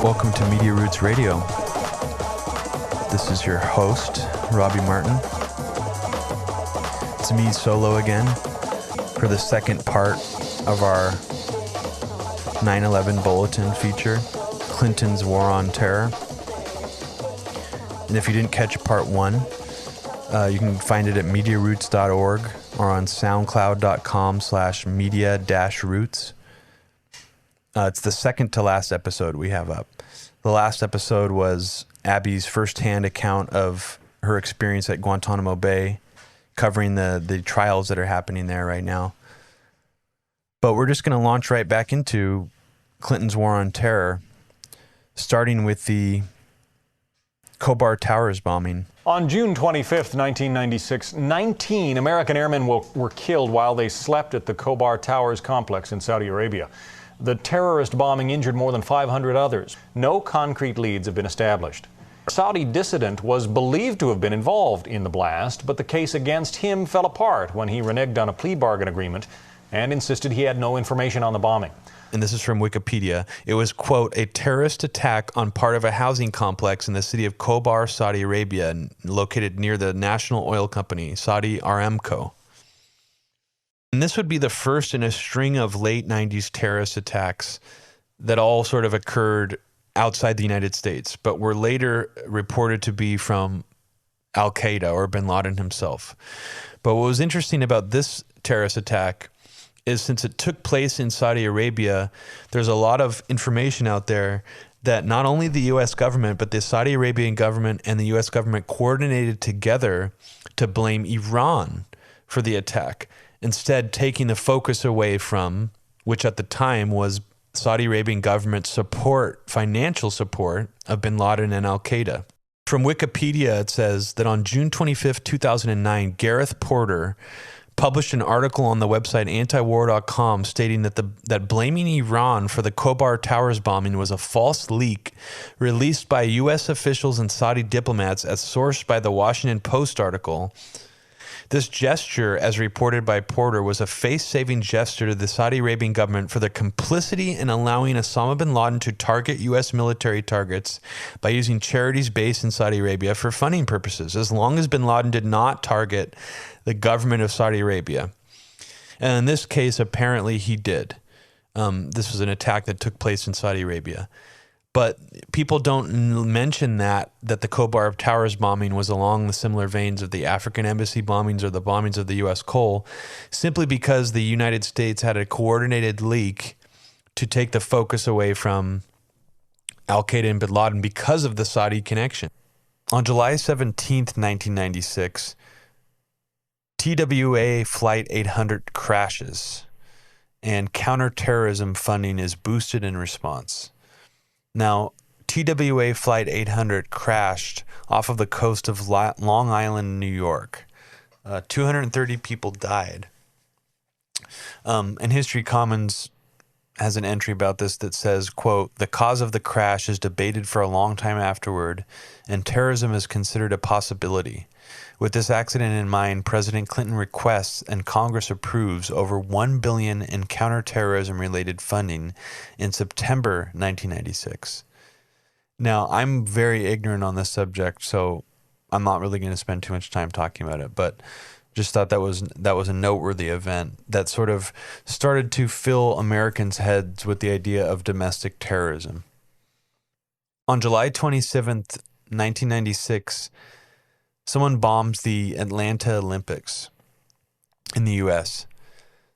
Welcome to Media Roots Radio. This is your host, Robbie Martin. It's me solo again for the second part of our 9/11 Bulletin feature, Clinton's War on Terror. And if you didn't catch part one, you can find it at mediaroots.org or on soundcloud.com/media-roots. It's the second to last episode we have up. The last episode was Abby's firsthand account of her experience at Guantanamo Bay, covering the trials that are happening there right now. But we're just going to launch right back into Clinton's War on Terror, starting with the Khobar Towers bombing. On June 25th, 1996, 19 American airmen were killed while they slept at the Khobar Towers complex in Saudi Arabia. The terrorist bombing injured more than 500 others. No concrete leads have been established. A Saudi dissident was believed to have been involved in the blast, but the case against him fell apart when he reneged on a plea bargain agreement and insisted he had no information on the bombing. And this is from Wikipedia. It was, quote, a terrorist attack on part of a housing complex in the city of Khobar, Saudi Arabia, located near the national oil company, Saudi Aramco. And this would be the first in a string of late 90s terrorist attacks that all sort of occurred outside the United States, but were later reported to be from Al-Qaeda or bin Laden himself. But what was interesting about this terrorist attack is since it took place in Saudi Arabia, there's a lot of information out there that not only the U.S. government, but the Saudi Arabian government and the U.S. government coordinated together to blame Iran for the attack, instead taking the focus away from, which at the time was Saudi Arabian government support, financial support of bin Laden and Al-Qaeda. From Wikipedia, it says that on June 25th, 2009, Gareth Porter published an article on the website antiwar.com stating that blaming Iran for the Khobar Towers bombing was a false leak released by U.S. officials and Saudi diplomats as sourced by the Washington Post article. This gesture, as reported by Porter, was a face-saving gesture to the Saudi Arabian government for their complicity in allowing Osama bin Laden to target U.S. military targets by using charities based in Saudi Arabia for funding purposes, as long as bin Laden did not target the government of Saudi Arabia. And in this case, apparently he did. This was an attack that took place in Saudi Arabia. But people don't mention that the Khobar Towers bombing was along the similar veins of the African embassy bombings or the bombings of the U.S. Cole, simply because the United States had a coordinated leak to take the focus away from Al-Qaeda and bin Laden because of the Saudi connection. On July 17th, 1996, TWA Flight 800 crashes, and counterterrorism funding is boosted in response. Now, TWA Flight 800 crashed off of the coast of Long Island, New York. 230 people died. And History Commons has an entry about this that says, quote, the cause of the crash is debated for a long time afterward, and terrorism is considered a possibility. With this accident in mind, President Clinton requests and Congress approves over $1 billion in counterterrorism-related funding in September 1996. Now, I'm very ignorant on this subject, so I'm not really going to spend too much time talking about it, but just thought that was a noteworthy event that sort of started to fill Americans' heads with the idea of domestic terrorism. On July 27th, 1996, someone bombs the Atlanta Olympics in the U.S.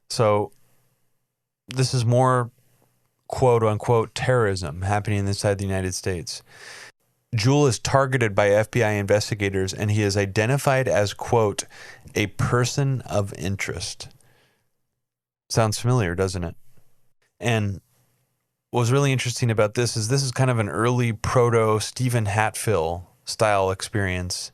So this is more quote-unquote terrorism happening inside the United States. Jewell is targeted by FBI investigators, and he is identified as, quote, a person of interest. Sounds familiar, doesn't it? And what was really interesting about this is kind of an early proto Stephen Hatfield style experience.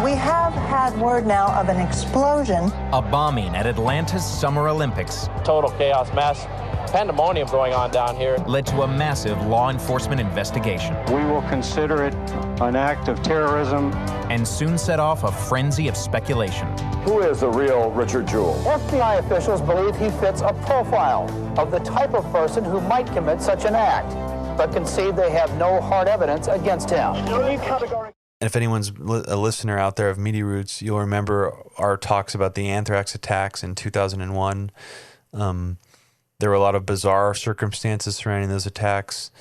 We have had word now of an explosion. A bombing at Atlanta's Summer Olympics. Total chaos, mass pandemonium going on down here. Led to a massive law enforcement investigation. We will consider it an act of terrorism. And soon set off a frenzy of speculation. Who is the real Richard Jewell? FBI officials believe he fits a profile of the type of person who might commit such an act, but concede they have no hard evidence against him. And if anyone's a listener out there of Media Roots, you'll remember our talks about the anthrax attacks in 2001. There were a lot of bizarre circumstances surrounding those attacks.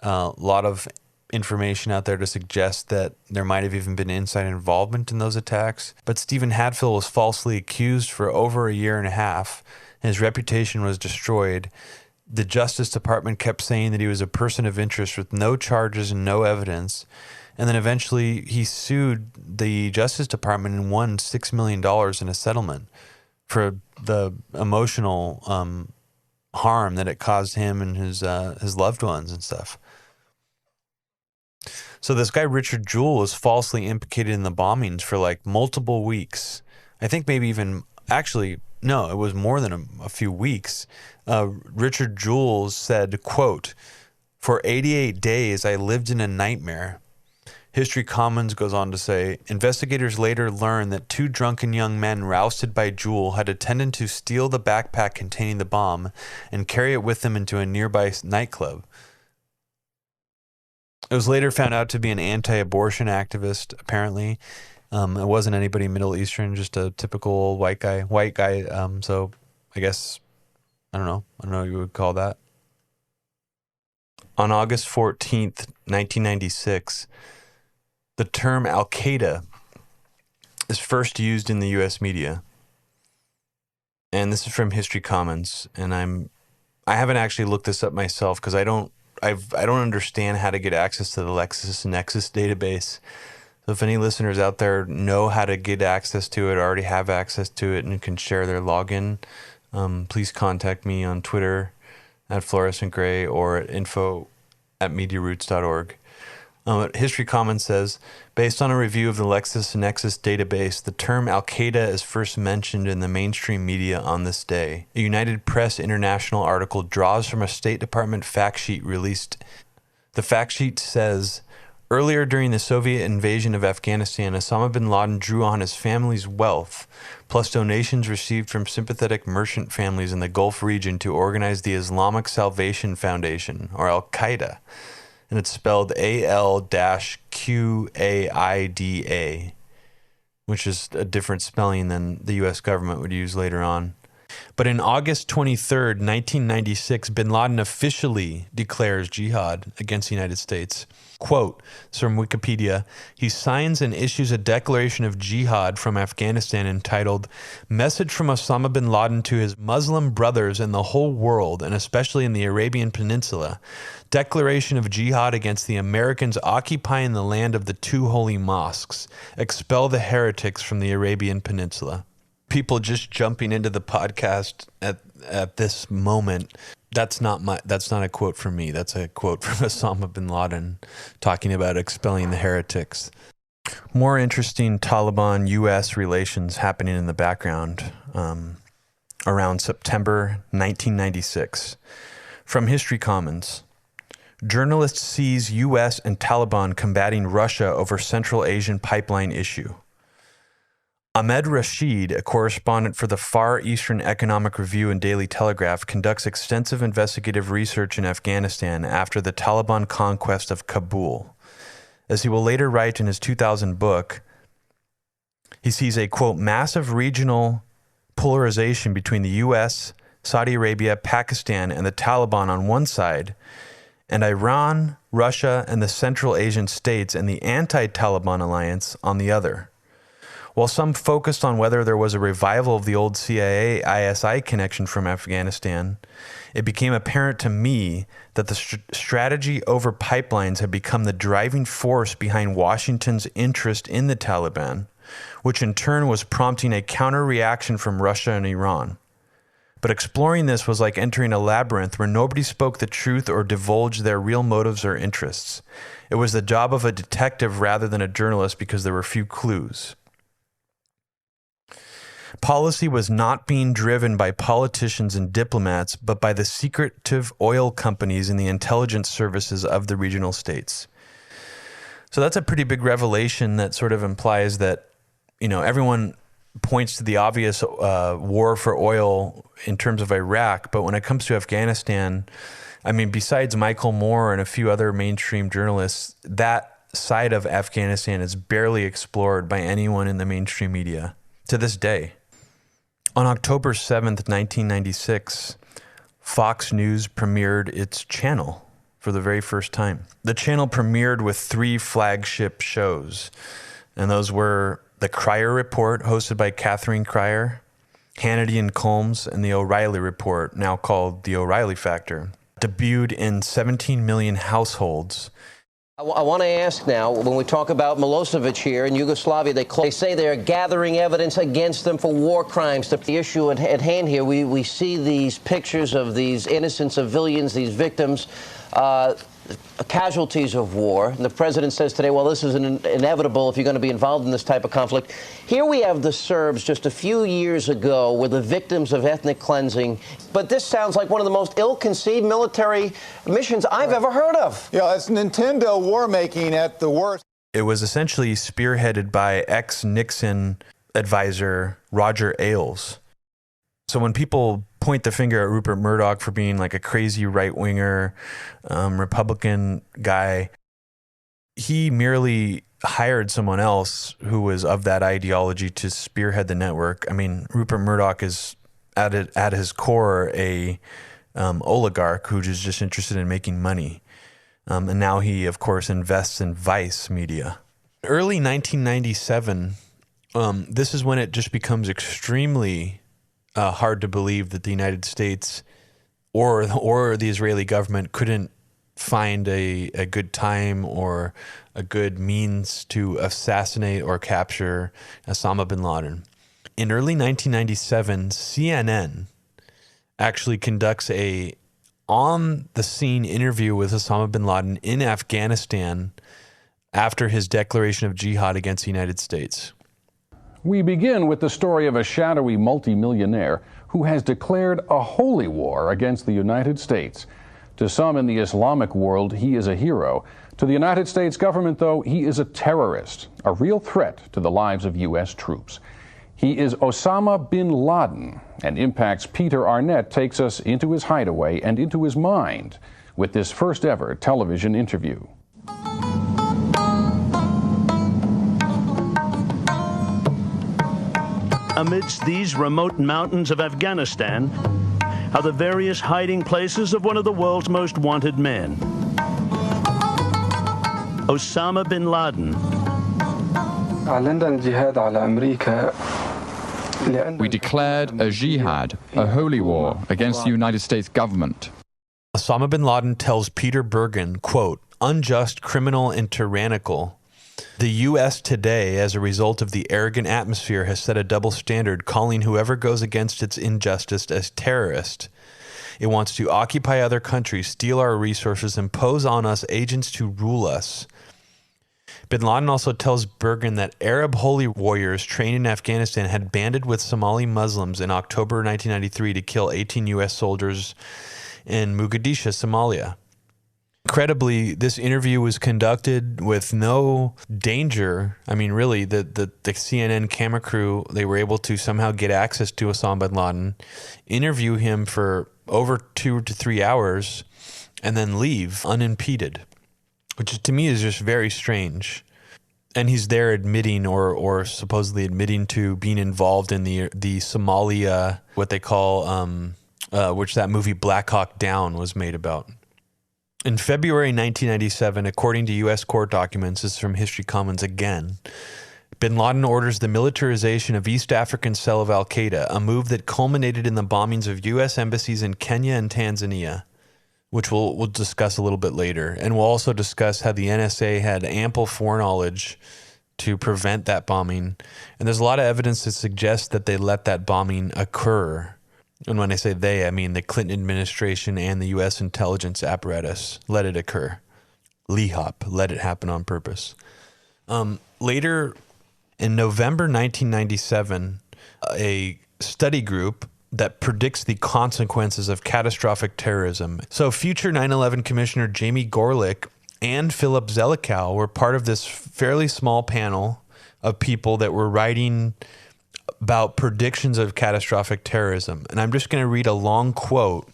A lot of information out there to suggest that there might have even been inside involvement in those attacks. But Stephen Hatfield was falsely accused for over a year and a half. And his reputation was destroyed. The Justice Department kept saying that he was a person of interest with no charges and no evidence. And then eventually he sued the Justice Department and won $6 million in a settlement for the emotional harm that it caused him and his loved ones and stuff. So this guy Richard Jewell was falsely implicated in the bombings for like multiple weeks. I think maybe even, actually, no, it was more than a few weeks. Richard Jewell said, quote, "For 88 days, I lived in a nightmare." History Commons goes on to say, investigators later learned that two drunken young men rousted by Jewell had intended to steal the backpack containing the bomb and carry it with them into a nearby nightclub. It was later found out to be an anti-abortion activist, apparently. It wasn't anybody Middle Eastern, just a typical old white guy. So I guess, I don't know what you would call that. On August 14th, 1996, the term Al-Qaeda is first used in the U.S. media. And this is from History Commons. And I haven't actually looked this up myself because I don't understand how to get access to the LexisNexis database. So if any listeners out there know how to get access to it, already have access to it, and can share their login, please contact me on Twitter at Fluorescent Gray or at info@mediaroots.org. History Commons says, based on a review of the LexisNexis database, the term Al-Qaeda is first mentioned in the mainstream media on this day. A United Press International article draws from a State Department fact sheet released. The fact sheet says, earlier during the Soviet invasion of Afghanistan, Osama bin Laden drew on his family's wealth, plus donations received from sympathetic merchant families in the Gulf region to organize the Islamic Salvation Foundation, or Al-Qaeda. And it's spelled AL-QAIDA, which is a different spelling than the U.S. government would use later on. But in August 23rd, 1996, bin Laden officially declares jihad against the United States. Quote, this is from Wikipedia, he signs and issues a declaration of jihad from Afghanistan entitled, Message from Osama bin Laden to his Muslim brothers in the whole world, and especially in the Arabian Peninsula. Declaration of jihad against the Americans occupying the land of the two holy mosques. Expel the heretics from the Arabian Peninsula. People just jumping into the podcast at this moment. That's not a quote from me. That's a quote from Osama bin Laden talking about expelling the heretics. More interesting Taliban-U.S. relations happening in the background around September 1996. From History Commons. Journalist sees U.S. and Taliban combating Russia over Central Asian pipeline issue. Ahmed Rashid, a correspondent for the Far Eastern Economic Review and Daily Telegraph, conducts extensive investigative research in Afghanistan after the Taliban conquest of Kabul. As he will later write in his 2000 book, he sees a, quote, massive regional polarization between the U.S., Saudi Arabia, Pakistan, and the Taliban on one side, and Iran, Russia, and the Central Asian states and the anti-Taliban alliance on the other. While some focused on whether there was a revival of the old CIA-ISI connection from Afghanistan, it became apparent to me that the strategy over pipelines had become the driving force behind Washington's interest in the Taliban, which in turn was prompting a counter-reaction from Russia and Iran. But exploring this was like entering a labyrinth where nobody spoke the truth or divulged their real motives or interests. It was the job of a detective rather than a journalist because there were few clues. Policy was not being driven by politicians and diplomats, but by the secretive oil companies and the intelligence services of the regional states. So that's a pretty big revelation that sort of implies that, everyone points to the obvious war for oil in terms of Iraq, but when it comes to Afghanistan, besides Michael Moore and a few other mainstream journalists, that side of Afghanistan is barely explored by anyone in the mainstream media to this day. On October 7th, 1996, Fox News premiered its channel for the very first time. The channel premiered with 3 flagship shows, and those were The Cryer Report, hosted by Catherine Cryer, Hannity and Colmes, and The O'Reilly Report, now called The O'Reilly Factor. Debuted in 17 million households. I want to ask now, when we talk about Milosevic here in Yugoslavia, they say they're gathering evidence against them for war crimes. The issue at hand here, we see these pictures of these innocent civilians, these victims, casualties of war. And the president says today, well, this is inevitable if you're going to be involved in this type of conflict. Here we have the Serbs just a few years ago were the victims of ethnic cleansing. But this sounds like one of the most ill-conceived military missions I've ever heard of. Yeah, it's Nintendo war-making at the worst. It was essentially spearheaded by ex-Nixon advisor Roger Ailes. So when people point the finger at Rupert Murdoch for being like a crazy right-winger Republican guy, he merely hired someone else who was of that ideology to spearhead the network. Rupert Murdoch is at his core a oligarch who is just interested in making money. And now he, of course, invests in Vice Media. Early 1997, this is when it just becomes extremely hard to believe that the United States or the Israeli government couldn't find a good time or a good means to assassinate or capture Osama bin Laden. In early 1997, CNN actually conducts a on-the-scene interview with Osama bin Laden in Afghanistan after his declaration of jihad against the United States. We begin with the story of a shadowy multimillionaire who has declared a holy war against the United States. To some in the Islamic world, he is a hero. To the United States government, though, he is a terrorist, a real threat to the lives of U.S. troops. He is Osama bin Laden, and Impact's Peter Arnett takes us into his hideaway and into his mind with this first ever television interview. Amidst these remote mountains of Afghanistan are the various hiding places of one of the world's most wanted men, Osama bin Laden. We declared a jihad, a holy war against the United States government. Osama bin Laden tells Peter Bergen, quote, unjust, criminal, and tyrannical. The U.S. today, as a result of the arrogant atmosphere, has set a double standard, calling whoever goes against its injustice as terrorist. It wants to occupy other countries, steal our resources, impose on us agents to rule us. Bin Laden also tells Bergen that Arab holy warriors trained in Afghanistan had banded with Somali Muslims in October 1993 to kill 18 U.S. soldiers in Mogadishu, Somalia. Incredibly, this interview was conducted with no danger. Really, the CNN camera crew, they were able to somehow get access to Osama bin Laden, interview him for over 2 to 3 hours, and then leave unimpeded, which to me is just very strange. And he's there admitting or supposedly admitting to being involved in the Somalia, what they call, which that movie Black Hawk Down was made about. In February 1997, according to U.S. court documents, this is from History Commons again, bin Laden orders the militarization of East African cell of al-Qaeda, a move that culminated in the bombings of U.S. embassies in Kenya and Tanzania, which we'll discuss a little bit later. And we'll also discuss how the NSA had ample foreknowledge to prevent that bombing. And there's a lot of evidence to suggest that they let that bombing occur. And when I say they, I mean the Clinton administration and the U.S. intelligence apparatus let it occur. LEHOP let it happen on purpose. Later, in November 1997, a study group that predicts the consequences of catastrophic terrorism. So future 9/11 Commissioner Jamie Gorelick and Philip Zelikow were part of this fairly small panel of people that were writing about predictions of catastrophic terrorism. And I'm just going to read a long quote.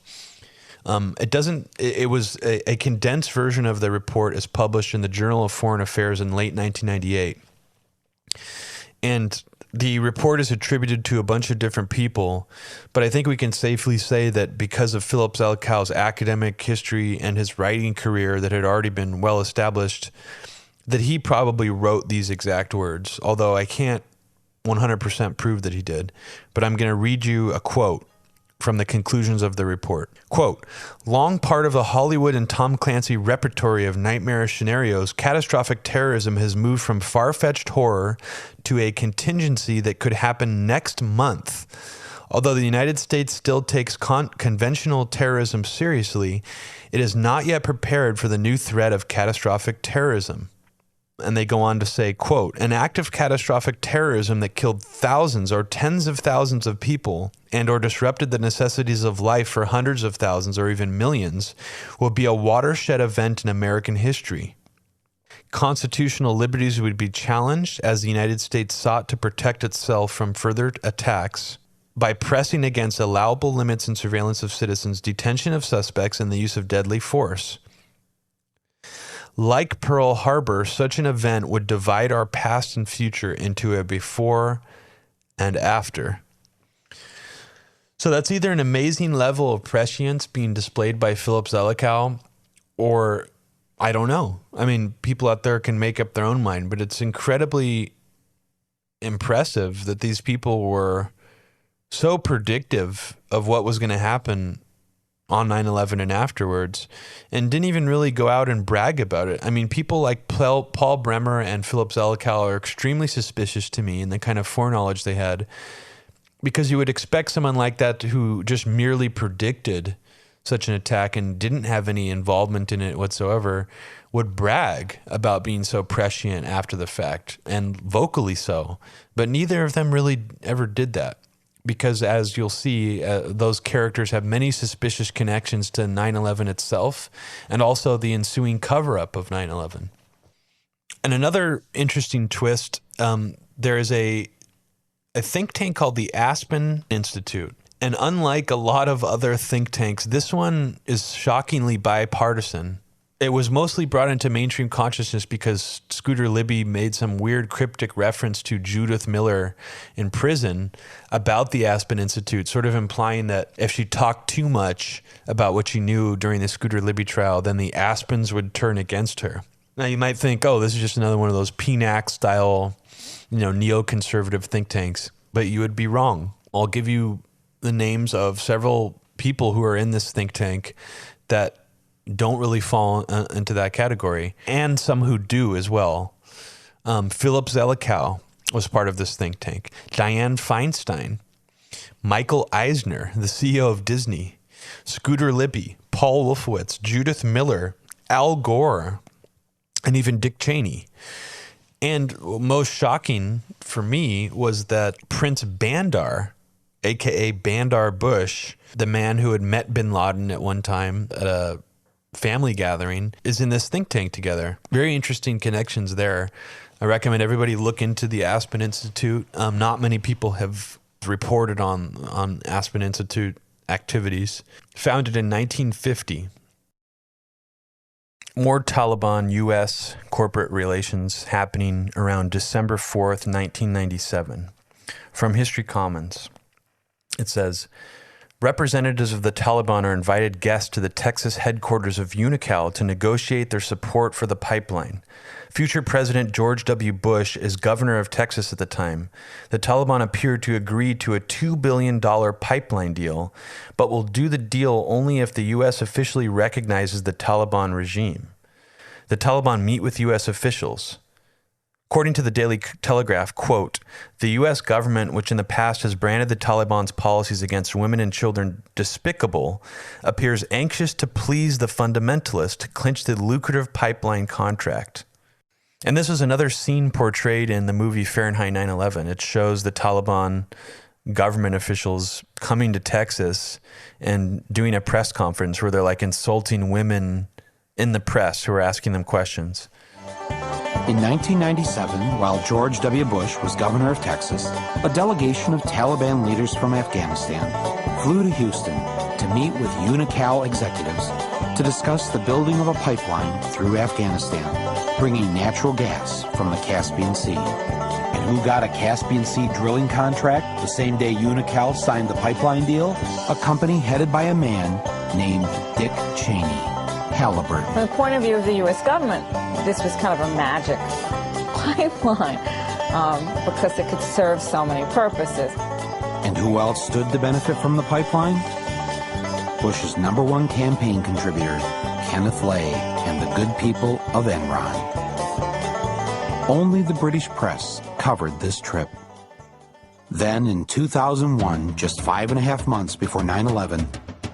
It was a condensed version of the report is published in the Journal of Foreign Affairs in late 1998. And the report is attributed to a bunch of different people, but I think we can safely say that because of Philip Zelikow's academic history and his writing career that had already been well established, that he probably wrote these exact words, although I can't 100% prove that he did. But I'm going to read you a quote from the conclusions of the report. Quote, long part of the Hollywood and Tom Clancy repertory of nightmarish scenarios, catastrophic terrorism has moved from far-fetched horror to a contingency that could happen next month. Although the United States still takes conventional terrorism seriously, it is not yet prepared for the new threat of catastrophic terrorism. And they go on to say, quote, an act of catastrophic terrorism that killed thousands or tens of thousands of people and or disrupted the necessities of life for hundreds of thousands or even millions will be a watershed event in American history. Constitutional liberties would be challenged as the United States sought to protect itself from further attacks by pressing against allowable limits in surveillance of citizens, detention of suspects, and the use of deadly force. Like Pearl Harbor, such an event would divide our past and future into a before and after. So that's either an amazing level of prescience being displayed by Philip Zelikow, or I don't know. I mean, people out there can make up their own mind, but it's incredibly impressive that these people were so predictive of what was going to happen on 9/11 and afterwards, and didn't even really go out and brag about it. I mean, people like Paul Bremer and Philip Zelikow are extremely suspicious to me in the kind of foreknowledge they had, because you would expect someone like that who just merely predicted such an attack and didn't have any involvement in it whatsoever would brag about being so prescient after the fact, and vocally so. But neither of them really ever did that, because as you'll see, those characters have many suspicious connections to 9/11 itself and also the ensuing cover-up of 9/11. And another interesting twist, there is a think tank called the Aspen Institute. And unlike a lot of other think tanks, this one is shockingly bipartisan. It was mostly brought into mainstream consciousness because Scooter Libby made some weird cryptic reference to Judith Miller in prison about the Aspen Institute, sort of implying that if she talked too much about what she knew during the Scooter Libby trial, then the Aspens would turn against her. Now you might think, oh, this is just another one of those PNAC style, neoconservative think tanks, but you would be wrong. I'll give you the names of several people who are in this think tank that don't really fall into that category, and some who do as well. Philip Zelikow was part of this think tank. Dianne Feinstein, Michael Eisner, the CEO of Disney, Scooter Libby, Paul Wolfowitz, Judith Miller, Al Gore, and even Dick Cheney. And most shocking for me was that Prince Bandar, aka Bandar Bush, the man who had met bin Laden at one time at a family gathering, is in this think tank together. Very interesting connections there. I recommend everybody look into the Aspen Institute. Not many people have reported on Aspen Institute activities. Founded in 1950. More Taliban-U.S. corporate relations happening around December 4th, 1997. From History Commons, it says, representatives of the Taliban are invited guests to the Texas headquarters of Unocal to negotiate their support for the pipeline. Future President George W. Bush is governor of Texas at the time. The Taliban appeared to agree to a $2 billion pipeline deal, but will do the deal only if the U.S. officially recognizes the Taliban regime. The Taliban meet with U.S. officials. According to the Daily Telegraph, quote, the U.S. government, which in the past has branded the Taliban's policies against women and children despicable, appears anxious to please the fundamentalists to clinch the lucrative pipeline contract. And this was another scene portrayed in the movie Fahrenheit 9/11. It shows the Taliban government officials coming to Texas and doing a press conference where they're like insulting women in the press who are asking them questions. In 1997, while George W. Bush was governor of Texas, a delegation of Taliban leaders from Afghanistan flew to Houston to meet with UNICAL executives to discuss the building of a pipeline through Afghanistan, bringing natural gas from the Caspian Sea. And who got a Caspian Sea drilling contract the same day UNICAL signed the pipeline deal? A company headed by a man named Dick Cheney. Halliburton. From the point of view of the U.S. government, this was kind of a magic pipeline because it could serve so many purposes. And who else stood to benefit from the pipeline? Bush's #1 campaign contributor, Kenneth Lay, and the good people of Enron. Only the British press covered this trip. Then in 2001, just 5.5 months before 9/11,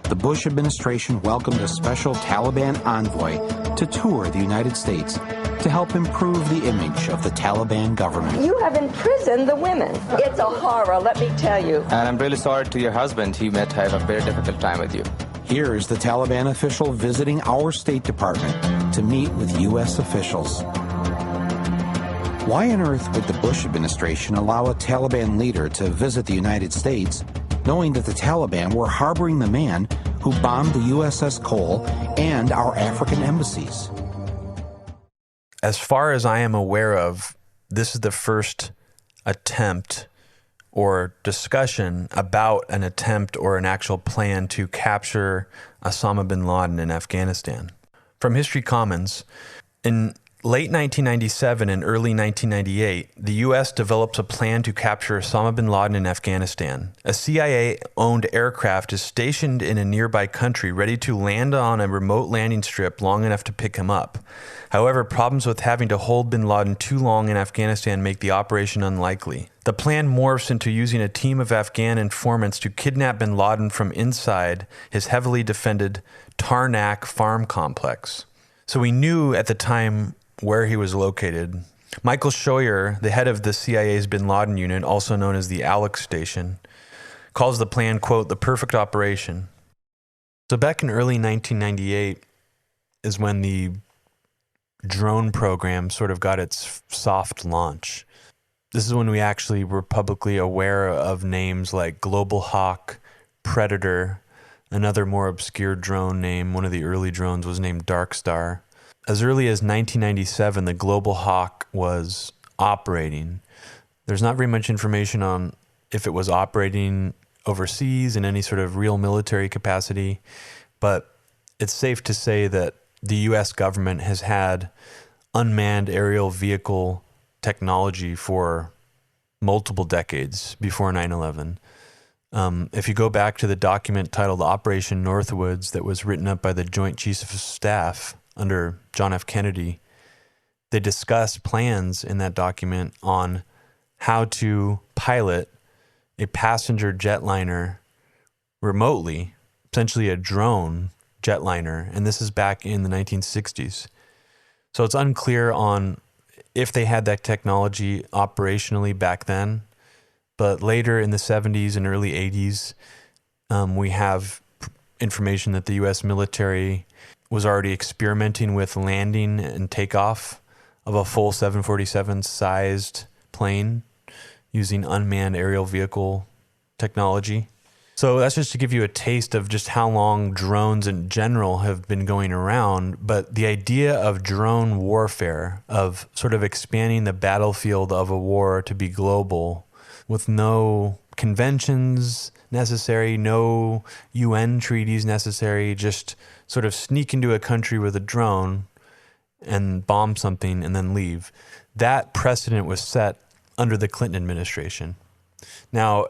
the Bush administration welcomed a special Taliban envoy to tour the United States to help improve the image of the Taliban government. You have imprisoned the women. It's a horror, let me tell you. And I'm really sorry to your husband. He might have a very difficult time with you. Here's the Taliban official visiting our State Department to meet with U.S. officials. Why on earth would the Bush administration allow a Taliban leader to visit the United States, knowing that the Taliban were harboring the man who bombed the USS Cole and our African embassies? As far as I am aware of, this is the first attempt or discussion about an attempt or an actual plan to capture Osama bin Laden in Afghanistan. From History Commons, in late 1997 and early 1998, the U.S. develops a plan to capture Osama bin Laden in Afghanistan. A CIA-owned aircraft is stationed in a nearby country ready to land on a remote landing strip long enough to pick him up. However, problems with having to hold bin Laden too long in Afghanistan make the operation unlikely. The plan morphs into using a team of Afghan informants to kidnap bin Laden from inside his heavily defended Tarnak farm complex. So we knew at the time where he was located. Michael Scheuer, the head of the CIA's bin Laden unit, also known as the Alex Station, calls the plan, quote, the perfect operation. So back in early 1998 is when the drone program sort of got its soft launch. This is when we actually were publicly aware of names like Global Hawk, Predator, another more obscure drone name. One of the early drones was named Dark Star. As early as 1997, the Global Hawk was operating. There's not very much information on if it was operating overseas in any sort of real military capacity, but it's safe to say that the U.S. government has had unmanned aerial vehicle technology for multiple decades before 9/11. If you go back to the document titled Operation Northwoods that was written up by the Joint Chiefs of Staff under John F. Kennedy, they discuss plans in that document on how to pilot a passenger jetliner remotely, essentially a drone jetliner, and this is back in the 1960s. So it's unclear on if they had that technology operationally back then, but later in the 70s and early 80s, we have information that the U.S. military was already experimenting with landing and takeoff of a full 747-sized plane using unmanned aerial vehicle technology. So that's just to give you a taste of just how long drones in general have been going around. But the idea of drone warfare, of sort of expanding the battlefield of a war to be global with no conventions necessary, no UN treaties necessary, just sort of sneak into a country with a drone and bomb something and then leave. That precedent was set under the Clinton administration. Now,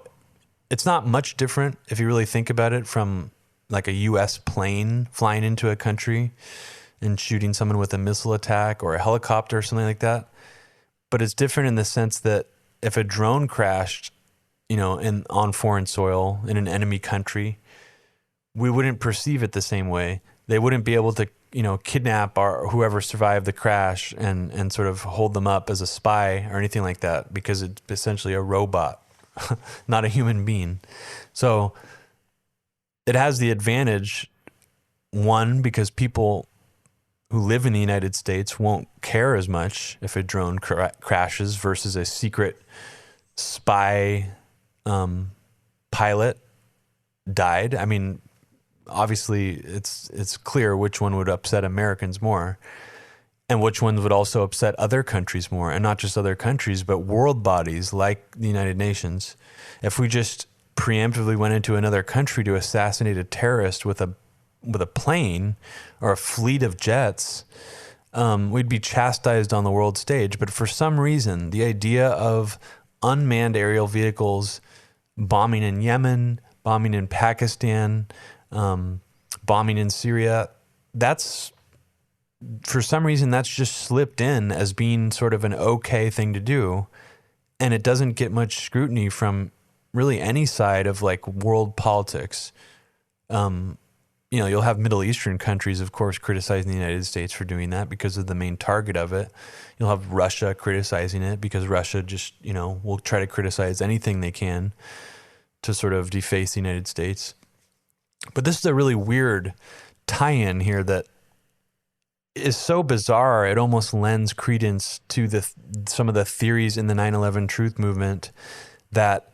it's not much different if you really think about it from like a US plane flying into a country and shooting someone with a missile attack or a helicopter or something like that. but it's different in the sense that if a drone crashed, on foreign soil in an enemy country, we wouldn't perceive it the same way. They wouldn't be able to, kidnap whoever survived the crash and sort of hold them up as a spy or anything like that, because it's essentially a robot, not a human being. So it has the advantage, one, because people who live in the United States won't care as much if a drone crashes versus a secret spy pilot died. I mean, obviously it's clear which one would upset Americans more and which ones would also upset other countries more, and not just other countries, but world bodies like the United Nations. If we just preemptively went into another country to assassinate a terrorist with a plane or a fleet of jets, we'd be chastised on the world stage. But for some reason, the idea of unmanned aerial vehicles bombing in Yemen, bombing in Pakistan, bombing in Syria, for some reason that's just slipped in as being sort of an okay thing to do. And it doesn't get much scrutiny from really any side of like world politics. You'll have Middle Eastern countries, of course, criticizing the United States for doing that because of the main target of it. You'll have Russia criticizing it because Russia just, will try to criticize anything they can to sort of deface the United States. But this is a really weird tie-in here that is so bizarre, it almost lends credence to some of the theories in the 9/11 truth movement that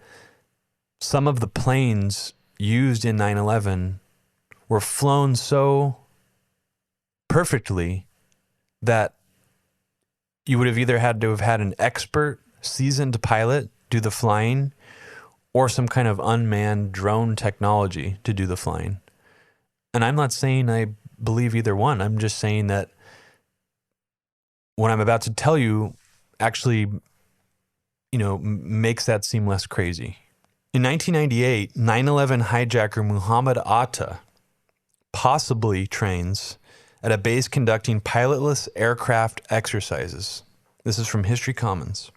some of the planes used in 9/11 were flown so perfectly that you would have either had to have had an expert, seasoned pilot do the flying, or some kind of unmanned drone technology to do the flying. And I'm not saying I believe either one. I'm just saying that what I'm about to tell you actually, makes that seem less crazy. In 1998, 9/11 hijacker Muhammad Atta possibly trains at a base conducting pilotless aircraft exercises. This is from History Commons.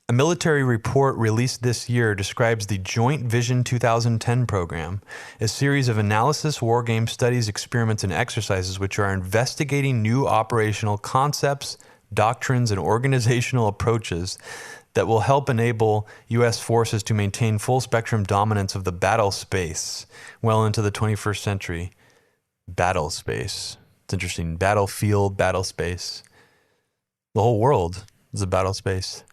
A military report released this year describes the Joint Vision 2010 program, a series of analysis, war game studies, experiments, and exercises which are investigating new operational concepts, doctrines, and organizational approaches that will help enable U.S. forces to maintain full spectrum dominance of the battle space well into the 21st century. Battle space. It's interesting. Battlefield, battle space. The whole world is a battle space.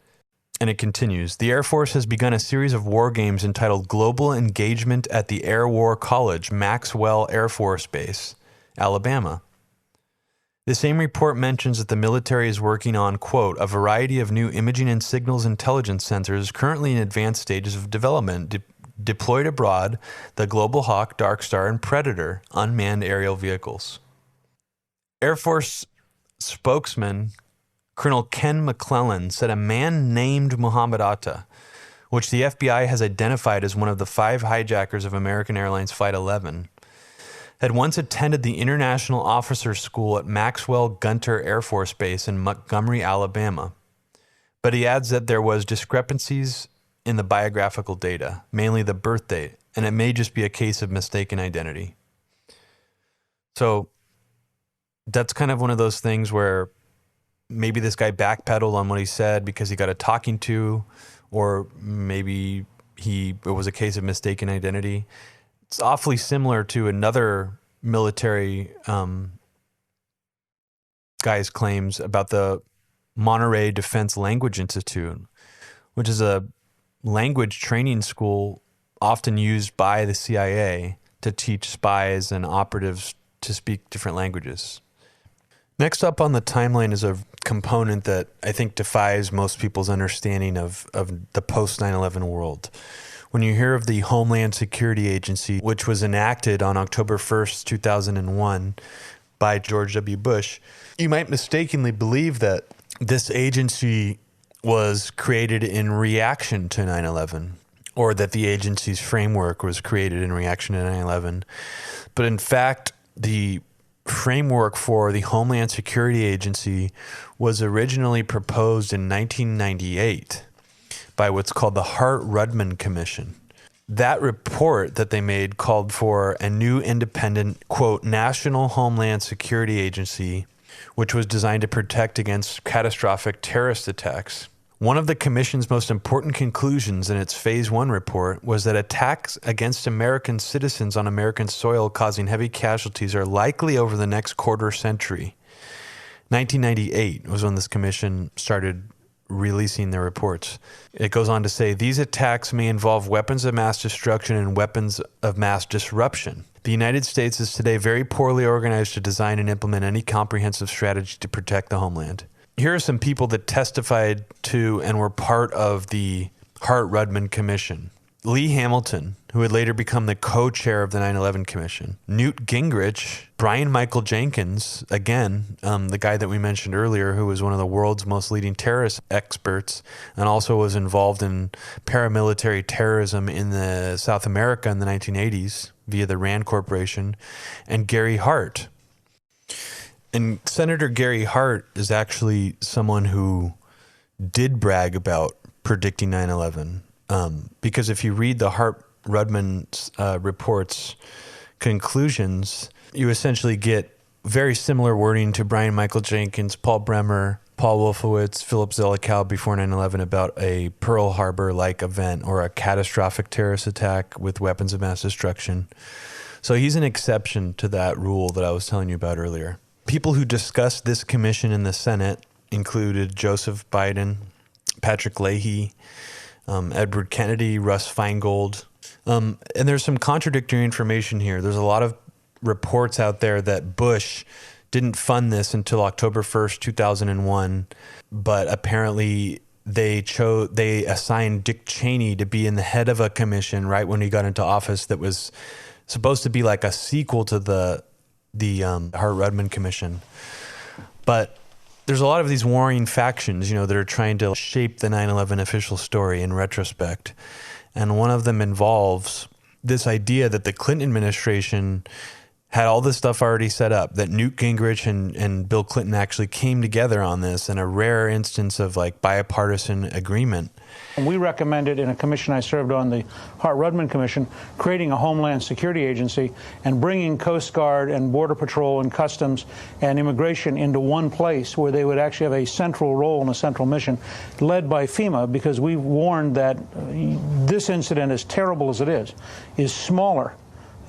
And it continues. The Air Force has begun a series of war games entitled Global Engagement at the Air War College, Maxwell Air Force Base, Alabama. The same report mentions that the military is working on, quote, a variety of new imaging and signals intelligence sensors currently in advanced stages of development, deployed abroad, the Global Hawk, Dark Star, and Predator unmanned aerial vehicles. Air Force spokesman Colonel Ken McClellan said a man named Muhammad Atta, which the FBI has identified as one of the 5 hijackers of American Airlines Flight 11, had once attended the International Officers School at Maxwell Gunter Air Force Base in Montgomery, Alabama. But he adds that there was discrepancies in the biographical data, mainly the birth date, and it may just be a case of mistaken identity. So that's kind of one of those things where maybe this guy backpedaled on what he said because he got a talking to, or maybe it was a case of mistaken identity. It's awfully similar to another military guy's claims about the Monterey Defense Language Institute, which is a language training school often used by the CIA to teach spies and operatives to speak different languages. Next up on the timeline is a component that I think defies most people's understanding of the post 9/11 world. When you hear of the Homeland Security Agency, which was enacted on October 1st, 2001 by George W. Bush, you might mistakenly believe that this agency was created in reaction to 9/11, or that the agency's framework was created in reaction to 9/11. But in fact, the framework for the Homeland Security Agency was originally proposed in 1998 by what's called the Hart-Rudman Commission. That report that they made called for a new independent, quote, National Homeland Security Agency, which was designed to protect against catastrophic terrorist attacks. One of the commission's most important conclusions in its Phase 1 report was that attacks against American citizens on American soil causing heavy casualties are likely over the next quarter century. 1998 was when this commission started releasing their reports. It goes on to say, these attacks may involve weapons of mass destruction and weapons of mass disruption. The United States is today very poorly organized to design and implement any comprehensive strategy to protect the homeland. Here are some people that testified to and were part of the Hart-Rudman Commission. Lee Hamilton, who would later become the co-chair of the 9/11 Commission. Newt Gingrich, Brian Michael Jenkins, again, the guy that we mentioned earlier, who was one of the world's most leading terrorist experts and also was involved in paramilitary terrorism in South America in the 1980s via the RAND Corporation, and Gary Hart. And Senator Gary Hart is actually someone who did brag about predicting 9/11. Because if you read the Hart-Rudman report's conclusions, you essentially get very similar wording to Brian Michael Jenkins, Paul Bremer, Paul Wolfowitz, Philip Zelikow before 9/11 about a Pearl Harbor-like event or a catastrophic terrorist attack with weapons of mass destruction. So he's an exception to that rule that I was telling you about earlier. People who discussed this commission in the Senate included Joseph Biden, Patrick Leahy, Edward Kennedy, Russ Feingold. And there's some contradictory information here. There's a lot of reports out there that Bush didn't fund this until October 1st, 2001, but apparently they assigned Dick Cheney to be in the head of a commission right when he got into office that was supposed to be like a sequel to the Hart-Rudman Commission. But there's a lot of these warring factions, that are trying to shape the 9/11 official story in retrospect. And one of them involves this idea that the Clinton administration had all this stuff already set up, that Newt Gingrich and Bill Clinton actually came together on this in a rare instance of like bipartisan agreement. And we recommended in a commission I served on, the Hart-Rudman Commission, creating a Homeland Security Agency and bringing Coast Guard and Border Patrol and Customs and Immigration into one place where they would actually have a central role and a central mission led by FEMA, because we warned that this incident, as terrible as it is smaller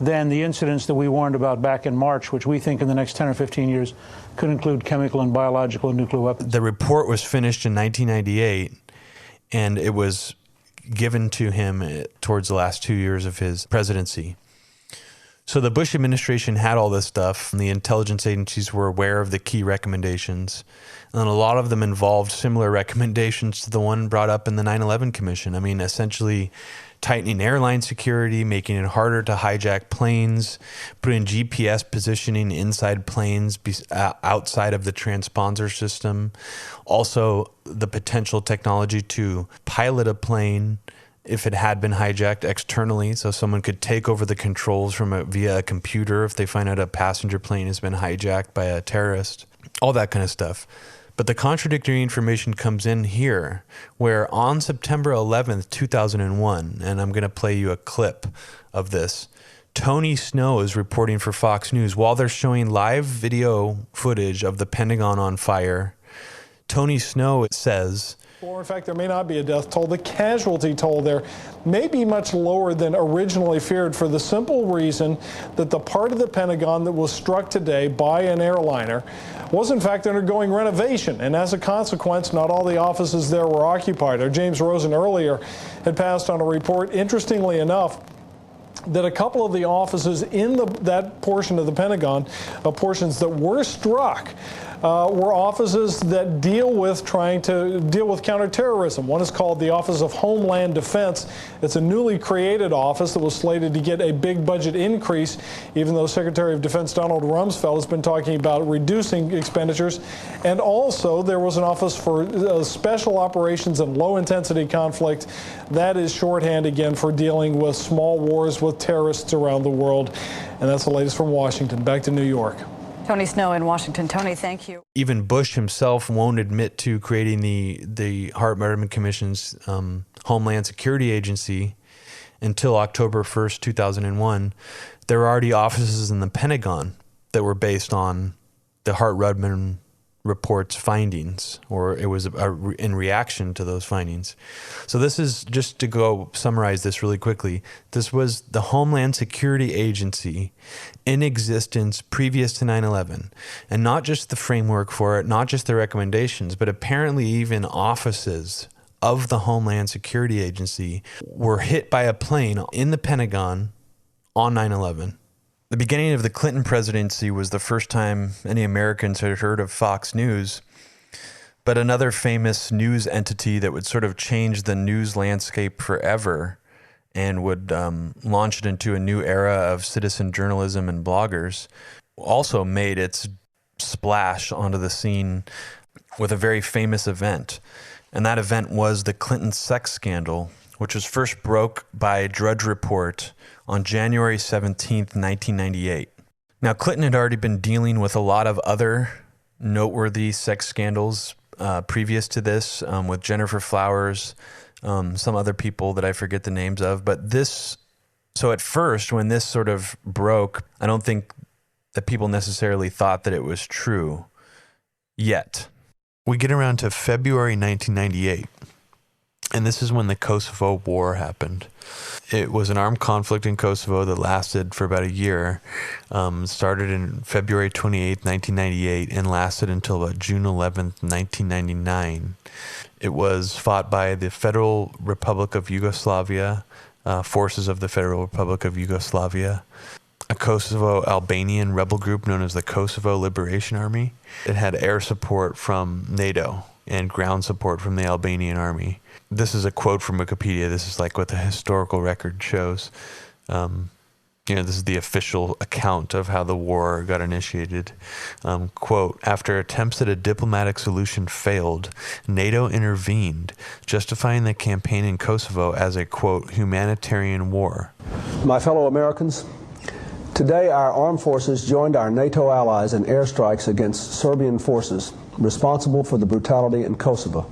than the incidents that we warned about back in March, which we think in the next 10 or 15 years could include chemical and biological and nuclear weapons. The report was finished in 1998, and it was given to him towards the last 2 years of his presidency. So the Bush administration had all this stuff, and the intelligence agencies were aware of the key recommendations, and a lot of them involved similar recommendations to the one brought up in the 9/11 Commission. I mean, essentially tightening airline security, making it harder to hijack planes, putting GPS positioning inside planes outside of the transponder system. Also, the potential technology to pilot a plane if it had been hijacked externally, so someone could take over the controls via a computer if they find out a passenger plane has been hijacked by a terrorist. All that kind of stuff. But the contradictory information comes in here, where on September 11th, 2001, and I'm going to play you a clip of this, Tony Snow is reporting for Fox News. While they're showing live video footage of the Pentagon on fire, Tony Snow says, or in fact, there may not be a death toll. The casualty toll there may be much lower than originally feared, for the simple reason that the part of the Pentagon that was struck today by an airliner was in fact undergoing renovation, and as a consequence, not all the offices there were occupied. Our James Rosen earlier had passed on a report, interestingly enough, that a couple of the offices in that portion of the Pentagon, portions that were struck, were offices that trying to deal with counterterrorism. One is called the Office of Homeland Defense. It's a newly created office that was slated to get a big budget increase, even though Secretary of Defense Donald Rumsfeld has been talking about reducing expenditures. And also there was an office for special operations and low-intensity conflict. That is shorthand again for dealing with small wars with terrorists around the world. And that's the latest from Washington. Back to New York. Tony Snow in Washington. Tony, thank you. Even Bush himself won't admit to creating the Hart-Rudman Commission's Homeland Security Agency until October 1st, 2001. There were already offices in the Pentagon that were based on the Hart-Rudman report's findings, or it was in reaction to those findings. So this is, just to go summarize this really quickly, this was the Homeland Security Agency in existence previous to 9/11, and not just the framework for it, not just the recommendations, but apparently even offices of the Homeland Security Agency were hit by a plane in the Pentagon on 9/11. The beginning of the Clinton presidency was the first time any Americans had heard of Fox News, but another famous news entity that would sort of change the news landscape forever and would launch it into a new era of citizen journalism and bloggers also made its splash onto the scene with a very famous event. And that event was the Clinton sex scandal, which was first broke by a Drudge Report on January 17th, 1998. Now, Clinton had already been dealing with a lot of other noteworthy sex scandals previous to this, with Jennifer Flowers, some other people that I forget the names of. But this, so at first, when this sort of broke, I don't think that people necessarily thought that it was true yet. We get around to February 1998. And this is when the Kosovo War happened. It was an armed conflict in Kosovo that lasted for about a year. Started in February 28th, 1998, and lasted until about June 11th, 1999. It was fought by the Federal Republic of Yugoslavia, forces of the Federal Republic of Yugoslavia, a Kosovo Albanian rebel group known as the Kosovo Liberation Army. It had air support from NATO and ground support from the Albanian army. This is a quote from Wikipedia. This is like what the historical record shows. This is the official account of how the war got initiated. Quote, after attempts at a diplomatic solution failed, NATO intervened, justifying the campaign in Kosovo as a, quote, humanitarian war. My fellow Americans, today our armed forces joined our NATO allies in airstrikes against Serbian forces responsible for the brutality in Kosovo.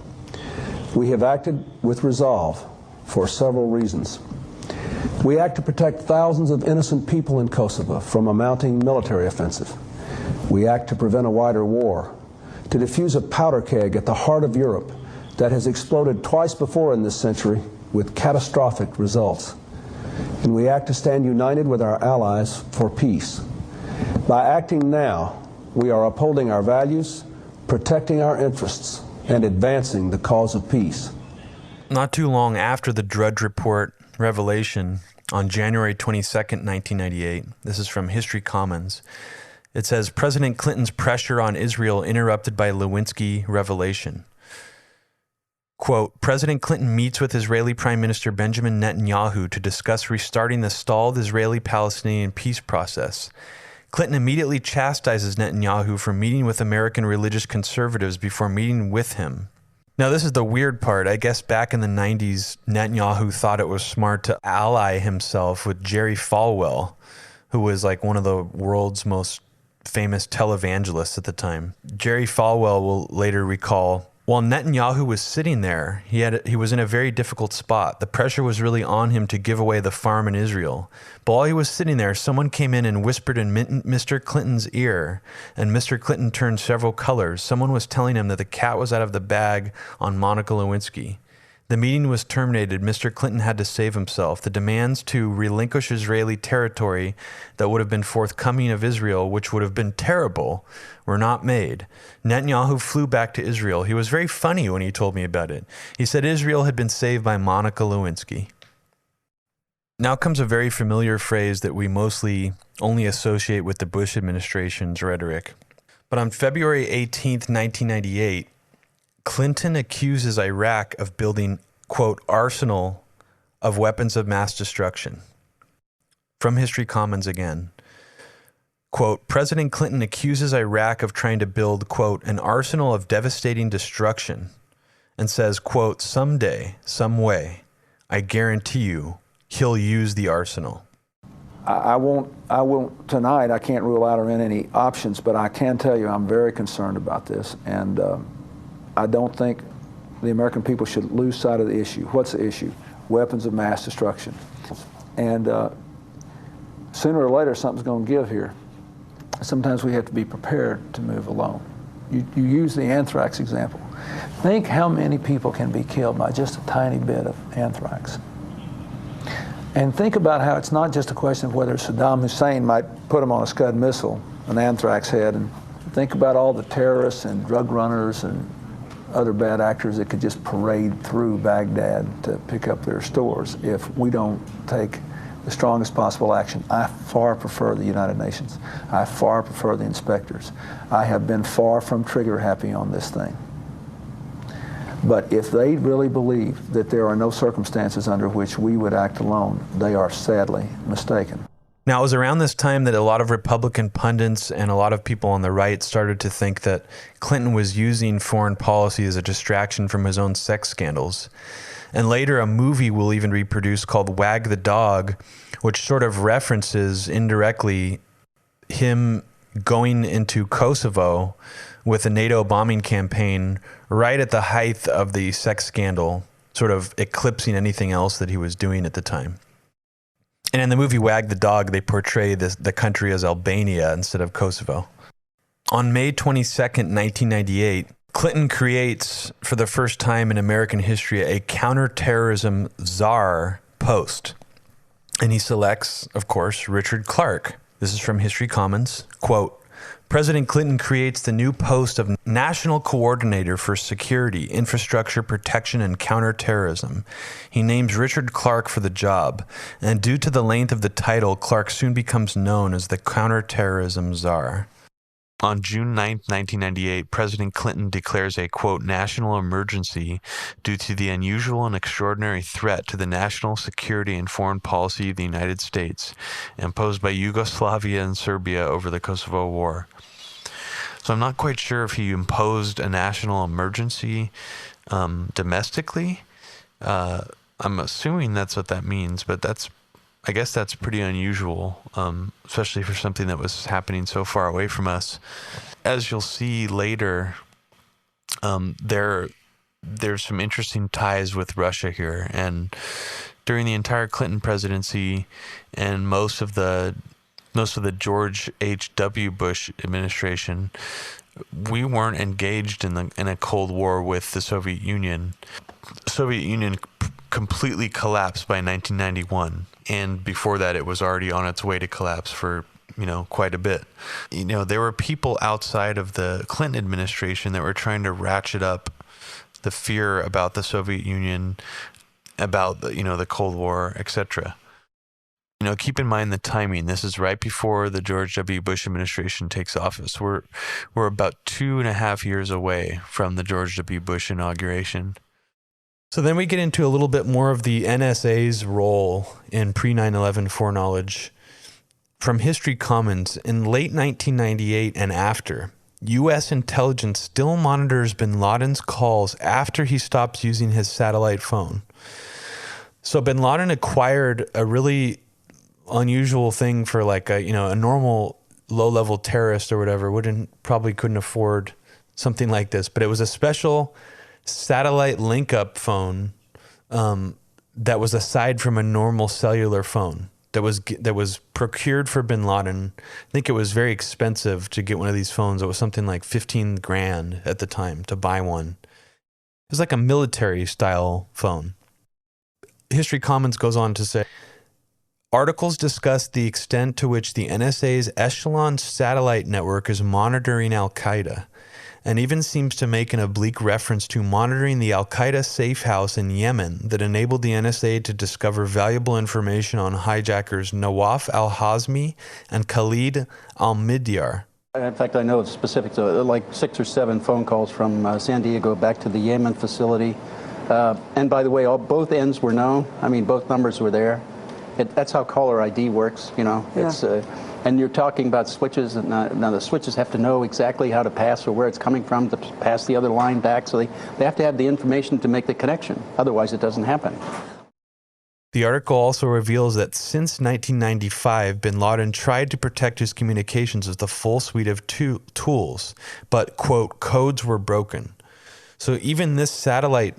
We have acted with resolve for several reasons. We act to protect thousands of innocent people in Kosovo from a mounting military offensive. We act to prevent a wider war, to defuse a powder keg at the heart of Europe that has exploded twice before in this century with catastrophic results. And we act to stand united with our allies for peace. By acting now, we are upholding our values, protecting our interests, and advancing the cause of peace. Not too long after the Drudge Report revelation, on January 22nd, 1998, this is from History Commons, it says, President Clinton's pressure on Israel interrupted by Lewinsky revelation. Quote, President Clinton meets with Israeli Prime Minister Benjamin Netanyahu to discuss restarting the stalled Israeli-Palestinian peace process. Clinton immediately chastises Netanyahu for meeting with American religious conservatives before meeting with him. Now, this is the weird part. I guess back in the 90s, Netanyahu thought it was smart to ally himself with Jerry Falwell, who was like one of the world's most famous televangelists at the time. Jerry Falwell will later recall, while Netanyahu was sitting there, he was in a very difficult spot. The pressure was really on him to give away the farm in Israel. But while he was sitting there, someone came in and whispered in Mr. Clinton's ear, and Mr. Clinton turned several colors. Someone was telling him that the cat was out of the bag on Monica Lewinsky. The meeting was terminated. Mr. Clinton had to save himself. The demands to relinquish Israeli territory that would have been forthcoming of Israel, which would have been terrible, were not made. Netanyahu flew back to Israel. He was very funny when he told me about it. He said Israel had been saved by Monica Lewinsky. Now comes a very familiar phrase that we mostly only associate with the Bush administration's rhetoric. But on February 18th, 1998, Clinton accuses Iraq of building, quote, arsenal of weapons of mass destruction. From History Commons again. Quote, President Clinton accuses Iraq of trying to build, quote, an arsenal of devastating destruction, and says, quote, someday, some way, I guarantee you, he'll use the arsenal. I won't tonight, I can't rule out or in any options, but I can tell you I'm very concerned about this, and I don't think the American people should lose sight of the issue. What's the issue? Weapons of mass destruction. And sooner or later, something's going to give here. Sometimes we have to be prepared to move alone. You use the anthrax example. Think how many people can be killed by just a tiny bit of anthrax. And think about how it's not just a question of whether Saddam Hussein might put them on a Scud missile, an anthrax head, and think about all the terrorists and drug runners and other bad actors that could just parade through Baghdad to pick up their stores if we don't take the strongest possible action. I far prefer the United Nations. I far prefer the inspectors. I have been far from trigger happy on this thing. But if they really believe that there are no circumstances under which we would act alone, they are sadly mistaken. Now, it was around this time that a lot of Republican pundits and a lot of people on the right started to think that Clinton was using foreign policy as a distraction from his own sex scandals. And later, a movie will even be produced called Wag the Dog, which sort of references indirectly him going into Kosovo with a NATO bombing campaign right at the height of the sex scandal, sort of eclipsing anything else that he was doing at the time. And in the movie Wag the Dog, they portray the country as Albania instead of Kosovo. On May 22nd, 1998, Clinton creates, for the first time in American history, a counterterrorism czar post. And he selects, of course, Richard Clarke. This is from History Commons. Quote, President Clinton creates the new post of National Coordinator for Security, Infrastructure Protection, and Counterterrorism. He names Richard Clarke for the job, and due to the length of the title, Clarke soon becomes known as the Counterterrorism Czar. On June 9, 1998, President Clinton declares a, quote, national emergency due to the unusual and extraordinary threat to the national security and foreign policy of the United States imposed by Yugoslavia and Serbia over the Kosovo War. So I'm not quite sure if he imposed a national emergency domestically. I'm assuming that's what that means, but I guess that's pretty unusual, especially for something that was happening so far away from us. As you'll see later, there's some interesting ties with Russia here. And during the entire Clinton presidency and most of the George H.W. Bush administration, we weren't engaged in a Cold War with the Soviet Union. The Soviet Union completely collapsed by 1991. And before that, it was already on its way to collapse for, quite a bit. There were people outside of the Clinton administration that were trying to ratchet up the fear about the Soviet Union, about the Cold War, etc. Keep in mind the timing. This is right before the George W. Bush administration takes office. We're about 2.5 years away from the George W. Bush inauguration. So then we get into a little bit more of the NSA's role in pre-9/11 foreknowledge. From History Commons, in late 1998 and after, U.S. intelligence still monitors bin Laden's calls after he stops using his satellite phone. So bin Laden acquired a really unusual thing for like a normal low-level terrorist or whatever probably couldn't afford something like this, but it was a special satellite link-up phone that was aside from a normal cellular phone that was procured for bin Laden. I think it was very expensive to get one of these phones. It was something like $15,000 at the time to buy one. It was like a military-style phone. History Commons goes on to say, articles discuss the extent to which the NSA's Echelon satellite network is monitoring Al-Qaeda, and even seems to make an oblique reference to monitoring the Al-Qaeda safe house in Yemen that enabled the NSA to discover valuable information on hijackers Nawaf al-Hazmi and Khalid al-Midyar. In fact, I know specifics, like 6 or 7 phone calls from San Diego back to the Yemen facility. And by the way, both ends were known. I mean, both numbers were there. That's how caller ID works, Yeah. It's, and you're talking about switches, and now the switches have to know exactly how to pass or where it's coming from to pass the other line back, so they have to have the information to make the connection. Otherwise, it doesn't happen. The article also reveals that since 1995, bin Laden tried to protect his communications with a full suite of tools, but, quote, codes were broken. So even this satellite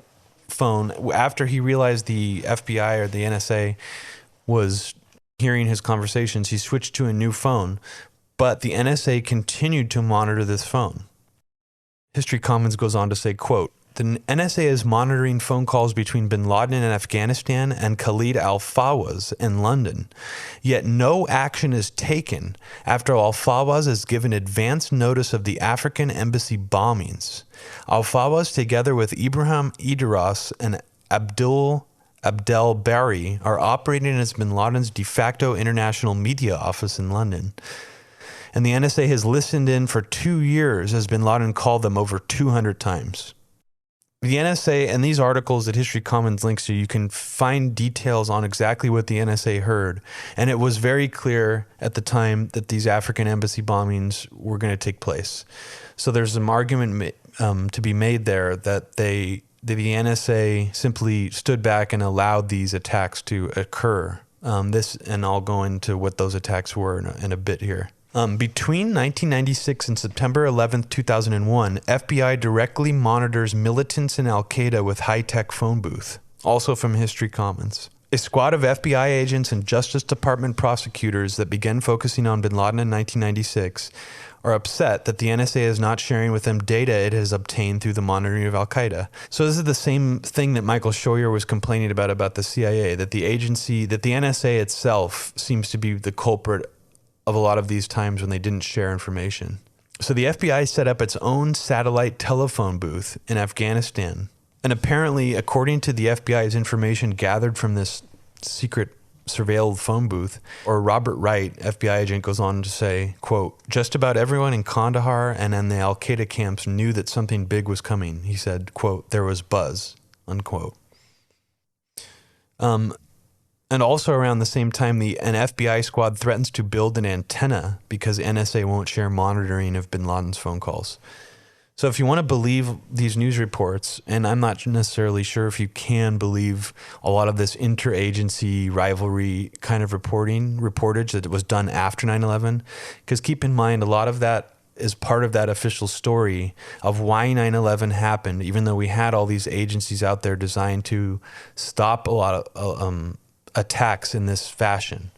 phone, after he realized the FBI or the NSA was hearing his conversations, he switched to a new phone, but the NSA continued to monitor this phone. History Commons goes on to say, quote, the NSA is monitoring phone calls between bin Laden in Afghanistan and Khalid al-Fawaz in London. Yet no action is taken after al-Fawaz is given advance notice of the African embassy bombings. Al-Fawaz, together with Ibrahim Idris and Abdel Bari, are operating as bin Laden's de facto international media office in London. And the NSA has listened in for 2 years as bin Laden called them over 200 times. The NSA, and these articles that History Commons links to, you can find details on exactly what the NSA heard. And it was very clear at the time that these African embassy bombings were going to take place. So there's some argument to be made there that the NSA simply stood back and allowed these attacks to occur. And I'll go into what those attacks were in a bit here. Between 1996 and September 11, 2001, FBI directly monitors militants in Al-Qaeda with high-tech phone booth. Also from History Commons. A squad of FBI agents and Justice Department prosecutors that began focusing on bin Laden in 1996 are upset that the NSA is not sharing with them data it has obtained through the monitoring of Al-Qaeda. So this is the same thing that Michael Scheuer was complaining about the CIA, that the NSA itself seems to be the culprit of a lot of these times when they didn't share information. So the FBI set up its own satellite telephone booth in Afghanistan. And apparently, according to the FBI's information gathered from this secret surveilled phone booth, or Robert Wright, FBI agent, goes on to say, quote, just about everyone in Kandahar and in the Al-Qaeda camps knew that something big was coming. He said, quote, there was buzz, unquote. And also around the same time, an FBI squad threatens to build an antenna because NSA won't share monitoring of bin Laden's phone calls. So if you want to believe these news reports, and I'm not necessarily sure if you can believe a lot of this interagency rivalry kind of reportage that was done after 9/11, because keep in mind, a lot of that is part of that official story of why 9/11 happened, even though we had all these agencies out there designed to stop a lot of attacks in this fashion.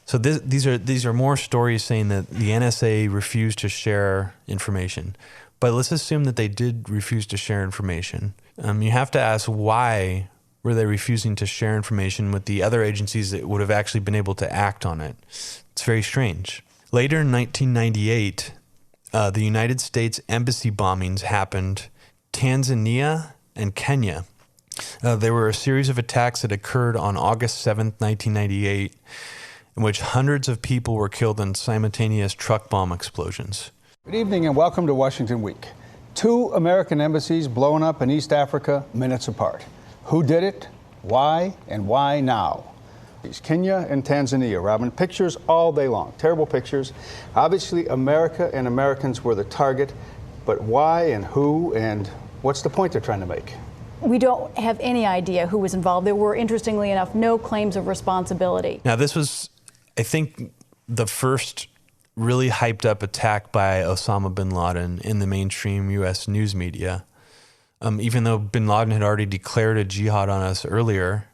So these are more stories saying that the NSA refused to share information. But let's assume that they did refuse to share information. You have to ask, why were they refusing to share information with the other agencies that would have actually been able to act on it? It's very strange. Later in 1998, the United States embassy bombings happened Tanzania and Kenya. There were a series of attacks that occurred on August 7th, 1998, in which hundreds of people were killed in simultaneous truck bomb explosions. Good evening and welcome to Washington Week. 2 American embassies blown up in East Africa minutes apart. Who did it? Why? And why now? Kenya and Tanzania, Robin. Pictures all day long. Terrible pictures. Obviously, America and Americans were the target, but why and who and what's the point they're trying to make? We don't have any idea who was involved. There were, interestingly enough, no claims of responsibility. Now, this was, I think, the first really hyped up attack by Osama bin Laden in the mainstream U.S. news media. Even though bin Laden had already declared a jihad on us earlier,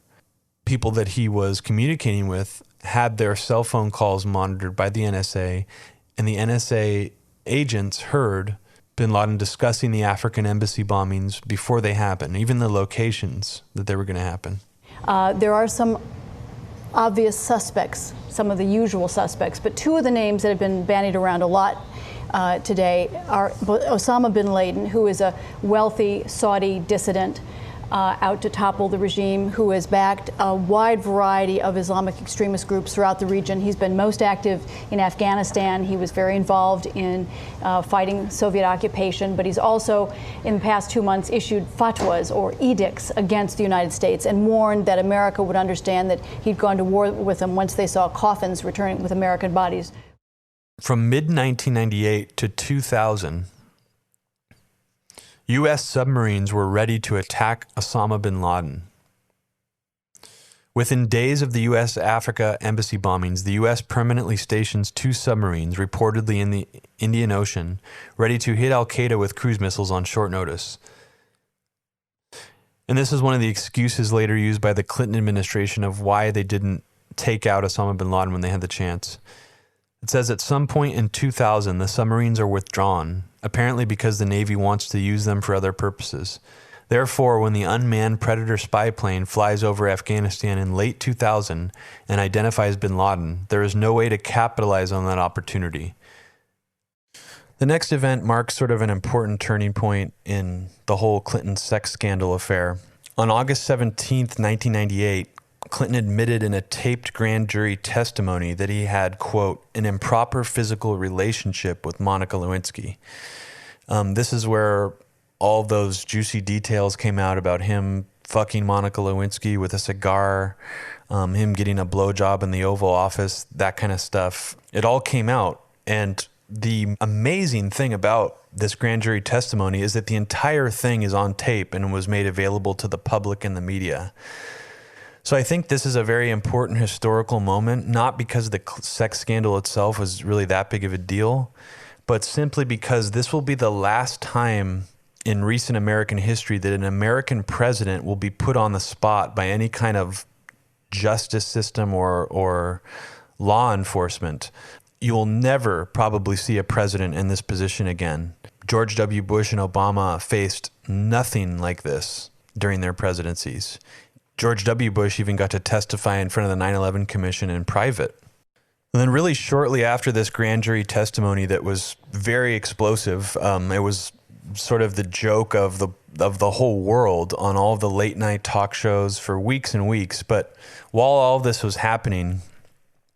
people that he was communicating with had their cell phone calls monitored by the NSA, and the NSA agents heard bin Laden discussing the African embassy bombings before they happened, even the locations that they were going to happen. There are some obvious suspects, some of the usual suspects, but 2 of the names that have been bandied around a lot today are Osama bin Laden, who is a wealthy Saudi dissident out to topple the regime, who has backed a wide variety of Islamic extremist groups throughout the region. He's been most active in Afghanistan. He was very involved in fighting Soviet occupation, but he's also, in the past 2 months, issued fatwas or edicts against the United States and warned that America would understand that he'd gone to war with them once they saw coffins returning with American bodies. From mid-1998 to 2000, U.S. submarines were ready to attack Osama bin Laden. Within days of the U.S. Africa embassy bombings, the U.S. permanently stations 2 submarines, reportedly in the Indian Ocean, ready to hit al-Qaeda with cruise missiles on short notice. And this is one of the excuses later used by the Clinton administration of why they didn't take out Osama bin Laden when they had the chance. It says at some point in 2000, the submarines are withdrawn, apparently because the Navy wants to use them for other purposes. Therefore, when the unmanned Predator spy plane flies over Afghanistan in late 2000 and identifies bin Laden, there is no way to capitalize on that opportunity. The next event marks sort of an important turning point in the whole Clinton sex scandal affair. On August 17, 1998, Clinton admitted in a taped grand jury testimony that he had, quote, an improper physical relationship with Monica Lewinsky. This is where all those juicy details came out about him fucking Monica Lewinsky with a cigar, him getting a blowjob in the Oval Office, that kind of stuff. It all came out. And the amazing thing about this grand jury testimony is that the entire thing is on tape and was made available to the public and the media. So I think this is a very important historical moment, not because the sex scandal itself was really that big of a deal, but simply because this will be the last time in recent American history that an American president will be put on the spot by any kind of justice system or law enforcement. You'll never probably see a president in this position again. George W. Bush and Obama faced nothing like this during their presidencies. George W. Bush even got to testify in front of the 9/11 Commission in private. And then really shortly after this grand jury testimony that was very explosive, it was sort of the joke of the whole world on all of the late night talk shows for weeks and weeks. But while all this was happening,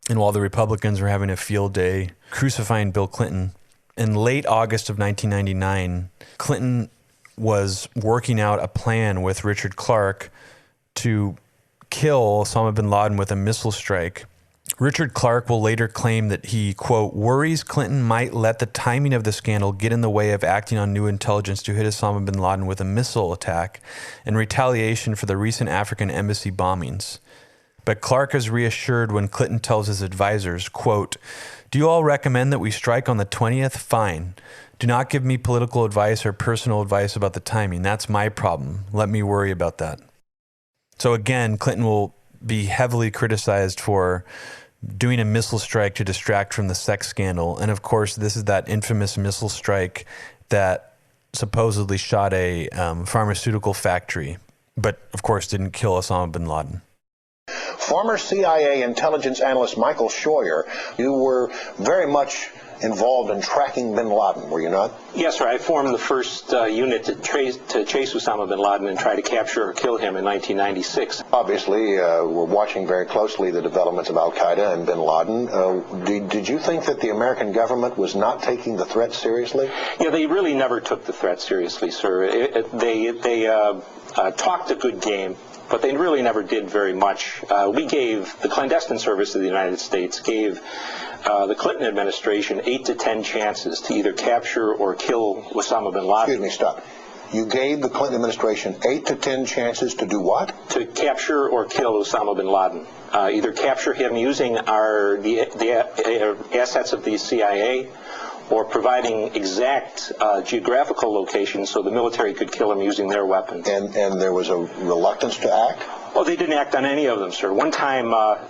and while the Republicans were having a field day crucifying Bill Clinton, in late August of 1999, Clinton was working out a plan with Richard Clarke to kill Osama bin Laden with a missile strike. Richard Clarke will later claim that he, quote, worries Clinton might let the timing of the scandal get in the way of acting on new intelligence to hit Osama bin Laden with a missile attack in retaliation for the recent African embassy bombings. But Clarke is reassured when Clinton tells his advisors, quote, do you all recommend that we strike on the 20th? Fine. Do not give me political advice or personal advice about the timing. That's my problem. Let me worry about that. So again, Clinton will be heavily criticized for doing a missile strike to distract from the sex scandal. And of course, this is that infamous missile strike that supposedly shot a pharmaceutical factory, but of course didn't kill Osama bin Laden. Former CIA intelligence analyst Michael Scheuer, you were very much involved in tracking bin Laden, were you not? Yes, sir. I formed the first unit to chase Osama bin Laden and try to capture or kill him in 1996. Obviously, we're watching very closely the developments of al-Qaeda and bin Laden. Did you think that the American government was not taking the threat seriously? Yeah, they really never took the threat seriously, sir. They talked a good game, but they really never did very much. The clandestine service of the United States gave the Clinton administration 8 to 10 chances to either capture or kill Osama bin Laden. Excuse me, stop. You gave the Clinton administration 8 to 10 chances to do what? To capture or kill Osama bin Laden. Either capture him using the assets of the CIA, or providing exact geographical locations so the military could kill him using their weapons. And there was a reluctance to act? Well, they didn't act on any of them, sir. One time,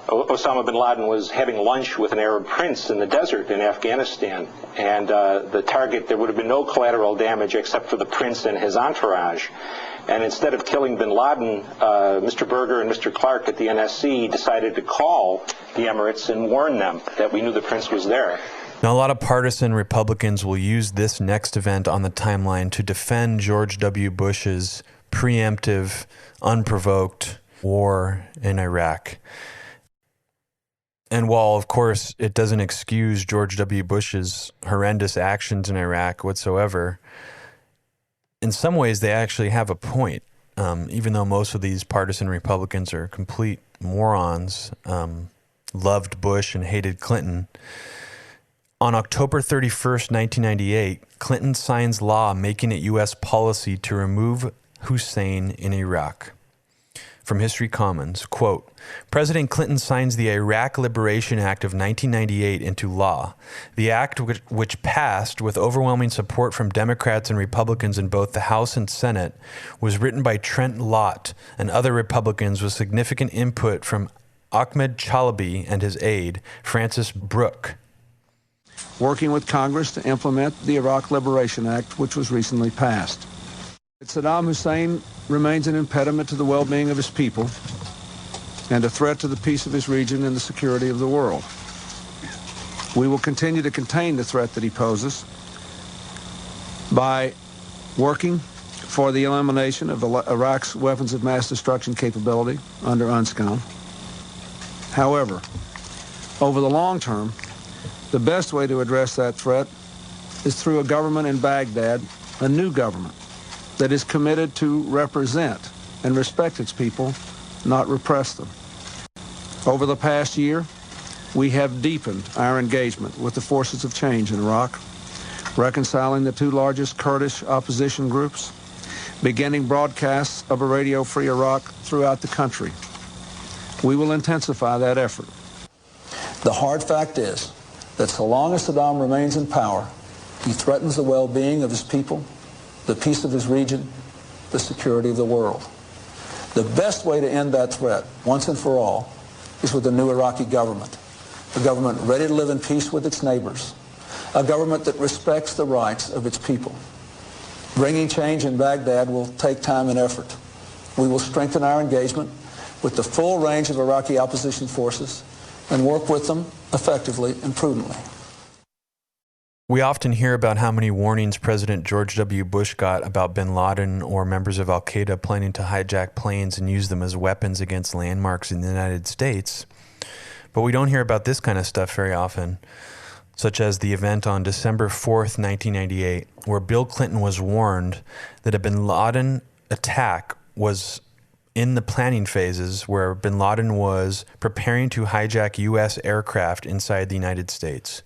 Osama bin Laden was having lunch with an Arab prince in the desert in Afghanistan, and the target, there would have been no collateral damage except for the prince and his entourage. And instead of killing bin Laden, Mr. Berger and Mr. Clarke at the NSC decided to call the Emirates and warn them that we knew the prince was there. Now, a lot of partisan Republicans will use this next event on the timeline to defend George W. Bush's preemptive, unprovoked war in Iraq. And while, of course, it doesn't excuse George W. Bush's horrendous actions in Iraq whatsoever, in some ways they actually have a point. Even though most of these partisan Republicans are complete morons, loved Bush and hated Clinton, on October 31st, 1998, Clinton signs law making it U.S. policy to remove Hussein in Iraq. From History Commons, quote, President Clinton signs the Iraq Liberation Act of 1998 into law. The act, which passed with overwhelming support from Democrats and Republicans in both the House and Senate, was written by Trent Lott and other Republicans with significant input from Ahmed Chalabi and his aide, Francis Brooke. Working with Congress to implement the Iraq Liberation Act, which was recently passed. Saddam Hussein remains an impediment to the well-being of his people and a threat to the peace of his region and the security of the world. We will continue to contain the threat that he poses by working for the elimination of Iraq's weapons of mass destruction capability under UNSCOM. However, over the long term, the best way to address that threat is through a government in Baghdad, a new government that is committed to represent and respect its people, not repress them. Over the past year, we have deepened our engagement with the forces of change in Iraq, reconciling the two largest Kurdish opposition groups, beginning broadcasts of a radio-free Iraq throughout the country. We will intensify that effort. The hard fact is that so long as Saddam remains in power, he threatens the well-being of his people, the peace of his region, the security of the world. The best way to end that threat, once and for all, is with a new Iraqi government, a government ready to live in peace with its neighbors, a government that respects the rights of its people. Bringing change in Baghdad will take time and effort. We will strengthen our engagement with the full range of Iraqi opposition forces and work with them effectively and prudently. We often hear about how many warnings President George W. Bush got about bin Laden or members of al-Qaeda planning to hijack planes and use them as weapons against landmarks in the United States. But we don't hear about this kind of stuff very often, such as the event on December 4th, 1998, where Bill Clinton was warned that a bin Laden attack was in the planning phases, where bin Laden was preparing to hijack U.S. aircraft inside the United States.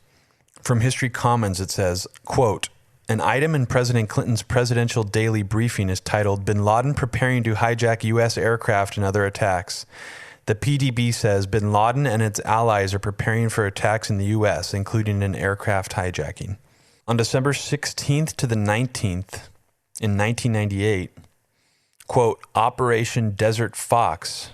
From History Commons, it says, quote, an item in President Clinton's presidential daily briefing is titled, Bin Laden Preparing to Hijack U.S. Aircraft and Other Attacks. The PDB says bin Laden and its allies are preparing for attacks in the U.S., including an aircraft hijacking. On December 16th to the 19th, in 1998, quote, Operation Desert Fox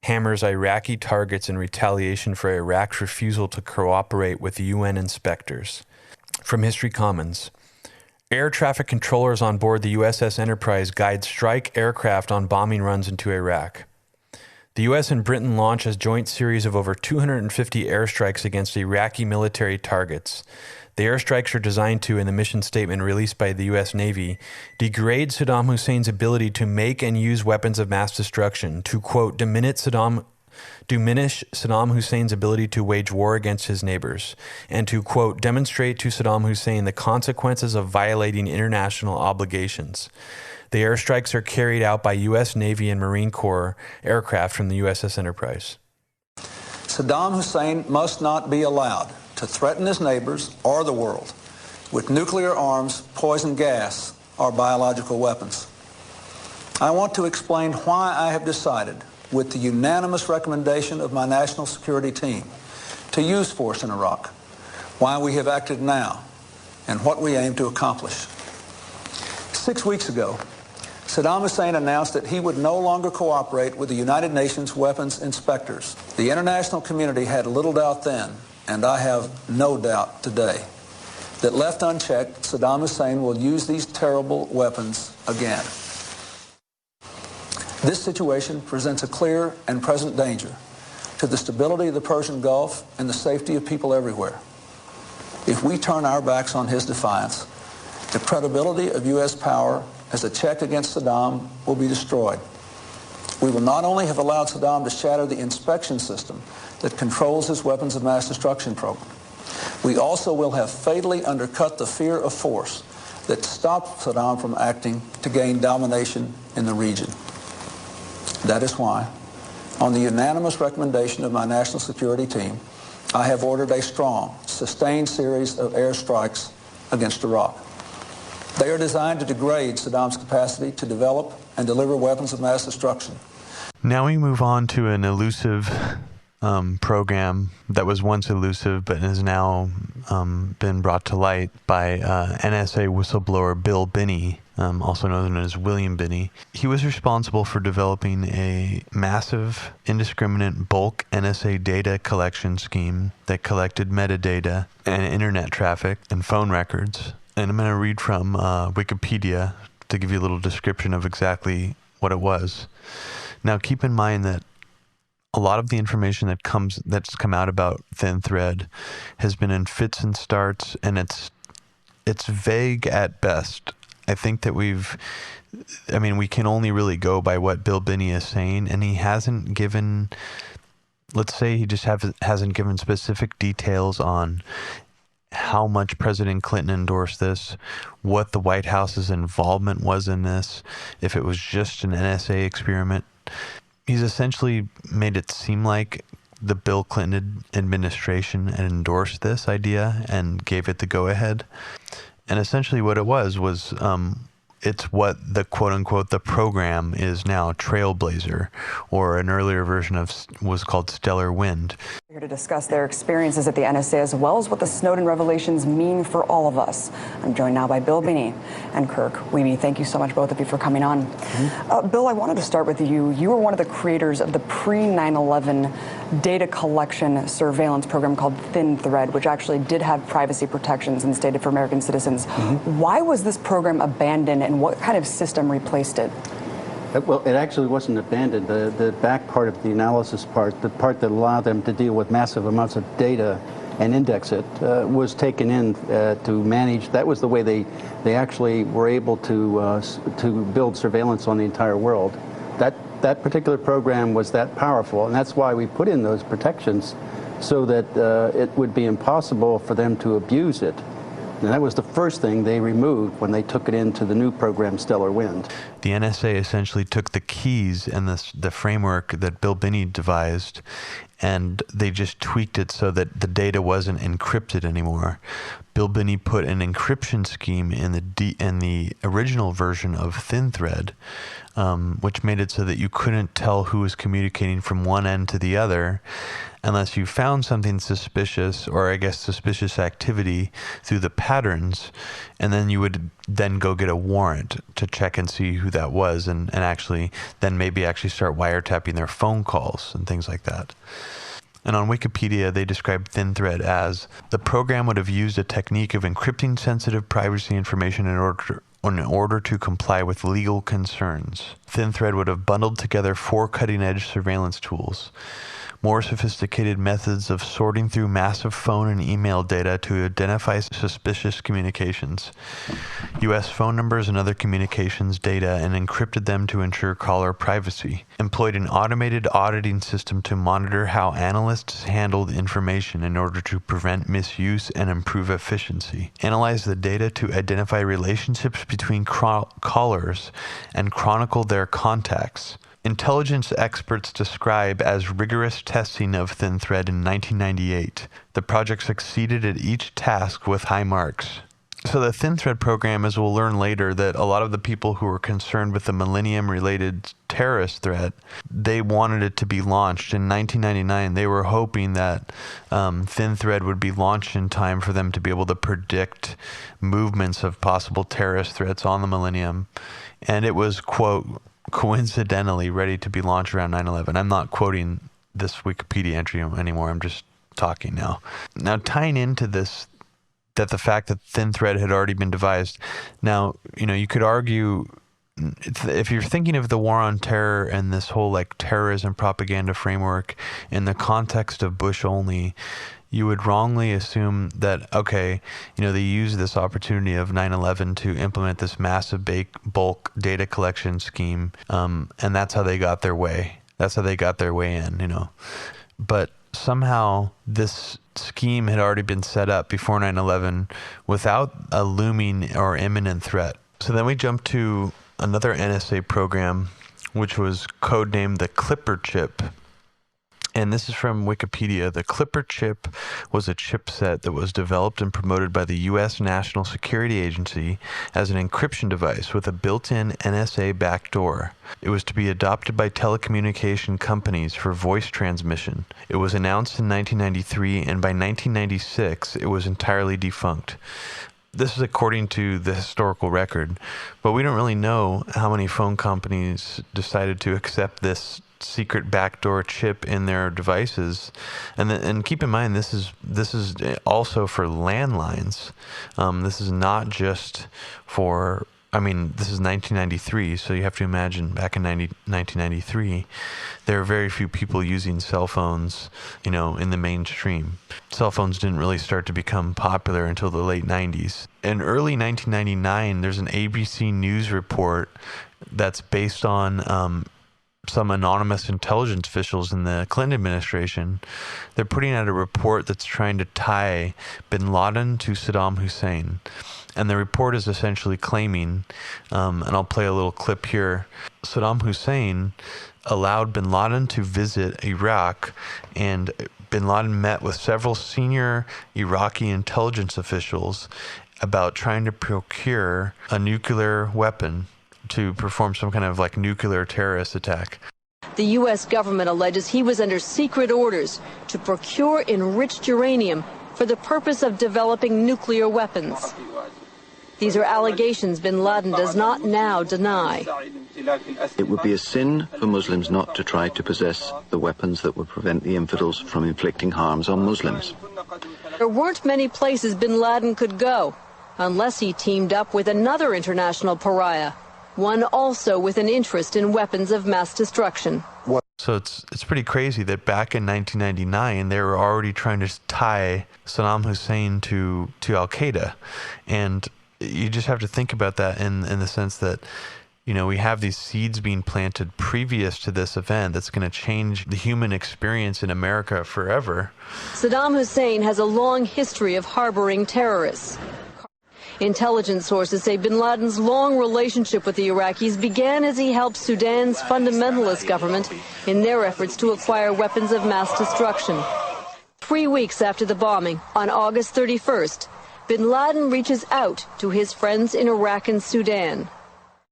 hammers Iraqi targets in retaliation for Iraq's refusal to cooperate with UN inspectors. From History Commons, air traffic controllers on board the USS Enterprise guide strike aircraft on bombing runs into Iraq. The U.S. and Britain launch a joint series of over 250 airstrikes against Iraqi military targets. The airstrikes are designed to, in the mission statement released by the U.S. Navy, degrade Saddam Hussein's ability to make and use weapons of mass destruction, to, quote, diminish Saddam Hussein's ability to wage war against his neighbors, and to, quote, demonstrate to Saddam Hussein the consequences of violating international obligations. The airstrikes are carried out by U.S. Navy and Marine Corps aircraft from the USS Enterprise. Saddam Hussein must not be allowed to threaten his neighbors or the world with nuclear arms, poison gas, or biological weapons. I want to explain why I have decided, with the unanimous recommendation of my national security team, to use force in Iraq, why we have acted now, and what we aim to accomplish. 6 weeks ago, Saddam Hussein announced that he would no longer cooperate with the United Nations weapons inspectors. The international community had little doubt then, and I have no doubt today, that left unchecked, Saddam Hussein will use these terrible weapons again. This situation presents a clear and present danger to the stability of the Persian Gulf and the safety of people everywhere. If we turn our backs on his defiance, the credibility of U.S. power as a check against Saddam will be destroyed. We will not only have allowed Saddam to shatter the inspection system that controls his weapons of mass destruction program, we also will have fatally undercut the fear of force that stopped Saddam from acting to gain domination in the region. That is why, on the unanimous recommendation of my national security team, I have ordered a strong, sustained series of airstrikes against Iraq. They are designed to degrade Saddam's capacity to develop and deliver weapons of mass destruction. Now we move on to an elusive program that was once elusive but has now been brought to light by NSA whistleblower Bill Binney, also known as William Binney. He was responsible for developing a massive, indiscriminate bulk NSA data collection scheme that collected metadata and internet traffic and phone records. And I'm going to read from Wikipedia to give you a little description of exactly what it was. Now, keep in mind that a lot of the information that's come out about Thin Thread has been in fits and starts, and it's vague at best. I think that we can only really go by what Bill Binney is saying, and he hasn't given, let's say he just hasn't given specific details on how much President Clinton endorsed this, what the White House's involvement was in this, if it was just an NSA experiment. He's essentially made it seem like the Bill Clinton administration had endorsed this idea and gave it the go-ahead. And essentially what it was it's what the quote-unquote the program is now, Trailblazer, or an earlier version was called Stellar Wind. Here to discuss their experiences at the NSA as well as what the Snowden revelations mean for all of us. I'm joined now by Bill Binney and Kirk Wiebe. Thank you so much, both of you, for coming on. Bill, I wanted to start with you. You were one of the creators of the pre-9/11 data collection surveillance program called Thin Thread, which actually did have privacy protections instated for American citizens. Why was this program abandoned, and what kind of system replaced it? Well, it actually wasn't abandoned. The back part of the analysis part, the part that allowed them to deal with massive amounts of data and index it, was taken in to manage. That was the way they actually were able to build surveillance on the entire world. That particular program was that powerful, and that's why we put in those protections so that it would be impossible for them to abuse it. And that was the first thing they removed when they took it into the new program, Stellar Wind. The NSA essentially took the keys and the framework that Bill Binney devised, and they just tweaked it so that the data wasn't encrypted anymore. Bill Binney put an encryption scheme in the original version of Thin Thread, which made it so that you couldn't tell who was communicating from one end to the other unless you found something suspicious, or I guess suspicious activity through the patterns, and then you would then go get a warrant to check and see who that was, and actually then maybe actually start wiretapping their phone calls and things like that. And on Wikipedia, they describe Thin Thread as the program would have used a technique of encrypting sensitive privacy information in order to comply with legal concerns. Thin Thread would have bundled together 4 cutting-edge surveillance tools, more sophisticated methods of sorting through massive phone and email data to identify suspicious communications, U.S. phone numbers and other communications data, and encrypted them to ensure caller privacy, employed an automated auditing system to monitor how analysts handled information in order to prevent misuse and improve efficiency, analyzed the data to identify relationships between callers and chronicle their contacts. Intelligence experts describe as rigorous testing of Thin Thread in 1998. The project succeeded at each task with high marks. So the Thin Thread program, as we'll learn later, that a lot of the people who were concerned with the Millennium-related terrorist threat, they wanted it to be launched in 1999. They were hoping that Thin Thread would be launched in time for them to be able to predict movements of possible terrorist threats on the Millennium. And it was, quote, coincidentally ready to be launched around 9/11. I'm not quoting this Wikipedia entry anymore. I'm just talking now. Now, tying into this, that the fact that Thin Thread had already been devised. Now, you could argue, if you're thinking of the war on terror and this whole like terrorism propaganda framework in the context of Bush only, you would wrongly assume that, okay, they used this opportunity of 9/11 to implement this massive bulk data collection scheme, and that's how they got their way. That's how they got their way in, But somehow this scheme had already been set up before 9/11 without a looming or imminent threat. So then we jump to another NSA program, which was codenamed the Clipper chip. And this is from Wikipedia. The Clipper chip was a chipset that was developed and promoted by the U.S. National Security Agency as an encryption device with a built-in NSA backdoor. It was to be adopted by telecommunication companies for voice transmission. It was announced in 1993, and by 1996, it was entirely defunct. This is according to the historical record, but we don't really know how many phone companies decided to accept this secret backdoor chip in their devices. And keep in mind, this is also for landlines. This is not just for, I mean, this is 1993, so you have to imagine back in 1993, there are very few people using cell phones, you know, in the mainstream. Cell phones didn't really start to become popular until the late 90s. In early 1999, there's an ABC News report that's based on some anonymous intelligence officials in the Clinton administration. They're putting out a report that's trying to tie bin Laden to Saddam Hussein. And the report is essentially claiming, and I'll play a little clip here, Saddam Hussein allowed bin Laden to visit Iraq, and bin Laden met with several senior Iraqi intelligence officials about trying to procure a nuclear weapon to perform some kind of like nuclear terrorist attack. The U.S. government alleges he was under secret orders to procure enriched uranium for the purpose of developing nuclear weapons. These are allegations bin Laden does not now deny. It would be a sin for Muslims not to try to possess the weapons that would prevent the infidels from inflicting harms on Muslims. There weren't many places bin Laden could go unless he teamed up with another international pariah, one also with an interest in weapons of mass destruction. So it's pretty crazy that back in 1999, they were already trying to tie Saddam Hussein to Al-Qaeda. And you just have to think about that in the sense that, you know, we have these seeds being planted previous to this event that's going to change the human experience in America forever. Saddam Hussein has a long history of harboring terrorists. Intelligence sources say bin Laden's long relationship with the Iraqis began as he helped Sudan's fundamentalist government in their efforts to acquire weapons of mass destruction. 3 weeks after the bombing, on August 31st, bin Laden reaches out to his friends in Iraq and Sudan.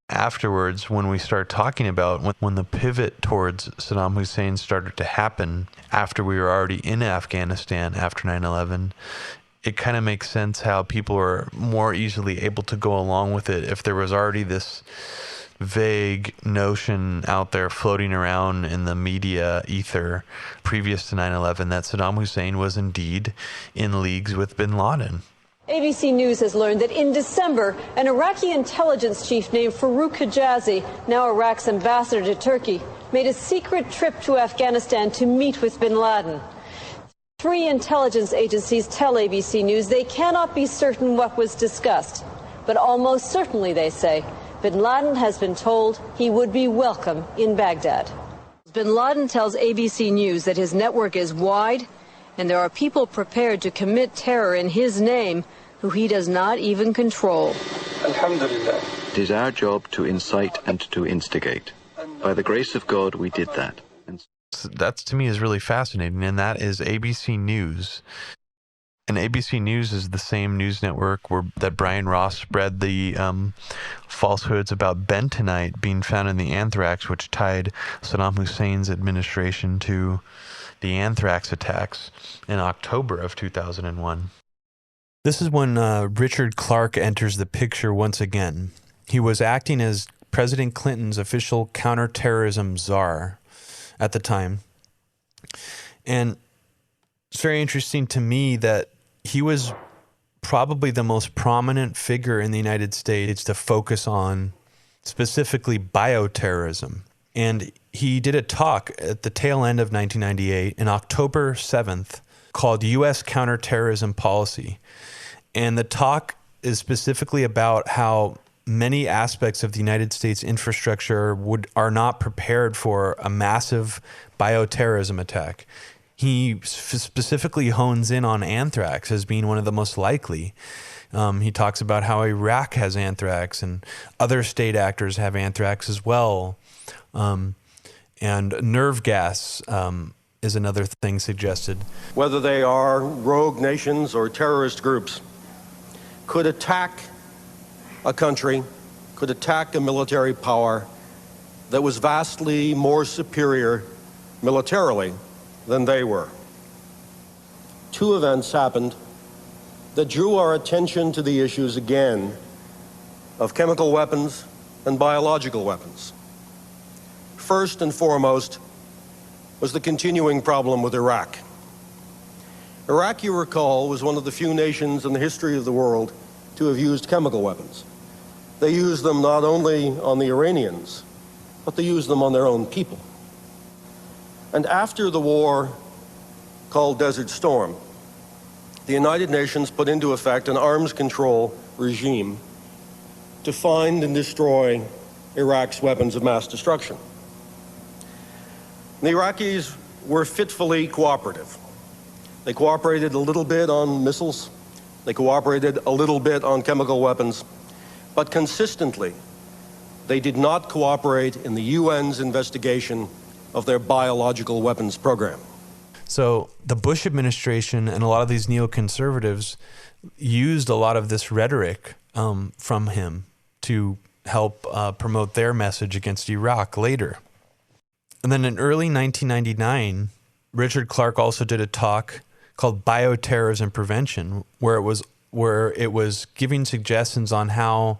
Afterwards, when we start talking about when the pivot towards Saddam Hussein started to happen after we were already in Afghanistan after 9/11, it kind of makes sense how people are more easily able to go along with it if there was already this vague notion out there floating around in the media ether previous to 9/11 that Saddam Hussein was indeed in leagues with bin Laden. ABC News has learned that in December, an Iraqi intelligence chief named Farouk Hijazi, now Iraq's ambassador to Turkey, made a secret trip to Afghanistan to meet with bin Laden. 3 intelligence agencies tell ABC News they cannot be certain what was discussed, but almost certainly, they say, bin Laden has been told he would be welcome in Baghdad. Bin Laden tells ABC News that his network is wide and there are people prepared to commit terror in his name who he does not even control. Alhamdulillah. It is our job to incite and to instigate. By the grace of God, we did that. That to me is really fascinating, and that is ABC News. And ABC News is the same news network that Brian Ross spread the falsehoods about bentonite being found in the anthrax, which tied Saddam Hussein's administration to the anthrax attacks in October of 2001. This is when Richard Clarke enters the picture once again. He was acting as President Clinton's official counterterrorism czar at the time. And it's very interesting to me that he was probably the most prominent figure in the United States to focus on specifically bioterrorism. And he did a talk at the tail end of 1998, in October 7th, called U.S. Counterterrorism Policy. And the talk is specifically about how many aspects of the United States infrastructure are not prepared for a massive bioterrorism attack. He specifically hones in on anthrax as being one of the most likely. He talks about how Iraq has anthrax and other state actors have anthrax as well. And nerve gas is another thing suggested. Whether they are rogue nations or terrorist groups, could attack a country, could attack a military power that was vastly more superior militarily than they were. Two events happened that drew our attention to the issues again of chemical weapons and biological weapons. First and foremost was the continuing problem with Iraq. Iraq, you recall, was one of the few nations in the history of the world to have used chemical weapons. They used them not only on the Iranians, but they used them on their own people. And after the war called Desert Storm, the United Nations put into effect an arms control regime to find and destroy Iraq's weapons of mass destruction. The Iraqis were fitfully cooperative. They cooperated a little bit on missiles, they cooperated a little bit on chemical weapons, but consistently, they did not cooperate in the UN's investigation of their biological weapons program. So the Bush administration and a lot of these neoconservatives used a lot of this rhetoric from him to help promote their message against Iraq later. And then in early 1999, Richard Clarke also did a talk called Bioterrorism Prevention, where it was giving suggestions on how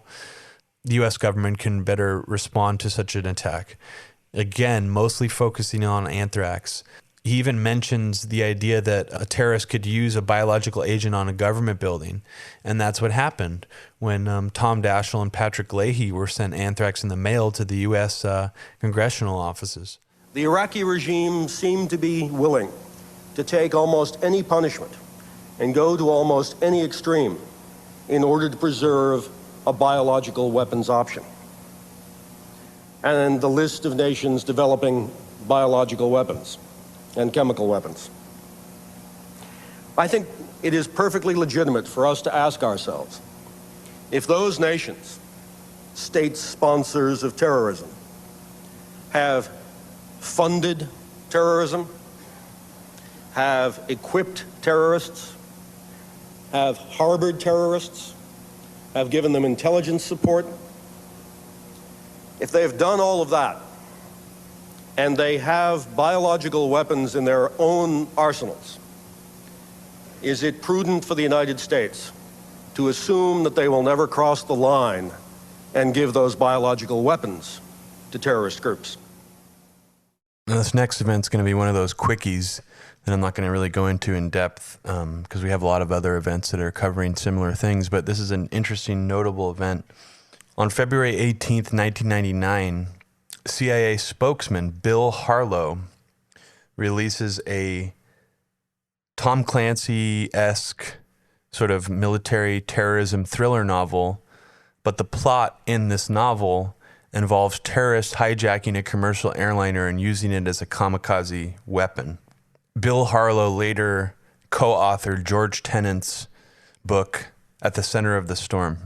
the U.S. government can better respond to such an attack. Again, mostly focusing on anthrax. He even mentions the idea that a terrorist could use a biological agent on a government building. And that's what happened when Tom Daschle and Patrick Leahy were sent anthrax in the mail to the U.S. congressional offices. The Iraqi regime seemed to be willing to take almost any punishment and go to almost any extreme in order to preserve a biological weapons option. And the list of nations developing biological weapons and chemical weapons. I think it is perfectly legitimate for us to ask ourselves if those nations, state sponsors of terrorism, have funded terrorism, have equipped terrorists, have harbored terrorists, have given them intelligence support. If they've done all of that, and they have biological weapons in their own arsenals, is it prudent for the United States to assume that they will never cross the line and give those biological weapons to terrorist groups? Now, this next event's going to be one of those quickies that I'm not going to really go into in depth because we have a lot of other events that are covering similar things, but this is an interesting, notable event. On February 18th, 1999, CIA spokesman Bill Harlow releases a Tom Clancy-esque sort of military terrorism thriller novel, but the plot in this novel involves terrorists hijacking a commercial airliner and using it as a kamikaze weapon. Bill Harlow later co-authored George Tennant's book, At the Center of the Storm.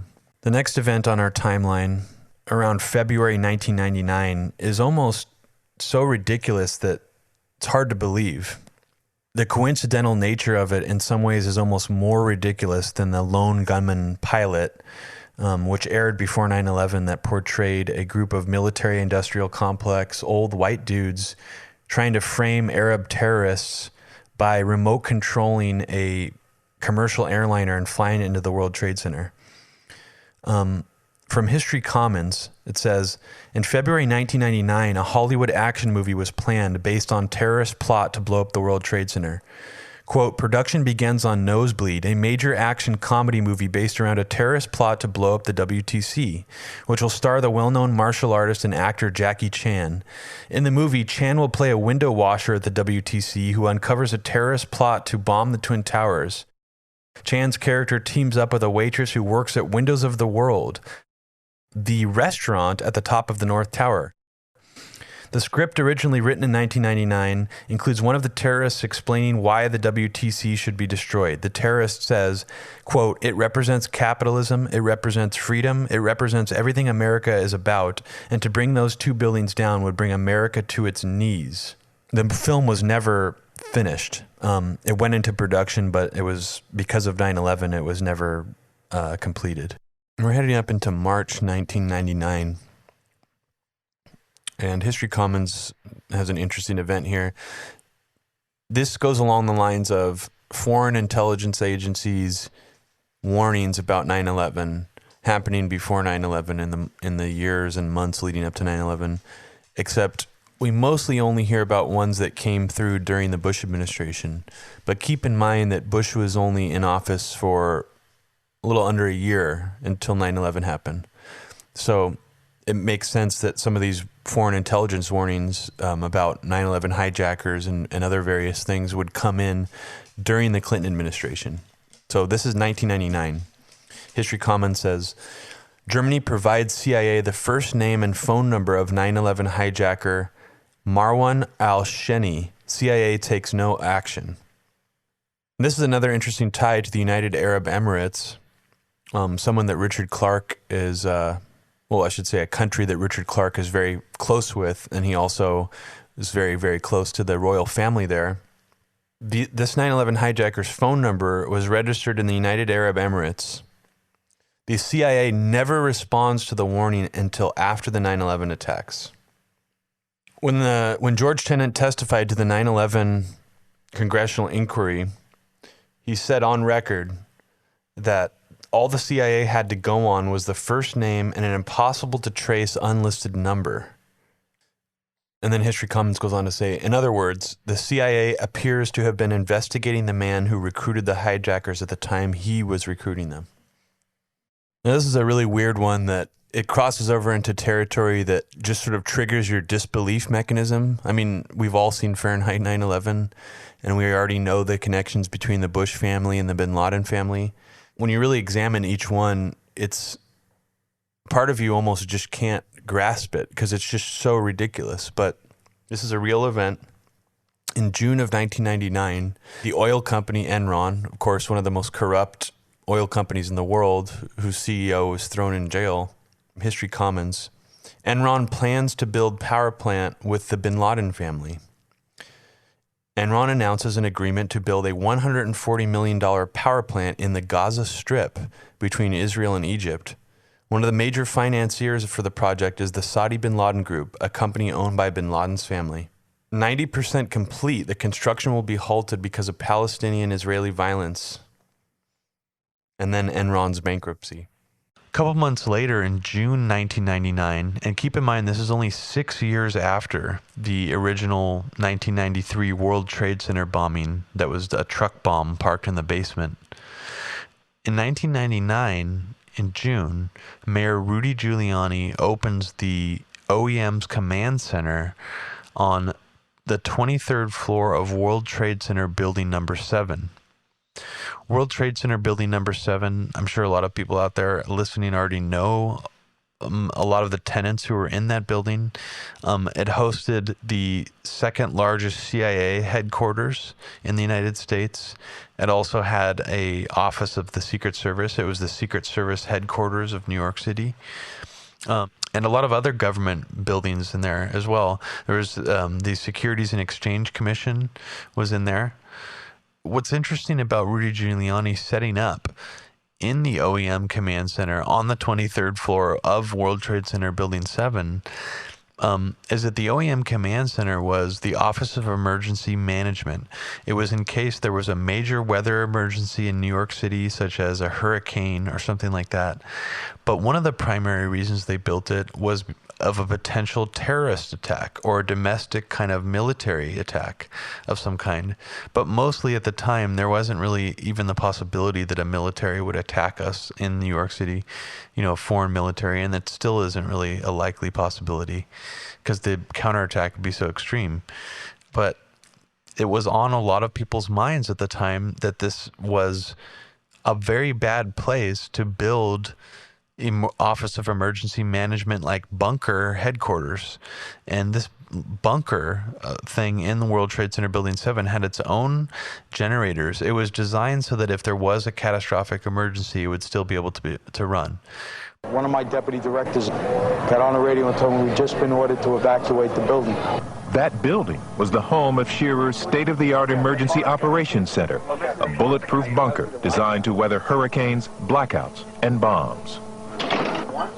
The next event on our timeline, around February 1999, is almost so ridiculous that it's hard to believe. The coincidental nature of it in some ways is almost more ridiculous than the lone gunman pilot, which aired before 9/11, that portrayed a group of military-industrial complex old white dudes trying to frame Arab terrorists by remote controlling a commercial airliner and flying it into the World Trade Center. From History Commons, it says, in February 1999, a Hollywood action movie was planned based on terrorist plot to blow up the World Trade Center. Quote, production begins on Nosebleed, a major action comedy movie based around a terrorist plot to blow up the WTC, which will star the well-known martial artist and actor Jackie Chan. In the movie, Chan will play a window washer at the WTC who uncovers a terrorist plot to bomb the Twin Towers. Chan's character teams up with a waitress who works at Windows of the World, the restaurant at the top of the North Tower. The script, originally written in 1999, includes one of the terrorists explaining why the WTC should be destroyed. The terrorist says, quote, it represents capitalism, it represents freedom, it represents everything America is about, and to bring those two buildings down would bring America to its knees. The film was never finished. It went into production, but it was because of 9/11. It was never completed. We're heading up into March 1999, and History Commons has an interesting event here. This goes along the lines of foreign intelligence agencies' warnings about 9/11 happening before 9/11 in the years and months leading up to 9/11, except we mostly only hear about ones that came through during the Bush administration. But keep in mind that Bush was only in office for a little under a year until 9/11 happened. So it makes sense that some of these foreign intelligence warnings about 9/11 hijackers and other various things would come in during the Clinton administration. So this is 1999. History Commons says, Germany provides CIA the first name and phone number of 9/11 hijacker Marwan al-Sheni. CIA takes no action. And this is another interesting tie to the United Arab Emirates. Someone that Richard Clarke is, I should say a country that Richard Clarke is very close with, and he also is very, very close to the royal family there. This 9/11 hijacker's phone number was registered in the United Arab Emirates. The CIA never responds to the warning until after the 9/11 attacks. When George Tenet testified to the 9/11 congressional inquiry, he said on record that all the CIA had to go on was the first name and an impossible to trace unlisted number. And then History Commons goes on to say, in other words, the CIA appears to have been investigating the man who recruited the hijackers at the time he was recruiting them. Now, this is a really weird one that it crosses over into territory that just sort of triggers your disbelief mechanism. I mean, we've all seen Fahrenheit 9/11, and we already know the connections between the Bush family and the bin Laden family. When you really examine each one, it's part of you almost just can't grasp it because it's just so ridiculous. But this is a real event. In June of 1999, the oil company Enron, of course, one of the most corrupt oil companies in the world, whose CEO was thrown in jail, History Commons, Enron plans to build power plant with the bin Laden family. Enron announces an agreement to build a $140 million power plant in the Gaza Strip between Israel and Egypt. One of the major financiers for the project is the Saudi bin Laden Group, a company owned by bin Laden's family. 90% complete, the construction will be halted because of Palestinian-Israeli violence. And then Enron's bankruptcy. A couple months later, in June 1999, and keep in mind this is only 6 years after the original 1993 World Trade Center bombing that was a truck bomb parked in the basement. In 1999, in June, Mayor Rudy Giuliani opens the OEM's command center on the 23rd floor of World Trade Center Building Number 7. World Trade Center Building Number 7, I'm sure a lot of people out there listening already know a lot of the tenants who were in that building. It hosted the second largest CIA headquarters in the United States. It also had an office of the Secret Service. It was the Secret Service headquarters of New York City. And a lot of other government buildings in there as well. There was the Securities and Exchange Commission was in there. What's interesting about Rudy Giuliani setting up in the OEM command center on the 23rd floor of World Trade Center Building 7 is that the OEM command center was the Office of Emergency Management. It was in case there was a major weather emergency in New York City, such as a hurricane or something like that. But one of the primary reasons they built it was of a potential terrorist attack or a domestic kind of military attack of some kind. But mostly at the time, there wasn't really even the possibility that a military would attack us in New York City, you know, a foreign military, and that still isn't really a likely possibility because the counterattack would be so extreme. But it was on a lot of people's minds at the time that this was a very bad place to build Office of Emergency Management like bunker headquarters. And this bunker thing in the World Trade Center Building 7 had its own generators. It was designed so that if there was a catastrophic emergency, it would still be able to run. One of my deputy directors got on the radio and told me we'd just been ordered to evacuate the building. That building was the home of Shearer's state-of-the-art emergency operations center, a bulletproof bunker designed to weather hurricanes, blackouts, and bombs.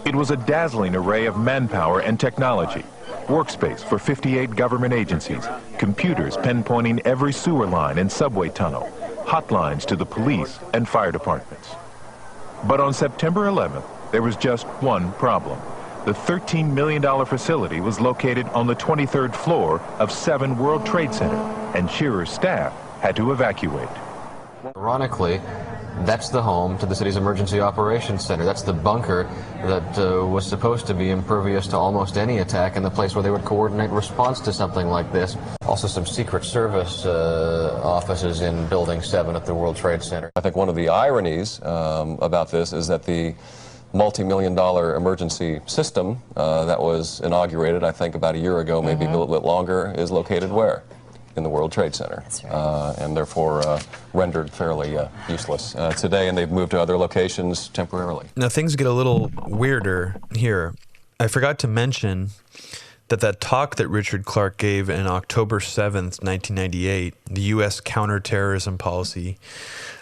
It was a dazzling array of manpower and technology, workspace for 58 government agencies, computers pinpointing every sewer line and subway tunnel, hotlines to the police and fire departments. But on September 11th, there was just one problem. The $13 million facility was located on the 23rd floor of 7 World Trade Center, and Shearer's staff had to evacuate. Ironically, that's the home to the city's emergency operations center. That's the bunker that was supposed to be impervious to almost any attack, and the place where they would coordinate response to something like this. Also some Secret Service offices in Building 7 at the World Trade Center. I think one of the ironies about this is that the multi-million-dollar emergency system that was inaugurated, I think, about a year ago, maybe a little bit longer, is located where? In the World Trade Center. That's right. And therefore rendered fairly useless today, and they've moved to other locations temporarily. Now things get a little weirder here. I forgot to mention that talk that Richard Clarke gave in October 7th, 1998, the U.S. counterterrorism policy,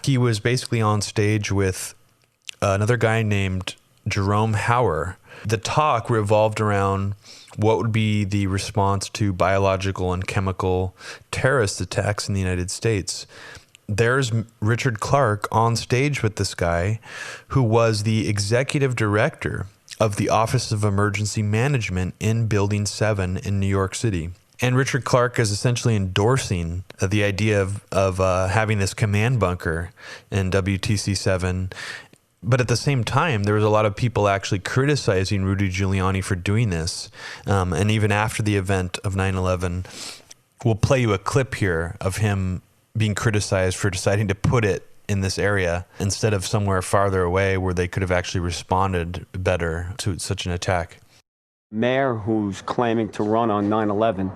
he was basically on stage with another guy named Jerome Hauer. The talk revolved around what would be the response to biological and chemical terrorist attacks in the United States. There's Richard Clarke on stage with this guy who was the executive director of the Office of Emergency Management in Building 7 in New York City. And Richard Clarke is essentially endorsing the idea of having this command bunker in WTC 7. But at the same time, there was a lot of people actually criticizing Rudy Giuliani for doing this. And even after the event of 9/11, we'll play you a clip here of him being criticized for deciding to put it in this area instead of somewhere farther away where they could have actually responded better to such an attack. Mayor who's claiming to run on 9/11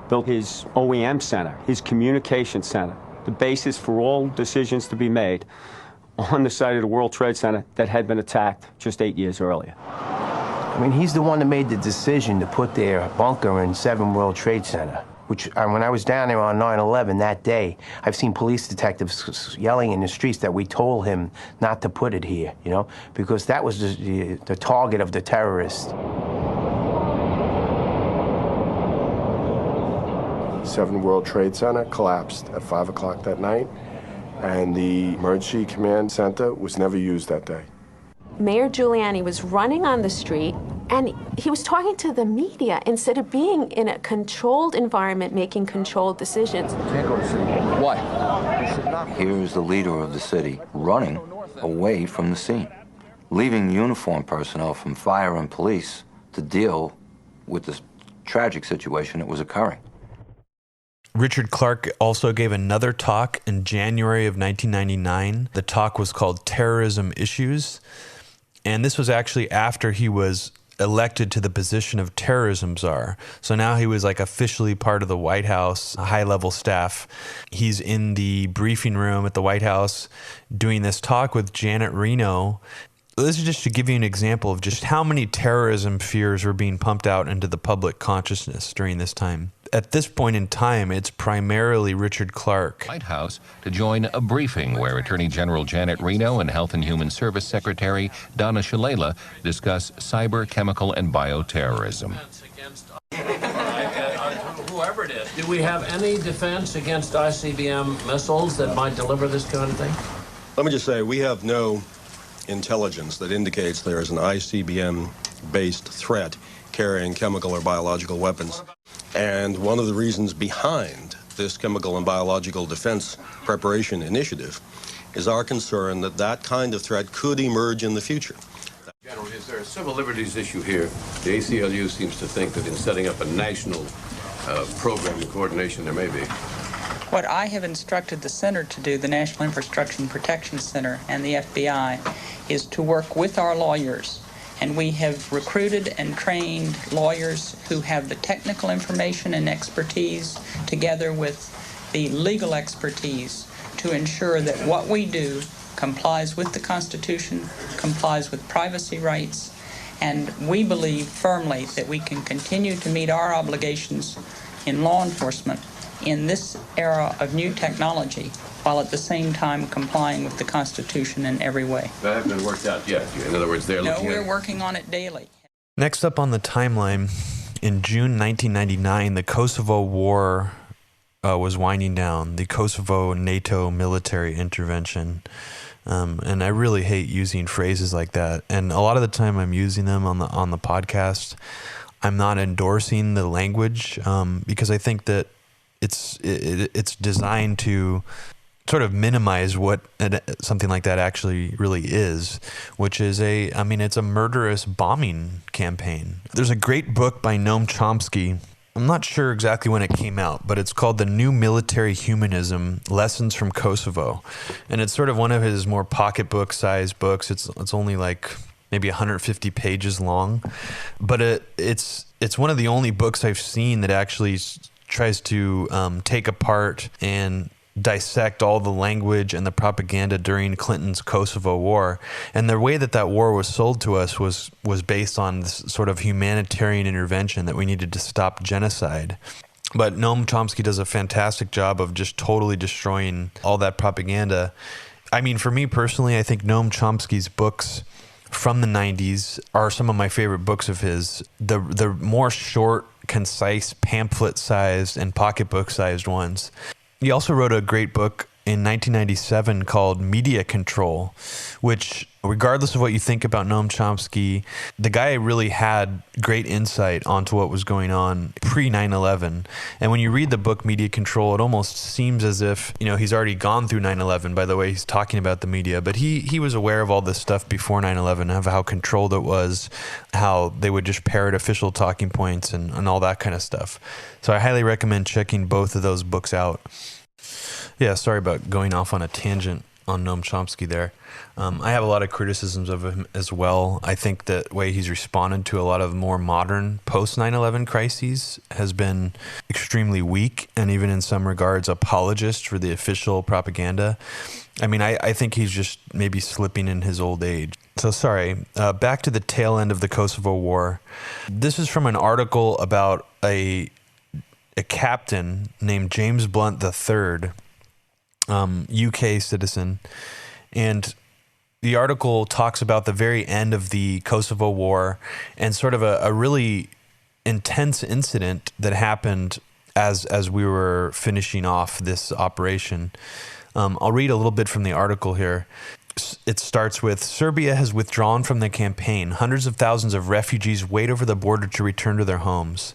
built his OEM center, his communication center, the basis for all decisions to be made, on the site of the World Trade Center that had been attacked just 8 years earlier. I mean, he's the one that made the decision to put their bunker in 7 World Trade Center, which when I was down there on 9/11 that day, I've seen police detectives yelling in the streets that we told him not to put it here, you know, because that was the target of the terrorists. 7 World Trade Center collapsed at 5 o'clock that night, and the emergency command center was never used that day. Mayor Giuliani was running on the street, and he was talking to the media instead of being in a controlled environment making controlled decisions. Can't go to city. Why? Here is the leader of the city running away from the scene, leaving uniformed personnel from fire and police to deal with this tragic situation that was occurring. Richard Clarke also gave another talk in January of 1999. The talk was called Terrorism Issues, and this was actually after he was elected to the position of terrorism czar. So now he was like officially part of the White House high-level staff. He's in the briefing room at the White House doing this talk with Janet Reno. This is just to give you an example of just how many terrorism fears were being pumped out into the public consciousness during this time. At this point in time, it's primarily Richard Clarke. White House to join a briefing where Attorney General Janet Reno and Health and Human Service Secretary Donna Shalala discuss cyber, chemical, and bioterrorism. Whoever it is, do we have any defense against ICBM missiles that might deliver this kind of thing? Let me just say, we have no intelligence that indicates there is an ICBM-based threat carrying chemical or biological weapons. And one of the reasons behind this chemical and biological defense preparation initiative is our concern that that kind of threat could emerge in the future. General, is there a civil liberties issue here? The ACLU seems to think that in setting up a national program of coordination, there may be. What I have instructed the center to do, the National Infrastructure and Protection Center and the FBI, is to work with our lawyers. And we have recruited and trained lawyers who have the technical information and expertise together with the legal expertise to ensure that what we do complies with the Constitution, complies with privacy rights, And we believe firmly that we can continue to meet our obligations in law enforcement in this era of new technology, while at the same time complying with the Constitution in every way. That hasn't been worked out yet. In other words, they're looking at... No, we're working on it daily. Next up on the timeline, in June 1999, the Kosovo War was winding down, the Kosovo NATO military intervention. And I really hate using phrases like that. And a lot of the time I'm using them on the podcast. I'm not endorsing the language because I think that it's designed to sort of minimize what something like that actually really is, which is it's a murderous bombing campaign. There's a great book by Noam Chomsky. I'm not sure exactly when it came out, but it's called The New Military Humanism, Lessons from Kosovo. And it's sort of one of his more pocketbook-sized books. It's only like maybe 150 pages long. But it's one of the only books I've seen that actually tries to take apart and dissect all the language and the propaganda during Clinton's Kosovo War. And the way that war was sold to us was based on this sort of humanitarian intervention that we needed to stop genocide. But Noam Chomsky does a fantastic job of just totally destroying all that propaganda. I mean, for me personally, I think Noam Chomsky's books from the 90s are some of my favorite books of his. The more short, concise, pamphlet-sized and pocketbook-sized ones. He also wrote a great book in 1997 called Media Control, which, regardless of what you think about Noam Chomsky, the guy really had great insight onto what was going on pre-9/11. And when you read the book Media Control, it almost seems as if, he's already gone through 9/11 by the way he's talking about the media. But he was aware of all this stuff before 9/11, of how controlled it was, how they would just parrot official talking points and all that kind of stuff. So I highly recommend checking both of those books out. Yeah, sorry about going off on a tangent on Noam Chomsky there. I have a lot of criticisms of him as well. I think the way he's responded to a lot of more modern post-9/11 crises has been extremely weak, and even in some regards apologist for the official propaganda. I mean, I think he's just maybe slipping in his old age. So sorry, back to the tail end of the Kosovo War. This is from an article about a captain named James Blunt III, UK citizen, and the article talks about the very end of the Kosovo War and sort of a really intense incident that happened as we were finishing off this operation. I'll read a little bit from the article here. It starts with, Serbia has withdrawn from the campaign. Hundreds of thousands of refugees wait over the border to return to their homes.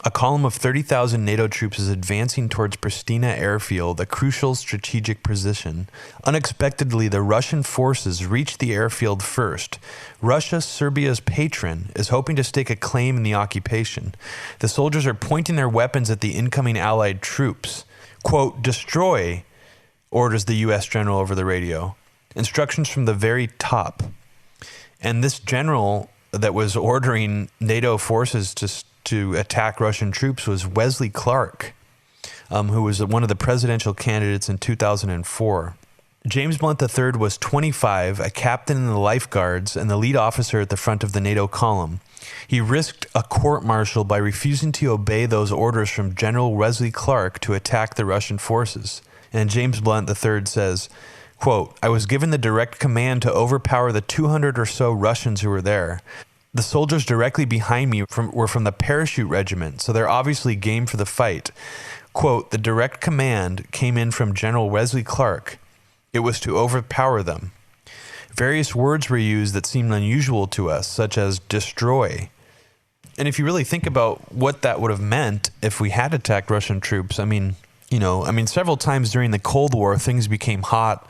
A column of 30,000 NATO troops is advancing towards Pristina airfield, a crucial strategic position. Unexpectedly, the Russian forces reach the airfield first. Russia, Serbia's patron, is hoping to stake a claim in the occupation. The soldiers are pointing their weapons at the incoming Allied troops. Quote, destroy, orders the U.S. general over the radio. Instructions from the very top. And this general that was ordering NATO forces to attack Russian troops was Wesley Clark, who was one of the presidential candidates in 2004. James Blunt III was 25, a captain in the lifeguards, and the lead officer at the front of the NATO column. He risked a court-martial by refusing to obey those orders from General Wesley Clark to attack the Russian forces. And James Blunt III says, quote, I was given the direct command to overpower the 200 or so Russians who were there. The soldiers directly behind me were from the parachute regiment, so they're obviously game for the fight. Quote, the direct command came in from General Wesley Clark. It was to overpower them. Various words were used that seemed unusual to us, such as destroy. And if you really think about what that would have meant if we had attacked Russian troops, several times during the Cold War, things became hot.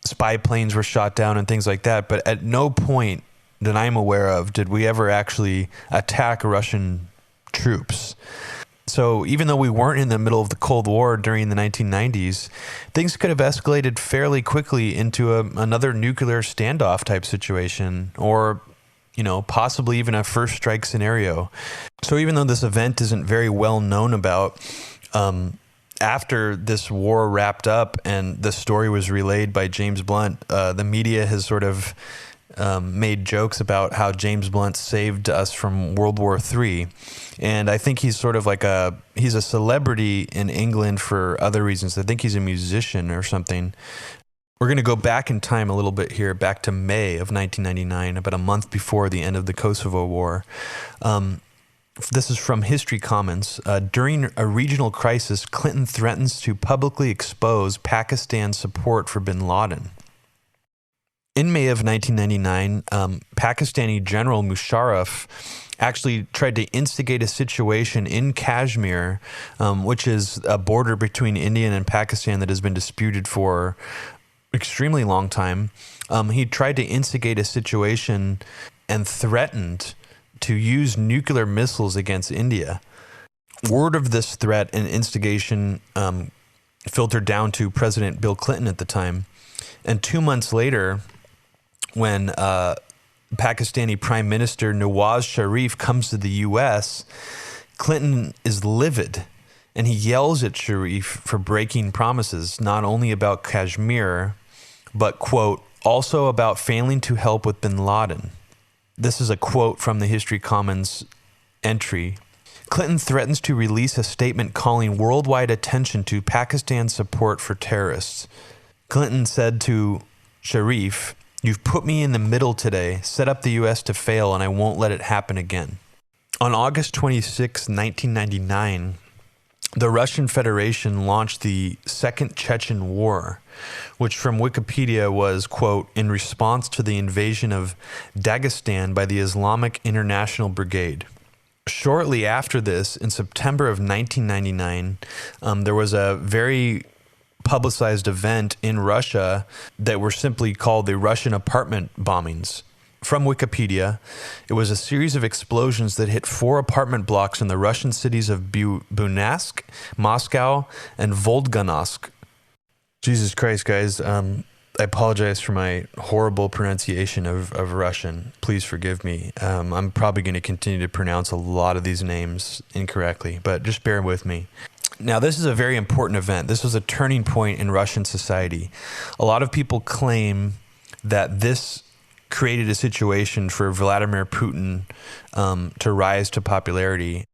Spy planes were shot down and things like that, but at no point that I'm aware of did we ever actually attack Russian troops. So even though we weren't in the middle of the Cold War during the 1990s, things could have escalated fairly quickly into another nuclear standoff type situation, or possibly even a first strike scenario. So even though this event isn't very well known about, after this war wrapped up and the story was relayed by James Blunt, the media has sort of made jokes about how James Blunt saved us from World War III. And I think he's sort of like he's a celebrity in England for other reasons. I think he's a musician or something. We're going to go back in time a little bit here, back to May of 1999, about a month before the end of the Kosovo War. This is from History Commons. During a regional crisis, Clinton threatens to publicly expose Pakistan's support for bin Laden. In May of 1999, Pakistani General Musharraf actually tried to instigate a situation in Kashmir, which is a border between India and Pakistan that has been disputed for extremely long time. He tried to instigate a situation and threatened to use nuclear missiles against India. Word of this threat and instigation filtered down to President Bill Clinton at the time. And 2 months later, when Pakistani Prime Minister Nawaz Sharif comes to the U.S., Clinton is livid, and he yells at Sharif for breaking promises, not only about Kashmir, but, quote, also about failing to help with bin Laden. This is a quote from the History Commons entry. Clinton threatens to release a statement calling worldwide attention to Pakistan's support for terrorists. Clinton said to Sharif, "You've put me in the middle today, set up the U.S. to fail, and I won't let it happen again." On August 26, 1999, the Russian Federation launched the Second Chechen War, which from Wikipedia was, quote, in response to the invasion of Dagestan by the Islamic International Brigade. Shortly after this, in September of 1999, there was a very publicized event in Russia that were simply called the Russian apartment bombings. From Wikipedia, it was a series of explosions that hit 4 apartment blocks in the Russian cities of Buyansk, Moscow, and Volganovsk. Jesus Christ, guys. I apologize for my horrible pronunciation of Russian. Please forgive me. I'm probably going to continue to pronounce a lot of these names incorrectly, but just bear with me. Now, this is a very important event. This was a turning point in Russian society. A lot of people claim that this created a situation for Vladimir Putin to rise to popularity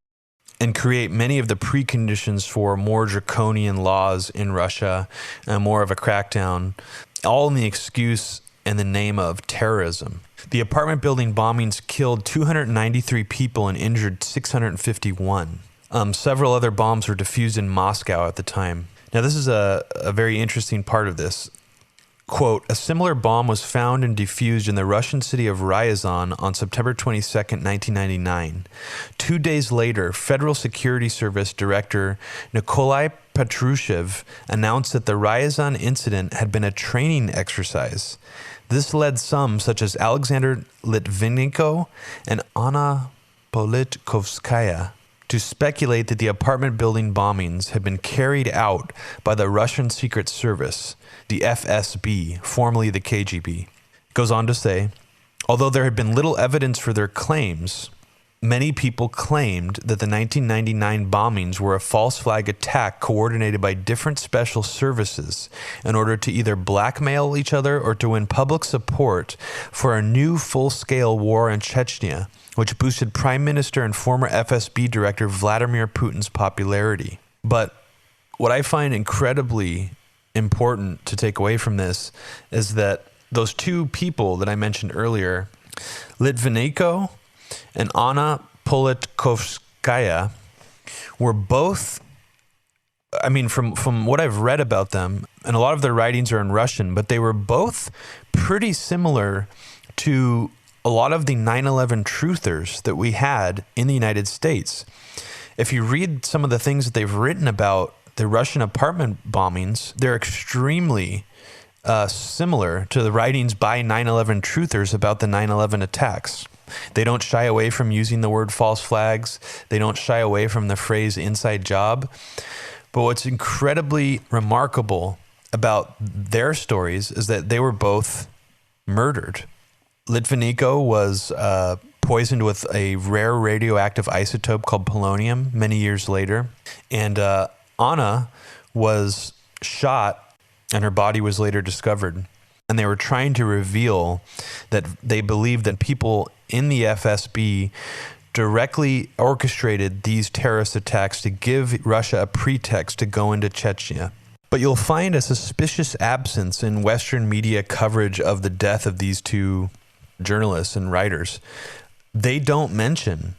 and create many of the preconditions for more draconian laws in Russia and more of a crackdown, all in the excuse and the name of terrorism. The apartment building bombings killed 293 people and injured 651. Several other bombs were defused in Moscow at the time. Now, this is a very interesting part of this. Quote, a similar bomb was found and defused in the Russian city of Ryazan on September 22, 1999. 2 days later, Federal Security Service Director Nikolai Patrushev announced that the Ryazan incident had been a training exercise. This led some, such as Alexander Litvinenko and Anna Politkovskaya, to speculate that the apartment building bombings had been carried out by the Russian Secret Service, the FSB, formerly the KGB. It goes on to say, although there had been little evidence for their claims, many people claimed that the 1999 bombings were a false flag attack coordinated by different special services in order to either blackmail each other or to win public support for a new full-scale war in Chechnya, which boosted Prime Minister and former FSB Director Vladimir Putin's popularity. But what I find incredibly important to take away from this is that those 2 people that I mentioned earlier, Litvinenko and Anna Politkovskaya, were both, I mean, from what I've read about them, and a lot of their writings are in Russian, but they were both pretty similar to a lot of the 9/11 truthers that we had in the United States. If you read some of the things that they've written about the Russian apartment bombings, they're extremely similar to the writings by 9/11 truthers about the 9/11 attacks. They don't shy away from using the word false flags. They don't shy away from the phrase inside job. But what's incredibly remarkable about their stories is that they were both murdered. Litvinenko was poisoned with a rare radioactive isotope called polonium many years later. And Anna was shot, and her body was later discovered. And they were trying to reveal that they believed that people in the FSB directly orchestrated these terrorist attacks to give Russia a pretext to go into Chechnya. But you'll find a suspicious absence in Western media coverage of the death of these two journalists and writers. They don't mention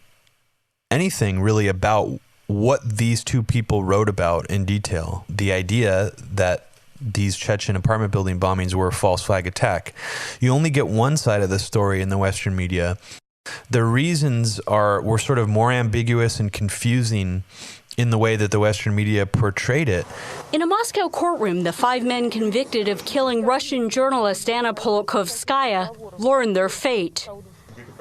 anything really about what these two people wrote about in detail. The idea that these Chechen apartment building bombings were a false flag attack. You only get one side of the story in the Western media. The reasons were sort of more ambiguous and confusing in the way that the Western media portrayed it. In a Moscow courtroom, the 5 men convicted of killing Russian journalist Anna Politkovskaya learned their fate.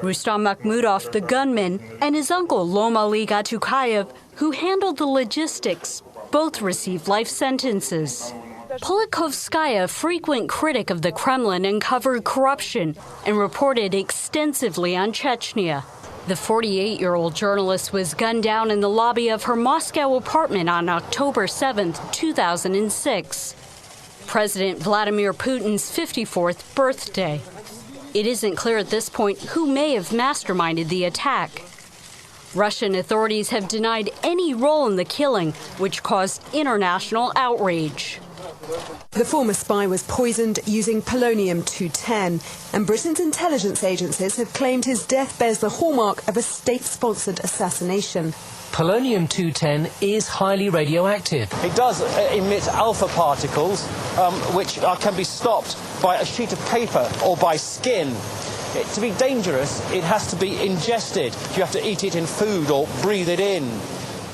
Rustam Makhmudov, the gunman, and his uncle Lomali Gatukayev, who handled the logistics, both received life sentences. Politkovskaya, a frequent critic of the Kremlin, uncovered corruption and reported extensively on Chechnya. The 48-year-old journalist was gunned down in the lobby of her Moscow apartment on October 7, 2006. President Vladimir Putin's 54th birthday. It isn't clear at this point who may have masterminded the attack. Russian authorities have denied any role in the killing, which caused international outrage. The former spy was poisoned using polonium-210, and Britain's intelligence agencies have claimed his death bears the hallmark of a state-sponsored assassination. Polonium-210 is highly radioactive. It does emit alpha particles, which can be stopped by a sheet of paper or by skin. To be dangerous, it has to be ingested. You have to eat it in food or breathe it in.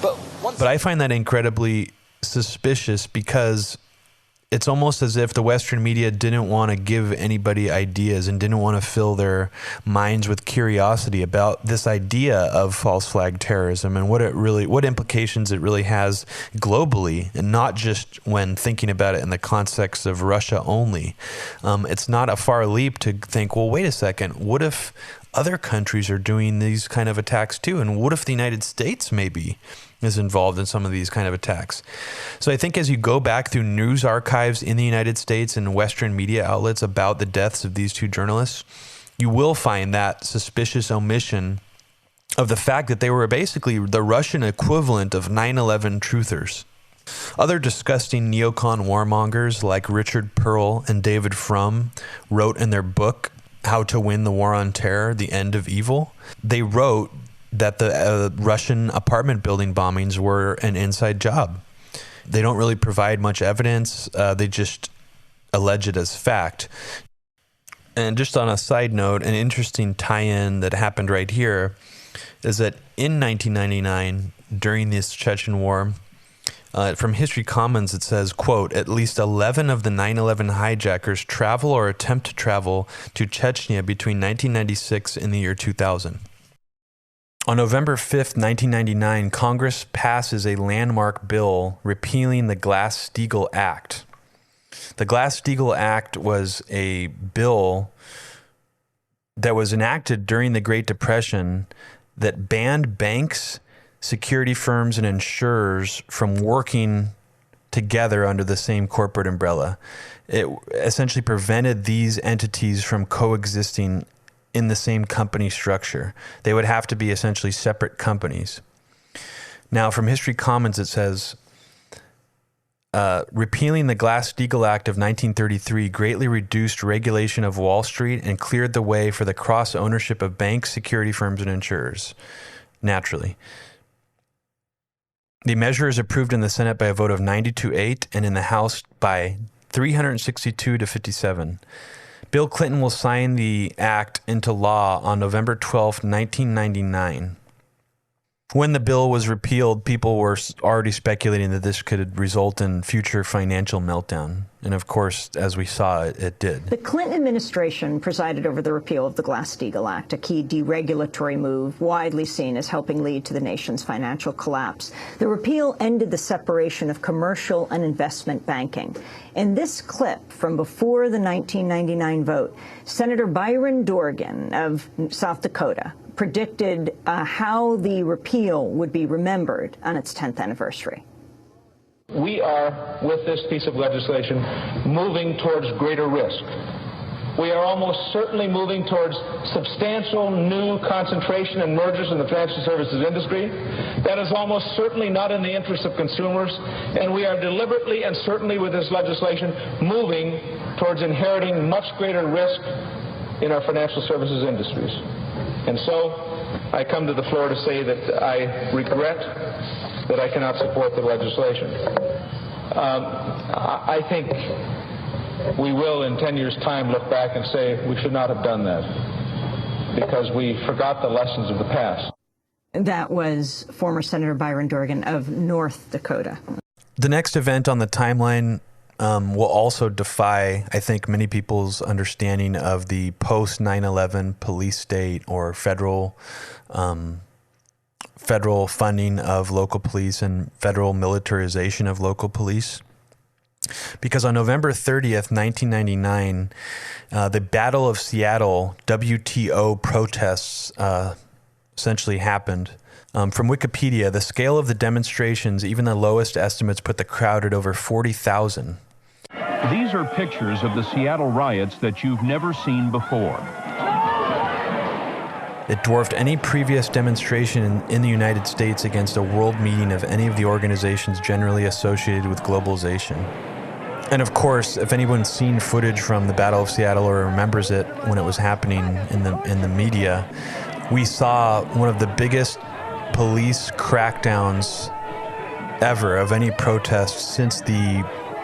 But I find that incredibly suspicious because it's almost as if the Western media didn't want to give anybody ideas and didn't want to fill their minds with curiosity about this idea of false flag terrorism and what implications it really has globally, and not just when thinking about it in the context of Russia only. It's not a far leap to think, well, wait a second, what if other countries are doing these kind of attacks too? And what if the United States maybe is involved in some of these kind of attacks? So I think as you go back through news archives in the United States and Western media outlets about the deaths of these two journalists, you will find that suspicious omission of the fact that they were basically the Russian equivalent of 9/11 truthers. Other disgusting neocon warmongers like Richard Pearl and David Frum wrote in their book, How to Win the War on Terror, The End of Evil. They wrote that the Russian apartment building bombings were an inside job. They don't really provide much evidence. They just allege it as fact. And just on a side note, an interesting tie-in that happened right here is that in 1999, during this Chechen war, from History Commons, it says, quote, at least 11 of the 9/11 hijackers travel or attempt to travel to Chechnya between 1996 and the year 2000. On November 5th, 1999, Congress passes a landmark bill repealing the Glass-Steagall Act. The Glass-Steagall Act was a bill that was enacted during the Great Depression that banned banks, security firms, and insurers from working together under the same corporate umbrella. It essentially prevented these entities from coexisting in the same company structure. They would have to be essentially separate companies. Now, from History Commons, it says, repealing the Glass-Steagall Act of 1933 greatly reduced regulation of Wall Street and cleared the way for the cross-ownership of banks, security firms, and insurers. Naturally. The measure is approved in the Senate by a vote of 90-8 and in the House by 362-57. Bill Clinton will sign the act into law on November 12, 1999. When the bill was repealed, people were already speculating that this could result in future financial meltdown. And of course, as we saw, it did. The Clinton administration presided over the repeal of the Glass-Steagall Act, a key deregulatory move widely seen as helping lead to the nation's financial collapse. The repeal ended the separation of commercial and investment banking. In this clip from before the 1999 vote, Senator Byron Dorgan of South Dakota predicted how the repeal would be remembered on its 10th anniversary. We are, with this piece of legislation, moving towards greater risk. we are almost certainly moving towards substantial new concentration and mergers in the financial services industry. That is almost certainly not in the interest of consumers, and we are deliberately and certainly with this legislation moving towards inheriting much greater risk in our financial services industries. And so I come to the floor to say that I regret that I cannot support the legislation. I think we will, in 10 years' time, look back and say we should not have done that because we forgot the lessons of the past. That was former Senator Byron Dorgan of North Dakota. The next event on the timeline will also defy, I think, many people's understanding of the post-9/11 police state or federal funding of local police and federal militarization of local police. Because on November 30th, 1999, the Battle of Seattle WTO protests essentially happened. From Wikipedia, the scale of the demonstrations, even the lowest estimates put the crowd at over 40,000. These are pictures of the Seattle riots that you've never seen before. It dwarfed any previous demonstration in the United States against a world meeting of any of the organizations generally associated with globalization. And of course, if anyone's seen footage from the Battle of Seattle or remembers it when it was happening in the media, we saw one of the biggest police crackdowns ever of any protest since the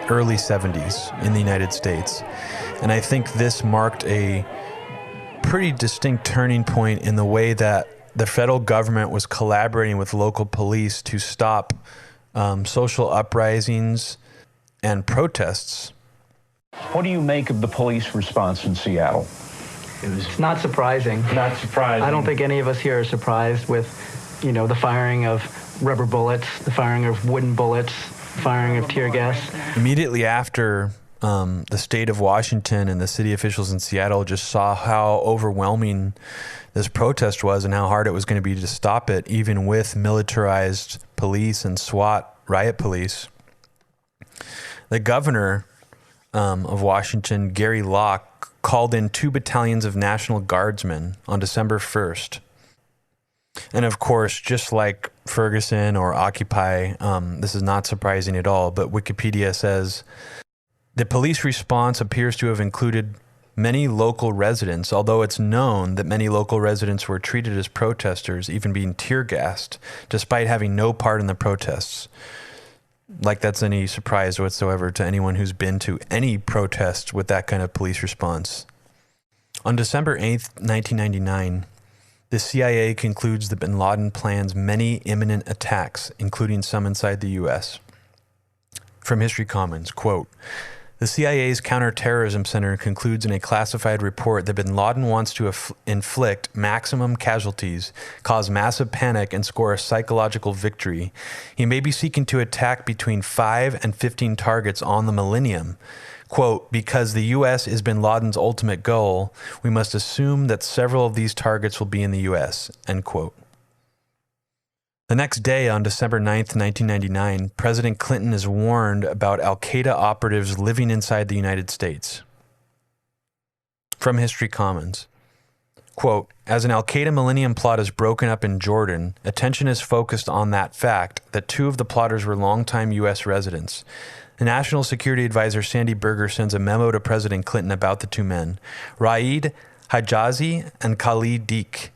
early 70s in the United States. And I think this marked a pretty distinct turning point in the way that the federal government was collaborating with local police to stop social uprisings and protests. What do you make of the police response in Seattle? It was not surprising. Not surprising. I don't think any of us here are surprised with, the firing of rubber bullets, the firing of wooden bullets, the firing of tear gas. Immediately after the state of Washington and the city officials in Seattle just saw how overwhelming this protest was and how hard it was going to be to stop it, even with militarized police and SWAT riot police. The governor of Washington, Gary Locke, called in 2 battalions of National Guardsmen on December 1st. And of course, just like Ferguson or Occupy, this is not surprising at all, but Wikipedia says, the police response appears to have included many local residents, although it's known that many local residents were treated as protesters, even being tear gassed, despite having no part in the protests. Like that's any surprise whatsoever to anyone who's been to any protests with that kind of police response. On December 8th, 1999, the CIA concludes that bin Laden plans many imminent attacks, including some inside the U.S. From History Commons, quote, the CIA's Counterterrorism Center concludes in a classified report that bin Laden wants to inflict maximum casualties, cause massive panic, and score a psychological victory. He may be seeking to attack between 5 and 15 targets on the millennium. Quote, because the U.S. is bin Laden's ultimate goal, we must assume that several of these targets will be in the U.S., end quote. The next day, on December 9th, 1999, President Clinton is warned about al-Qaeda operatives living inside the United States. From History Commons, quote, as an al-Qaeda millennium plot is broken up in Jordan, attention is focused on that fact that 2 of the plotters were longtime U.S. residents. The National Security Advisor Sandy Berger sends a memo to President Clinton about the 2 men, Raed Hijazi and Khalid Deek.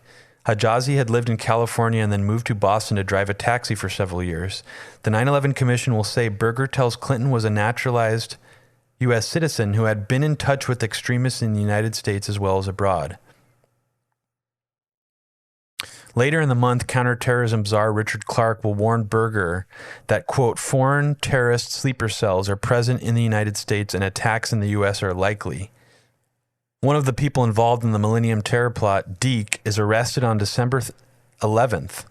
Hijazi had lived in California and then moved to Boston to drive a taxi for several years. The 9/11 Commission will say Berger tells Clinton was a naturalized U.S. citizen who had been in touch with extremists in the United States as well as abroad. Later in the month, counterterrorism czar Richard Clarke will warn Berger that, quote, foreign terrorist sleeper cells are present in the United States and attacks in the U.S. are likely. One of the people involved in the Millennium Terror Plot, Deek, is arrested on December 11th,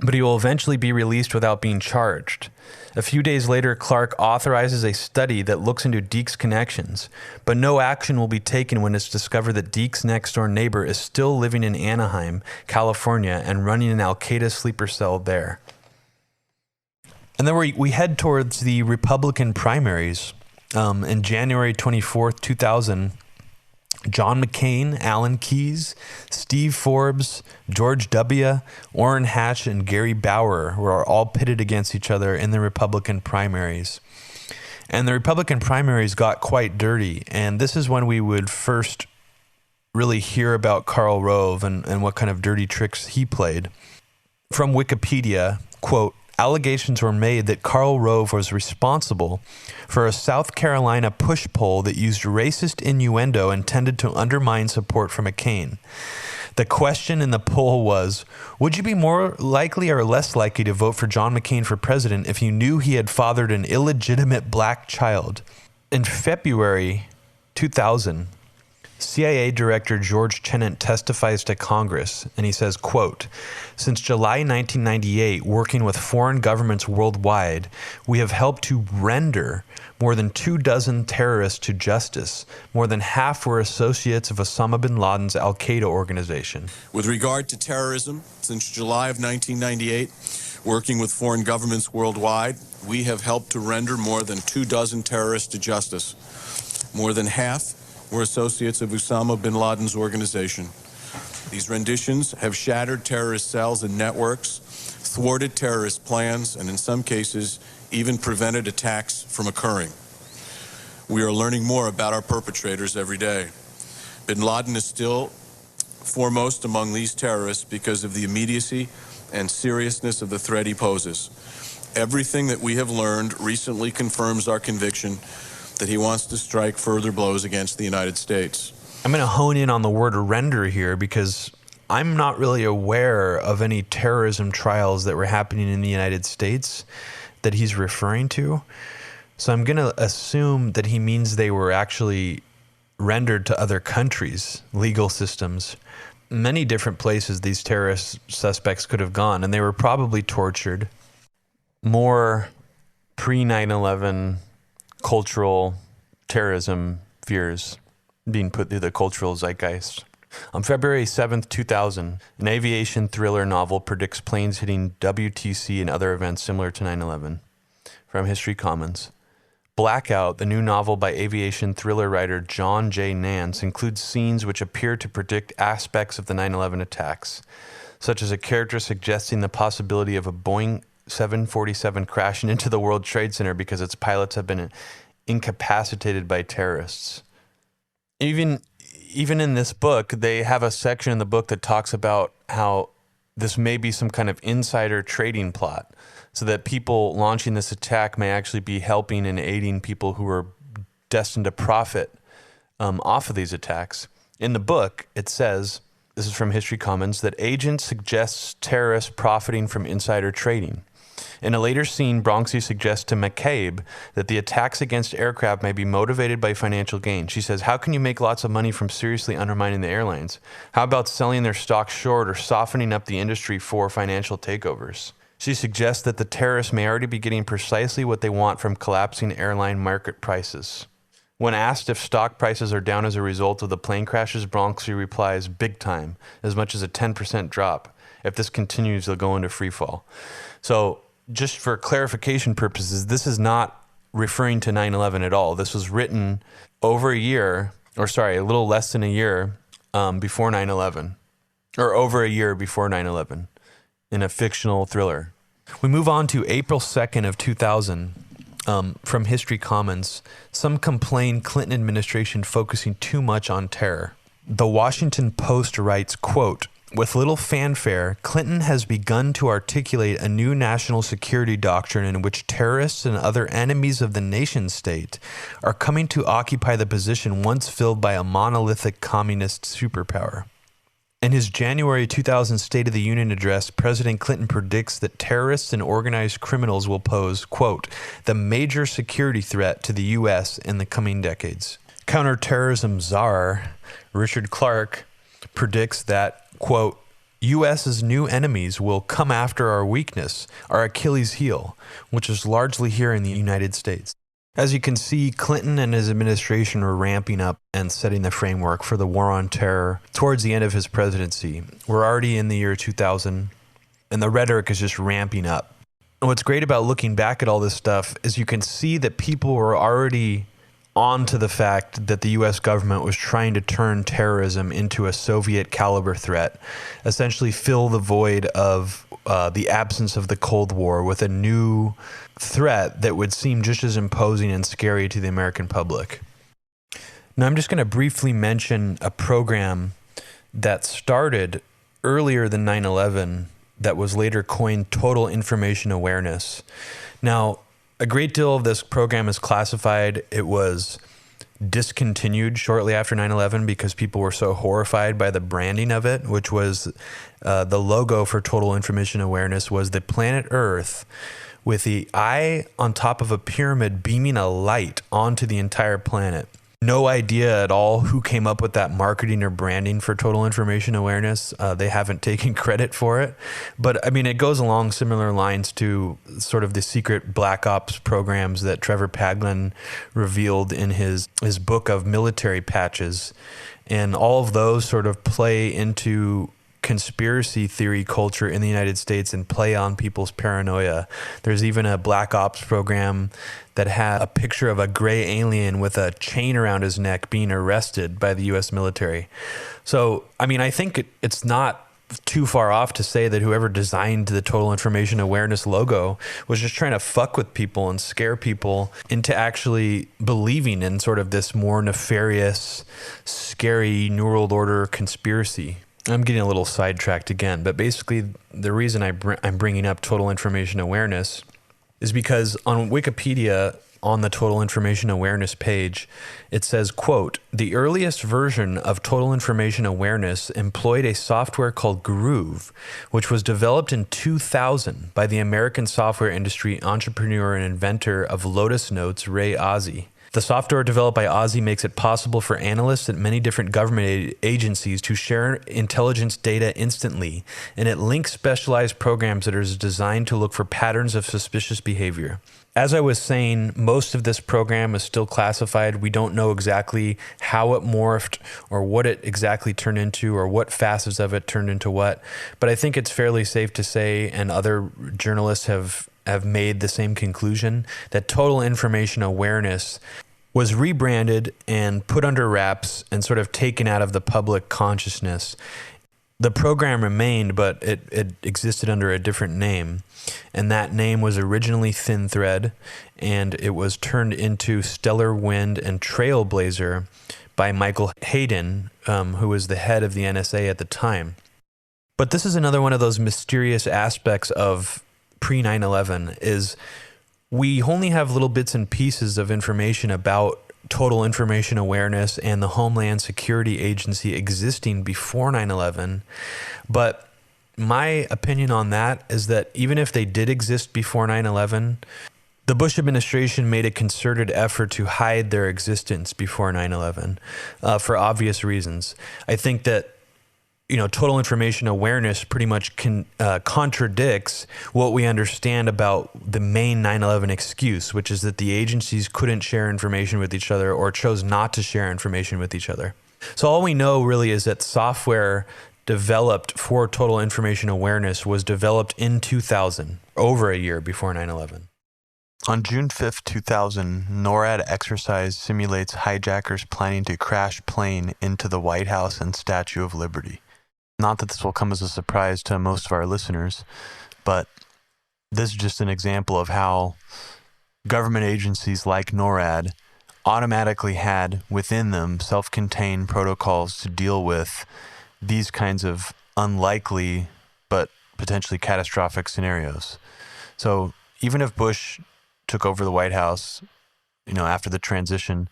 but he will eventually be released without being charged. A few days later, Clarke authorizes a study that looks into Deek's connections, but no action will be taken when it's discovered that Deek's next-door neighbor is still living in Anaheim, California, and running an al-Qaeda sleeper cell there. And then we head towards the Republican primaries. In January 24th, 2000, John McCain, Alan Keyes, Steve Forbes, George W., Orrin Hatch, and Gary Bauer were all pitted against each other in the Republican primaries. And the Republican primaries got quite dirty, and this is when we would first really hear about Karl Rove and what kind of dirty tricks he played. From Wikipedia, quote, allegations were made that Karl Rove was responsible for a South Carolina push poll that used racist innuendo intended to undermine support for McCain. The question in the poll was, would you be more likely or less likely to vote for John McCain for president if you knew he had fathered an illegitimate black child? In February 2000, CIA Director George Tenet testifies to Congress, and he says, quote, since July 1998, working with foreign governments worldwide, we have helped to render more than 24 terrorists to justice. More than half were associates of Osama bin Laden's al-Qaeda organization. With regard to terrorism, since July of 1998, working with foreign governments worldwide, we have helped to render more than 24 terrorists to justice. More than half were associates of Osama bin Laden's organization. These renditions have shattered terrorist cells and networks, thwarted terrorist plans, and in some cases, even prevented attacks from occurring. We are learning more about our perpetrators every day. Bin Laden is still foremost among these terrorists because of the immediacy and seriousness of the threat he poses. Everything that we have learned recently confirms our conviction that he wants to strike further blows against the United States. I'm going to hone in on the word render here because I'm not really aware of any terrorism trials that were happening in the United States that he's referring to. So I'm going to assume that he means they were actually rendered to other countries' legal systems. Many different places these terrorist suspects could have gone, and they were probably tortured. More pre-9/11 cultural terrorism fears being put through the cultural zeitgeist. On February 7th, 2000, an aviation thriller novel predicts planes hitting WTC and other events similar to 9/11. From History Commons. Blackout, the new novel by aviation thriller writer John J. Nance, includes scenes which appear to predict aspects of the 9/11 attacks, such as a character suggesting the possibility of a Boeing 747 crashing into the World Trade Center because its pilots have been incapacitated by terrorists. Even in this book, they have a section in the book that talks about how this may be some kind of insider trading plot, so that people launching this attack may actually be helping and aiding people who are destined to profit off of these attacks. In the book, it says, this is from History Commons, that agent suggests terrorists profiting from insider trading. In a later scene, Bronxy suggests to McCabe that the attacks against aircraft may be motivated by financial gain. She says, how can you make lots of money from seriously undermining the airlines? How about selling their stock short or softening up the industry for financial takeovers? She suggests that the terrorists may already be getting precisely what they want from collapsing airline market prices. When asked if stock prices are down as a result of the plane crashes, Bronxy replies, big time, as much as a 10% drop. If this continues, they'll go into free fall. So, just for clarification purposes, this is not referring to 9/11 at all. This was written over a year, or sorry, a little less than a year before 9/11, or over a year before 9/11, in a fictional thriller. We move on to April 2nd of 2000. From History Commons, some complain Clinton administration focusing too much on terror. The Washington Post writes, quote, with little fanfare, Clinton has begun to articulate a new national security doctrine in which terrorists and other enemies of the nation state are coming to occupy the position once filled by a monolithic communist superpower. In his January 2000 State of the Union address, President Clinton predicts that terrorists and organized criminals will pose, quote, the major security threat to the U.S. in the coming decades. Counterterrorism czar Richard Clarke predicts that, quote, U.S.'s new enemies will come after our weakness, our Achilles heel, which is largely here in the United States. As you can see, Clinton and his administration were ramping up and setting the framework for the war on terror towards the end of his presidency. We're already in the year 2000, and the rhetoric is just ramping up. And what's great about looking back at all this stuff is you can see that people were already onto the fact that the U.S. government was trying to turn terrorism into a Soviet caliber threat, essentially fill the void of the absence of the Cold War with a new threat that would seem just as imposing and scary to the American public. Now, I'm just going to briefly mention a program that started earlier than 9/11 that was later coined Total Information Awareness. Now, a great deal of this program is classified. It was discontinued shortly after 9/11 because people were so horrified by the branding of it, which was the logo for Total Information Awareness was the planet Earth with the eye on top of a pyramid beaming a light onto the entire planet. No idea at all who came up with that marketing or branding for Total Information Awareness. They haven't taken credit for it. But I mean, it goes along similar lines to sort of the secret black ops programs that Trevor Paglen revealed in his book of military patches. And all of those sort of play into conspiracy theory culture in the United States and play on people's paranoia. There's even a black ops program that had a picture of a gray alien with a chain around his neck being arrested by the U.S. military. So, I mean, I think it's not too far off to say that whoever designed the Total Information Awareness logo was just trying to fuck with people and scare people into actually believing in sort of this more nefarious, scary New World Order conspiracy. I'm getting a little sidetracked again, but basically the reason I'm bringing up Total Information Awareness is because on Wikipedia, on the Total Information Awareness page, it says, quote, "The earliest version of Total Information Awareness employed a software called Groove, which was developed in 2000 by the American software industry entrepreneur and inventor of Lotus Notes, Ray Ozzie. The software developed by Ozzie makes it possible for analysts at many different government agencies to share intelligence data instantly, and it links specialized programs that are designed to look for patterns of suspicious behavior. As I was saying, most of this program is still classified. We don't know exactly how it morphed or what it exactly turned into or what facets of it turned into what, but I think it's fairly safe to say, and other journalists have made the same conclusion, that Total Information Awareness was rebranded and put under wraps and sort of taken out of the public consciousness. The program remained, but it existed under a different name. And that name was originally Thin Thread, and it was turned into Stellar Wind and Trailblazer by Michael Hayden, who was the head of the NSA at the time. But this is another one of those mysterious aspects of pre-9/11 is we only have little bits and pieces of information about Total Information Awareness and the Homeland Security Agency existing before 9/11. But my opinion on that is that even if they did exist before 9/11, the Bush administration made a concerted effort to hide their existence before 9/11 for obvious reasons. I think that Total Information Awareness pretty much contradicts what we understand about the main 9/11 excuse, which is that the agencies couldn't share information with each other or chose not to share information with each other. So all we know really is that software developed for Total Information Awareness was developed in 2000, over a year before 9/11. On June 5th, 2000, NORAD exercise simulates hijackers planning to crash plane into the White House and Statue of Liberty. Not that this will come as a surprise to most of our listeners, but this is just an example of how government agencies like NORAD automatically had within them self-contained protocols to deal with these kinds of unlikely but potentially catastrophic scenarios. So even if Bush took over the White House, after the transition,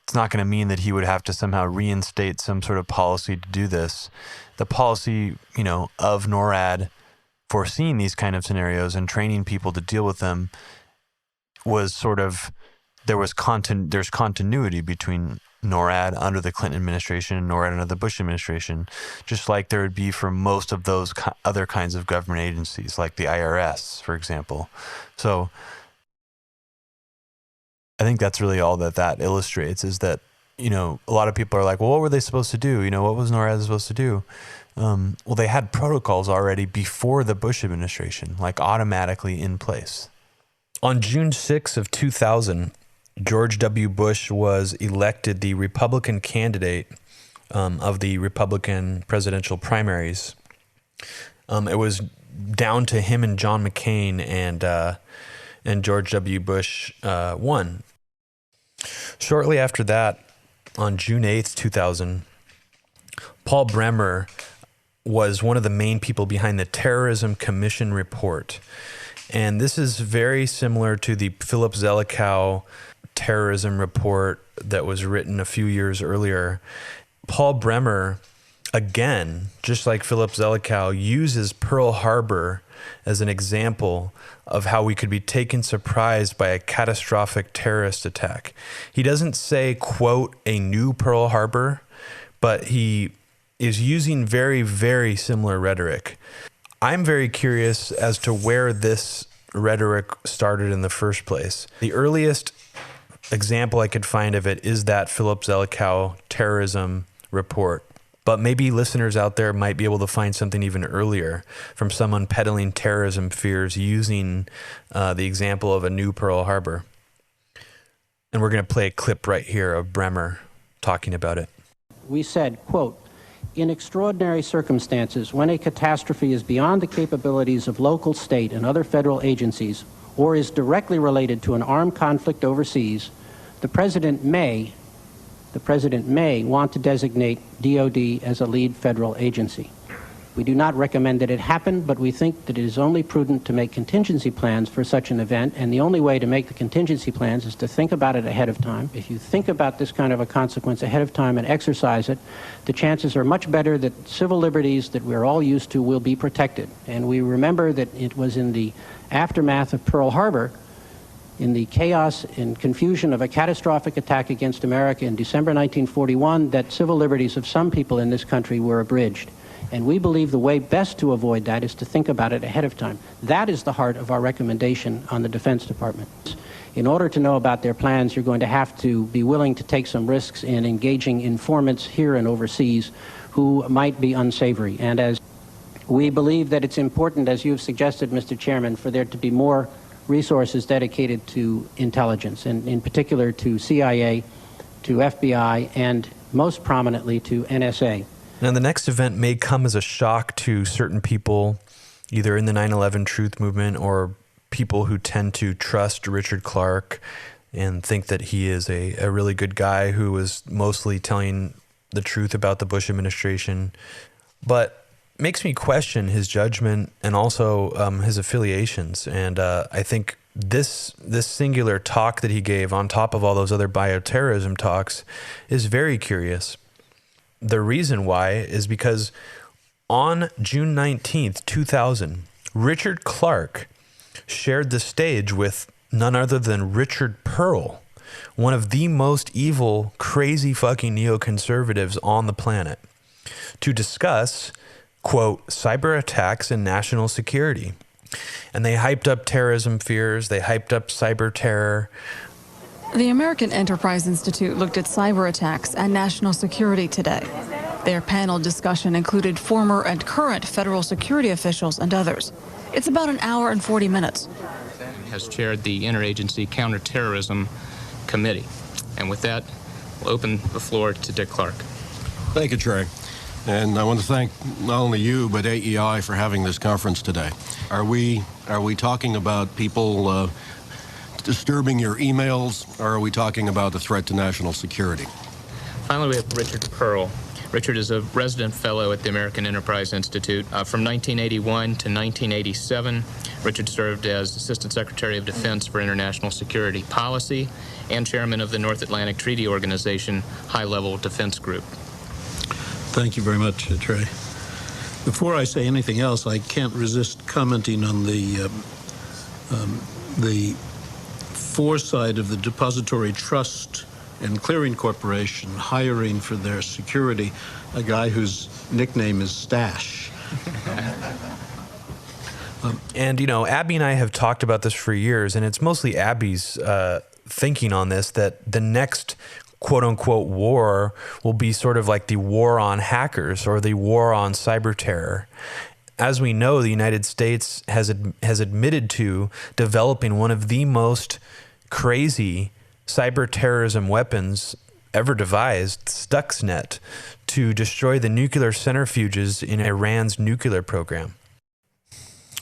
it's not going to mean that he would have to somehow reinstate some sort of policy to do this. The policy, of NORAD foreseeing these kind of scenarios and training people to deal with them was sort of, there's continuity between NORAD under the Clinton administration and NORAD under the Bush administration, just like there would be for most of those other kinds of government agencies, like the IRS, for example. So I think that's really all that illustrates, is that, a lot of people are like, well, what were they supposed to do? What was NORAD supposed to do? Well, they had protocols already before the Bush administration, like automatically in place. On June 6th of 2000, George W. Bush was elected the Republican candidate of the Republican presidential primaries. It was down to him and John McCain, and George W. Bush won. Shortly after that, on June 8th, 2000, Paul Bremer was one of the main people behind the Terrorism Commission report. And this is very similar to the Philip Zelikow terrorism report that was written a few years earlier. Paul Bremer, again, just like Philip Zelikow, uses Pearl Harbor as an example of how we could be taken surprised by a catastrophic terrorist attack. He doesn't say, quote, a new Pearl Harbor, but he is using very, very similar rhetoric. I'm very curious as to where this rhetoric started in the first place. The earliest example I could find of it is that Philip Zelikow terrorism report. But maybe listeners out there might be able to find something even earlier from someone peddling terrorism fears using the example of a new Pearl Harbor. And we're going to play a clip right here of Bremer talking about it. We said, quote, in extraordinary circumstances, when a catastrophe is beyond the capabilities of local, state, and other federal agencies, or is directly related to an armed conflict overseas, the President may want to designate DOD as a lead federal agency. We do not recommend that it happen, but we think that it is only prudent to make contingency plans for such an event, and the only way to make the contingency plans is to think about it ahead of time. If you think about this kind of a consequence ahead of time and exercise it, the chances are much better that civil liberties that we're all used to will be protected. And we remember that it was in the aftermath of Pearl Harbor, in the chaos and confusion of a catastrophic attack against America in December 1941, that civil liberties of some people in this country were abridged. And we believe the way best to avoid that is to think about it ahead of time. That is the heart of our recommendation on the Defense Department. In order to know about their plans, you're going to have to be willing to take some risks in engaging informants here and overseas who might be unsavory. And as we believe that it's important, as you've suggested, Mr. Chairman, for there to be more resources dedicated to intelligence, and in particular to CIA, to FBI, and most prominently to NSA. Now, the next event may come as a shock to certain people, either in the 9/11 truth movement or people who tend to trust Richard Clarke and think that he is a really good guy who was mostly telling the truth about the Bush administration. But makes me question his judgment and also his affiliations. And I think this singular talk that he gave on top of all those other bioterrorism talks is very curious. The reason why is because on June 19th, 2000, Richard Clarke shared the stage with none other than Richard Pearl, one of the most evil, crazy fucking neoconservatives on the planet, to discuss, quote, cyber attacks and national security. And they hyped up terrorism fears, they hyped up cyber terror. The American Enterprise Institute looked at cyber attacks and national security today. Their panel discussion included former and current federal security officials and others. It's about an hour and 40 minutes. Has chaired the Interagency Counterterrorism Committee. And with that, we'll open the floor to Dick Clark. Thank you, Trey. And I want to thank not only you, but AEI for having this conference today. Are we talking about people disturbing your emails, or are we talking about the threat to national security? Finally, we have Richard Pearl. Richard is a resident fellow at the American Enterprise Institute. From 1981 to 1987, Richard served as Assistant Secretary of Defense for International Security Policy and Chairman of the North Atlantic Treaty Organization High-Level Defense Group. Thank you very much, Trey. Before I say anything else, I can't resist commenting on the foresight of the Depository Trust and Clearing Corporation hiring for their security a guy whose nickname is Stash. And, you know, Abby and I have talked about this for years, and it's mostly Abby's thinking on this, that the next quote-unquote war will be sort of like the war on hackers or the war on cyber terror. As we know, the United States has admitted to developing one of the most crazy cyber terrorism weapons ever devised, Stuxnet, to destroy the nuclear centrifuges in Iran's nuclear program.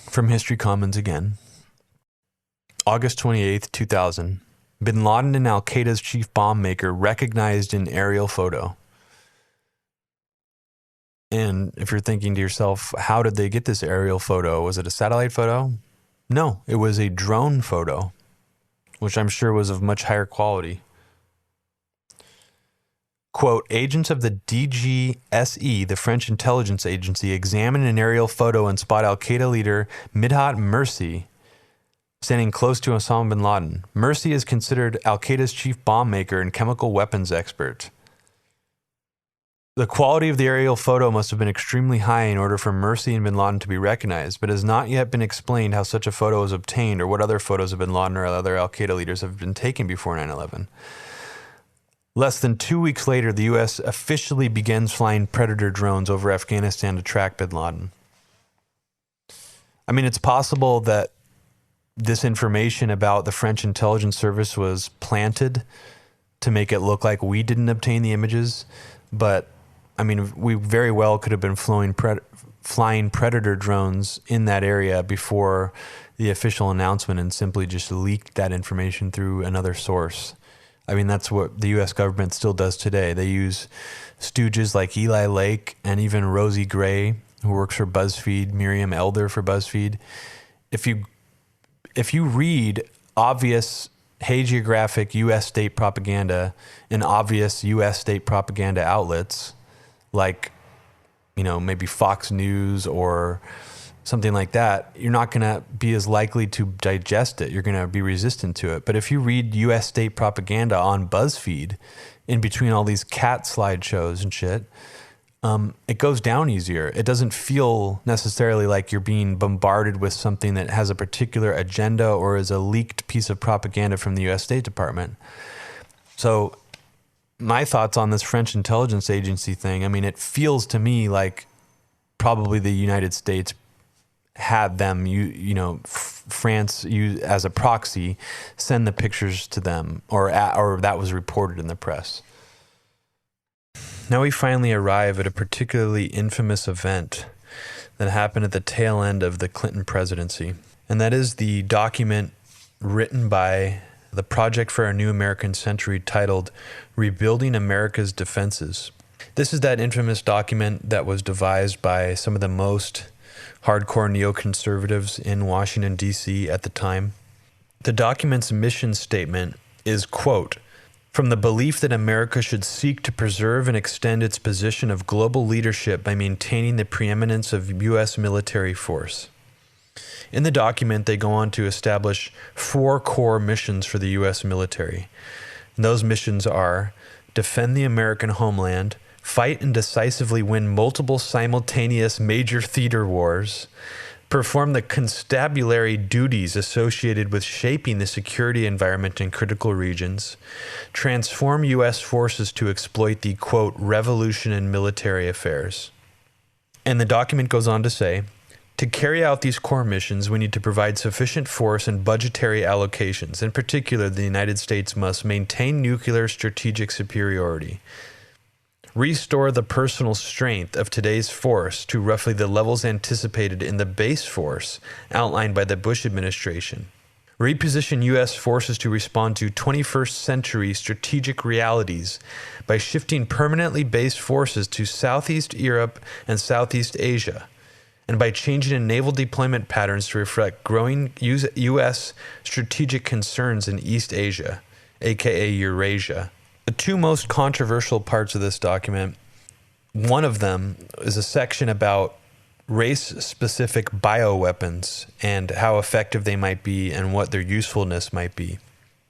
From History Commons again. August 28th, 2000. Bin Laden and Al-Qaeda's chief bomb maker recognized in aerial photo. And if you're thinking to yourself, how did they get this aerial photo? Was it a satellite photo? No, it was a drone photo, which I'm sure was of much higher quality. Quote, agents of the DGSE, the French intelligence agency, examined an aerial photo and spot Al-Qaeda leader Midhat Mursi standing close to Osama bin Laden. Mursi is considered Al-Qaeda's chief bomb maker and chemical weapons expert. The quality of the aerial photo must have been extremely high in order for Mursi and bin Laden to be recognized, but it has not yet been explained how such a photo was obtained or what other photos of bin Laden or other Al-Qaeda leaders have been taken before 9/11. Less than 2 weeks later, the U.S. officially begins flying Predator drones over Afghanistan to track bin Laden. I mean, it's possible that this information about the French intelligence service was planted to make it look like we didn't obtain the images, but I mean, we very well could have been flying Predator drones in that area before the official announcement and simply just leaked that information through another source. I mean, that's what the U.S. government still does today. They use stooges like Eli Lake and even Rosie Gray, who works for BuzzFeed, Miriam Elder for BuzzFeed. If you read obvious hagiographic U.S. state propaganda in obvious U.S. state propaganda outlets, like, you know, maybe Fox News or something like that, you're not going to be as likely to digest it. You're going to be resistant to it. But if you read U.S. state propaganda on BuzzFeed in between all these cat slideshows and shit, it goes down easier. It doesn't feel necessarily like you're being bombarded with something that has a particular agenda or is a leaked piece of propaganda from the U.S. State Department. So my thoughts on this French intelligence agency thing, I mean, it feels to me like probably the United States had them, France as a proxy, send the pictures to them, or that was reported in the press. Now we finally arrive at a particularly infamous event that happened at the tail end of the Clinton presidency, and that is the document written by the Project for a New American Century titled Rebuilding America's Defenses. This is that infamous document that was devised by some of the most hardcore neoconservatives in Washington, D.C. at the time. The document's mission statement is, quote, from the belief that America should seek to preserve and extend its position of global leadership by maintaining the preeminence of U.S. military force. In the document, they go on to establish 4 core missions for the U.S. military. And those missions are defend the American homeland, fight and decisively win multiple simultaneous major theater wars, perform the constabulary duties associated with shaping the security environment in critical regions, transform U.S. forces to exploit the, quote, revolution in military affairs. And the document goes on to say, to carry out these core missions, we need to provide sufficient force and budgetary allocations. In particular, the United States must maintain nuclear strategic superiority, restore the personal strength of today's force to roughly the levels anticipated in the base force outlined by the Bush administration, reposition U.S. forces to respond to 21st century strategic realities by shifting permanently based forces to Southeast Europe and Southeast Asia, and by changing in naval deployment patterns to reflect growing U.S. strategic concerns in East Asia, aka Eurasia. The 2 most controversial parts of this document, one of them is a section about race-specific bioweapons and how effective they might be and what their usefulness might be.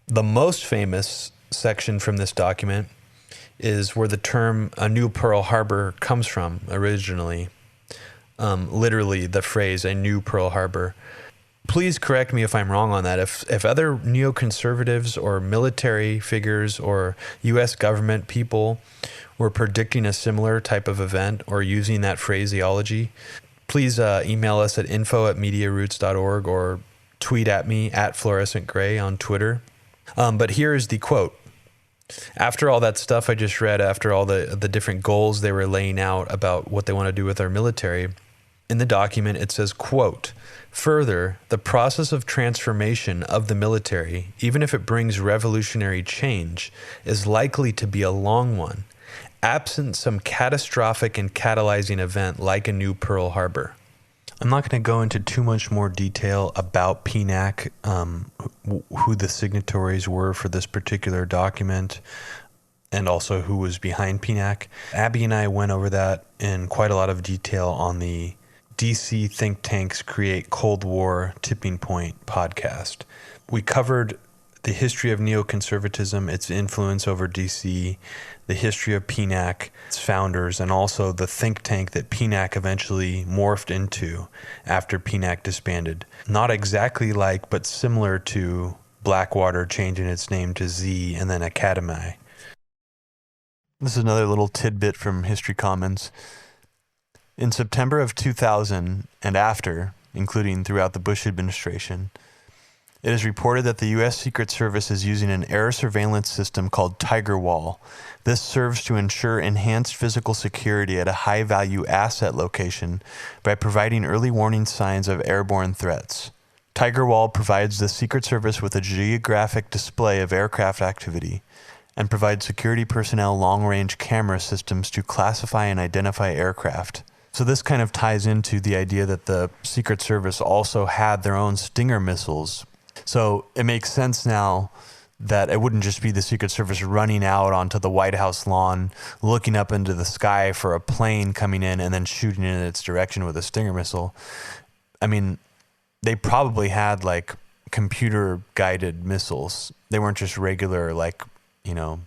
The most famous section from this document is where the term "a new Pearl Harbor" comes from originally. Literally the phrase "a new Pearl Harbor." Please correct me if I'm wrong on that. If other neoconservatives or military figures or U.S. government people were predicting a similar type of event or using that phraseology, please email us at info@mediaroots.org or tweet at me @fluorescentgray on Twitter. But here is the quote. After all that stuff I just read, after all the different goals they were laying out about what they want to do with our military, in the document it says, quote, further, the process of transformation of the military, even if it brings revolutionary change, is likely to be a long one, absent some catastrophic and catalyzing event like a new Pearl Harbor. I'm not going to go into too much more detail about PNAC, who the signatories were for this particular document, and also who was behind PNAC. Abby and I went over that in quite a lot of detail on the DC Think Tanks Create Cold War Tipping Point podcast. We covered the history of neoconservatism, its influence over DC, the history of PNAC, its founders, and also the think tank that PNAC eventually morphed into after PNAC disbanded. Not exactly like, but similar to Blackwater changing its name to Z and then Academy. This is another little tidbit from History Commons. In September of 2000 and after, including throughout the Bush administration, it is reported that the U.S. Secret Service is using an air surveillance system called Tiger Wall. This serves to ensure enhanced physical security at a high-value asset location by providing early warning signs of airborne threats. Tiger Wall provides the Secret Service with a geographic display of aircraft activity and provides security personnel long-range camera systems to classify and identify aircraft. So this kind of ties into the idea that the Secret Service also had their own Stinger missiles. So it makes sense now that it wouldn't just be the Secret Service running out onto the White House lawn, looking up into the sky for a plane coming in and then shooting in its direction with a Stinger missile. I mean, they probably had like computer-guided missiles. They weren't just regular, like, you know,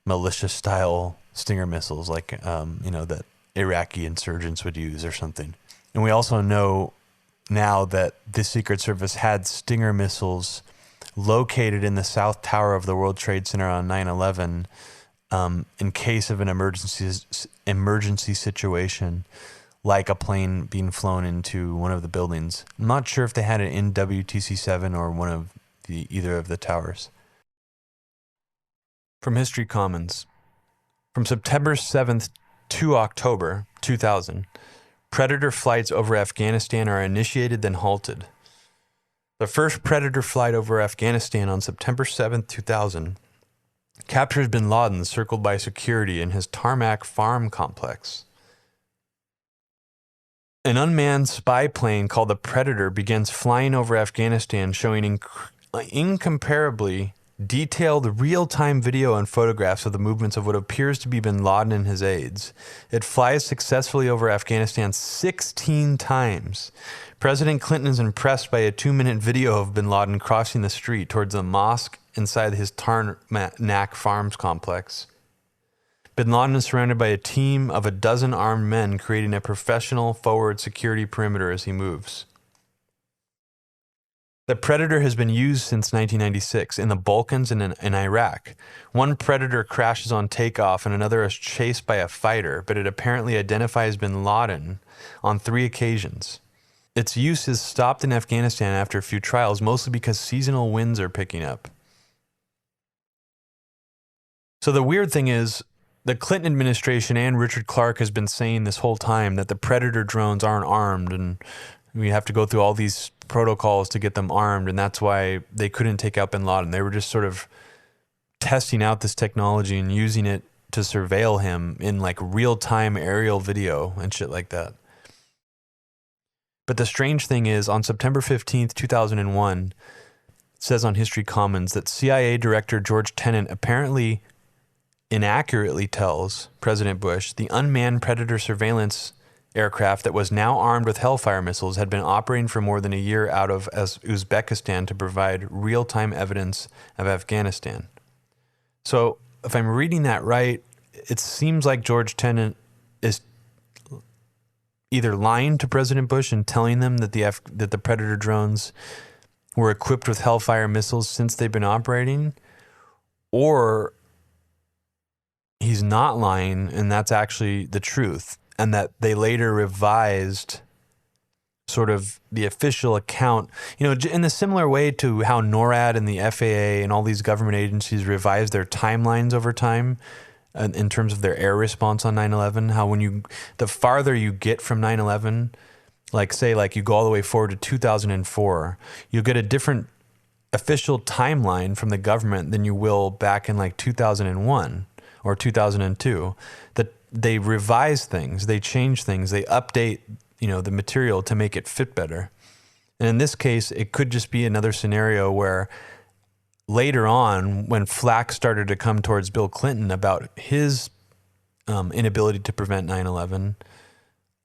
militia-style Stinger missiles like, you know, that Iraqi insurgents would use or something. And we also know now that the Secret Service had Stinger missiles located in the South Tower of the World Trade Center on 9/11 in case of an emergency situation, like a plane being flown into one of the buildings. I'm not sure if they had it in WTC-7 or one of either of the towers. From History Commons. From September 7th to October 2000, Predator flights over Afghanistan are initiated then halted. The first Predator flight over Afghanistan on September 7th, 2000, captures bin Laden circled by security in his tarmac farm complex. An unmanned spy plane called the Predator begins flying over Afghanistan, showing incomparably detailed real-time video and photographs of the movements of what appears to be bin Laden and his aides. It flies successfully over Afghanistan 16 times. President Clinton is impressed by a 2-minute video of bin Laden crossing the street towards the mosque inside his Tarnak Farms complex. Bin Laden is surrounded by a team of a dozen armed men creating a professional forward security perimeter as he moves. The Predator has been used since 1996 in the Balkans and in Iraq. One Predator crashes on takeoff and another is chased by a fighter, but it apparently identifies bin Laden on 3 occasions. Its use is stopped in Afghanistan after a few trials, mostly because seasonal winds are picking up. So the weird thing is, the Clinton administration and Richard Clarke has been saying this whole time that the Predator drones aren't armed and we have to go through all these protocols to get them armed, and that's why they couldn't take out bin Laden. They were just sort of testing out this technology and using it to surveil him in like real-time aerial video and shit like that. But the strange thing is, on September 15th, 2001, it says on History Commons that CIA Director George Tenet apparently inaccurately tells President Bush the unmanned Predator surveillance aircraft that was now armed with Hellfire missiles had been operating for more than a year out of Uzbekistan to provide real-time evidence of Afghanistan. So if I'm reading that right, it seems like George Tenet is either lying to President Bush and telling them that the Predator drones were equipped with Hellfire missiles since they've been operating, or he's not lying and that's actually the truth, and that they later revised sort of the official account, in a similar way to how NORAD and the FAA and all these government agencies revise their timelines over time in terms of their air response on 9/11, how the farther you get from 9/11, like you go all the way forward to 2004, you'll get a different official timeline from the government than you will back in 2001 or 2002. That they revise things, they change things, they update the material to make it fit better. And in this case, it could just be another scenario where later on, when flack started to come towards Bill Clinton about his inability to prevent 9/11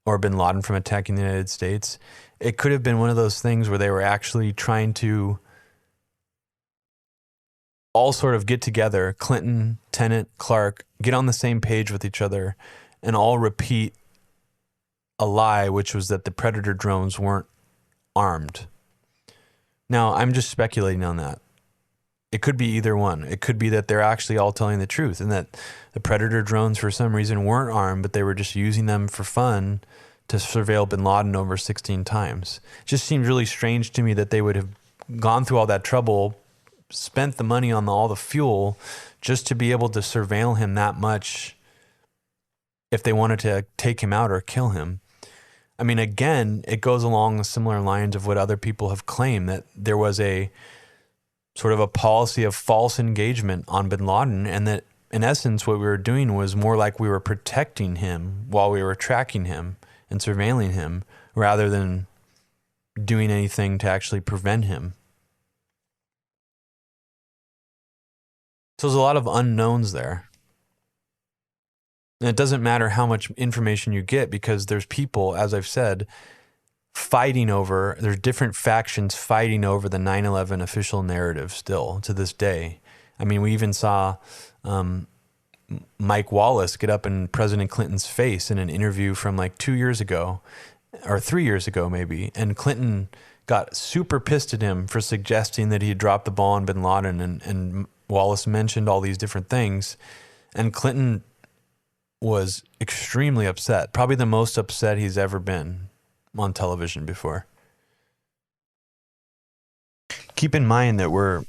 or bin Laden from attacking the United States, it could have been one of those things where they were actually trying to all sort of get together, Clinton, Tenet, Clark, get on the same page with each other and all repeat a lie, which was that the Predator drones weren't armed. Now, I'm just speculating on that. It could be either one. It could be that they're actually all telling the truth and that the Predator drones for some reason weren't armed, but they were just using them for fun to surveil bin Laden over 16 times. It just seems really strange to me that they would have gone through all that trouble, spent the money on all the fuel just to be able to surveil him that much if they wanted to take him out or kill him. I mean, again, it goes along similar lines of what other people have claimed, that there was a sort of a policy of false engagement on bin Laden, and that in essence what we were doing was more like we were protecting him while we were tracking him and surveilling him rather than doing anything to actually prevent him. So there's a lot of unknowns there. And it doesn't matter how much information you get, because there's people, as I've said, there's different factions fighting over the 9/11 official narrative still to this day. I mean, we even saw Mike Wallace get up in President Clinton's face in an interview from 2 years ago, or 3 years ago maybe, and Clinton got super pissed at him for suggesting that he had dropped the ball on bin Laden, and Wallace mentioned all these different things, and Clinton was extremely upset, probably the most upset he's ever been on television before. Keep in mind that we're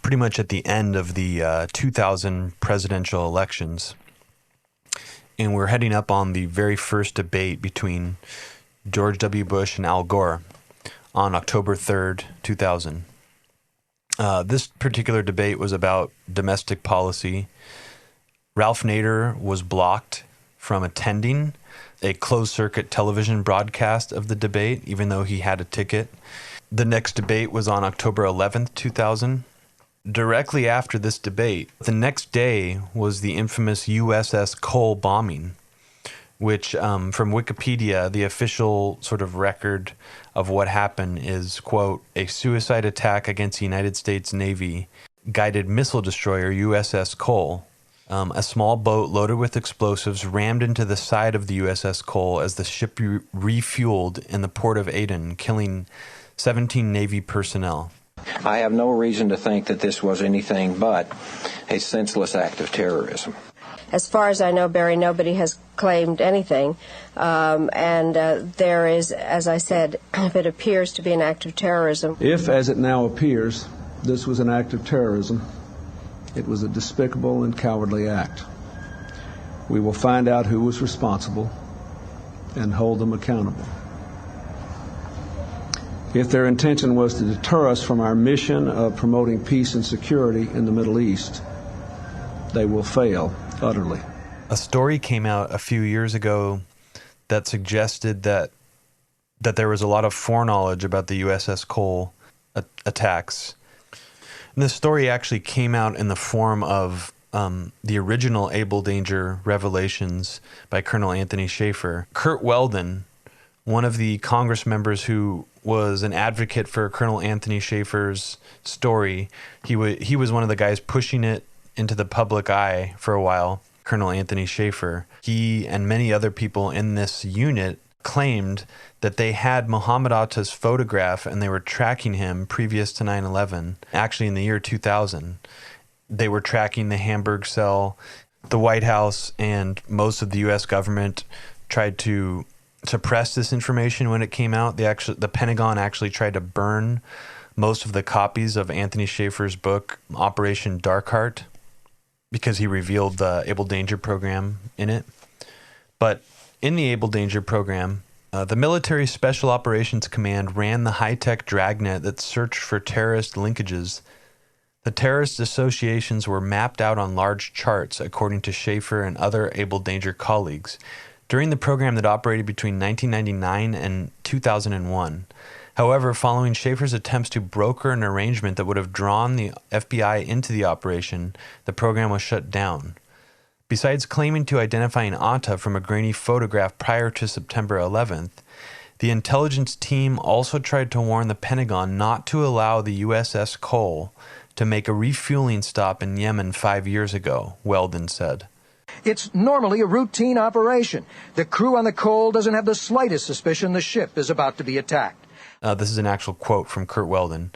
pretty much at the end of the 2000 presidential elections, and we're heading up on the very first debate between George W. Bush and Al Gore on October 3rd, 2000. This particular debate was about domestic policy. Ralph Nader was blocked from attending a closed-circuit television broadcast of the debate, even though he had a ticket. The next debate was on October 11th, 2000. Directly after this debate, the next day was the infamous USS Cole bombing, which from Wikipedia, the official sort of record of what happened is, quote, a suicide attack against the United States Navy guided missile destroyer USS Cole. A small boat loaded with explosives rammed into the side of the USS Cole as the ship refueled in the port of Aden, killing 17 Navy personnel. I have no reason to think that this was anything but a senseless act of terrorism. As far as I know, Barry, nobody has claimed anything. There is, as I said, if it appears to be an act of terrorism. If, as it now appears, this was an act of terrorism, it was a despicable and cowardly act. We will find out who was responsible and hold them accountable. If their intention was to deter us from our mission of promoting peace and security in the Middle East, they will fail utterly. A story came out a few years ago that suggested that there was a lot of foreknowledge about the USS Cole attacks. And this story actually came out in the form of the original Able Danger revelations by Colonel Anthony Schaefer. Kurt Weldon, one of the Congress members who was an advocate for Colonel Anthony Schaefer's story, he was one of the guys pushing it into the public eye for a while, Colonel Anthony Schaefer. He and many other people in this unit claimed that they had Mohammed Atta's photograph and they were tracking him previous to 9/11. Actually, in the year 2000, they were tracking the Hamburg cell. The White House and most of the U.S. government tried to suppress this information when it came out. The Pentagon actually tried to burn most of the copies of Anthony Schaefer's book, Operation Dark Heart, because he revealed the Able Danger program in it. But in the Able Danger program, the Military Special Operations Command ran the high-tech dragnet that searched for terrorist linkages. The terrorist associations were mapped out on large charts, according to Schaefer and other Able Danger colleagues, during the program that operated between 1999 and 2001. However, following Schaefer's attempts to broker an arrangement that would have drawn the FBI into the operation, the program was shut down. Besides claiming to identify an Atta from a grainy photograph prior to September 11th, the intelligence team also tried to warn the Pentagon not to allow the USS Cole to make a refueling stop in Yemen 5 years ago, Weldon said. It's normally a routine operation. The crew on the Cole doesn't have the slightest suspicion the ship is about to be attacked. This is an actual quote from Kurt Weldon.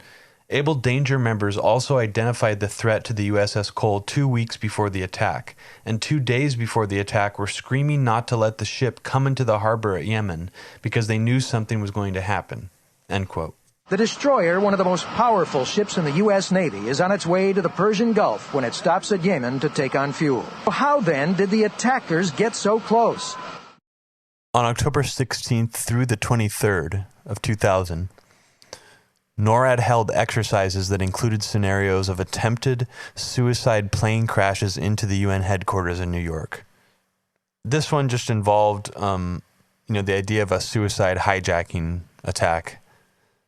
Able Danger members also identified the threat to the USS Cole 2 weeks before the attack, and 2 days before the attack were screaming not to let the ship come into the harbor at Yemen because they knew something was going to happen. End quote. The destroyer, one of the most powerful ships in the U.S. Navy, is on its way to the Persian Gulf when it stops at Yemen to take on fuel. How then did the attackers get so close? On October 16th through the 23rd of 2000, NORAD held exercises that included scenarios of attempted suicide plane crashes into the UN headquarters in New York. This one just involved, the idea of a suicide hijacking attack.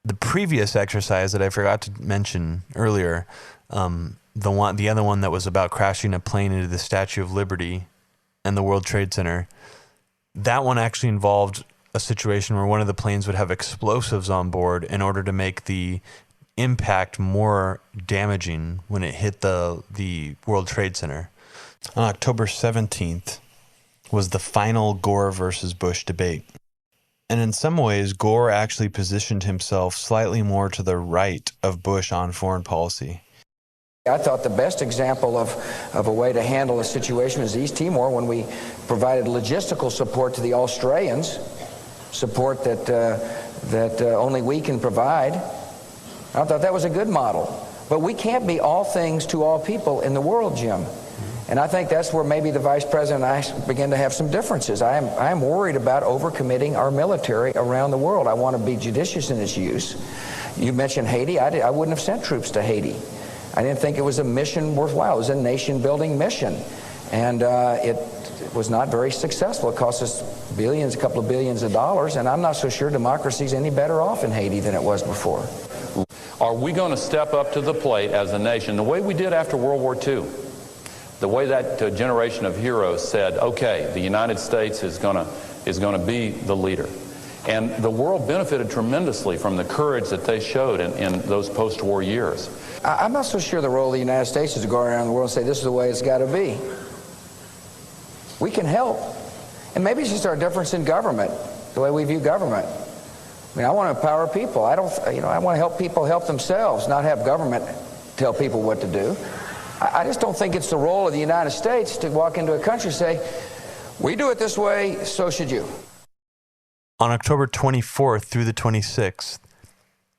The previous exercise that I forgot to mention earlier, the other one that was about crashing a plane into the Statue of Liberty and the World Trade Center, that one actually involved a situation where one of the planes would have explosives on board in order to make the impact more damaging when it hit the World Trade Center. On October 17th was the final Gore versus Bush debate. And in some ways, Gore actually positioned himself slightly more to the right of Bush on foreign policy. I thought the best example of a way to handle a situation was East Timor, when we provided logistical support to the Australians, support that only we can provide. I thought that was a good model. But we can't be all things to all people in the world, Jim. And I think that's where maybe the Vice President and I begin to have some differences. I am worried about overcommitting our military around the world. I want to be judicious in its use. You mentioned Haiti. I wouldn't have sent troops to Haiti. I didn't think it was a mission worthwhile. It was a nation-building mission. And it was not very successful. It cost us billions, a couple of billions of dollars, and I'm not so sure democracy's any better off in Haiti than it was before. Are we going to step up to the plate as a nation, the way we did after World War II? The way that generation of heroes said, okay, the United States is going to be the leader. And the world benefited tremendously from the courage that they showed in those post-war years. I'm not so sure the role of the United States is to go around the world and say this is the way it's got to be. We can help. And maybe it's just our difference in government, the way we view government. I mean, I want to empower people. I want to help people help themselves, not have government tell people what to do. I just don't think it's the role of the United States to walk into a country and say, we do it this way, so should you. On October 24th through the 26th,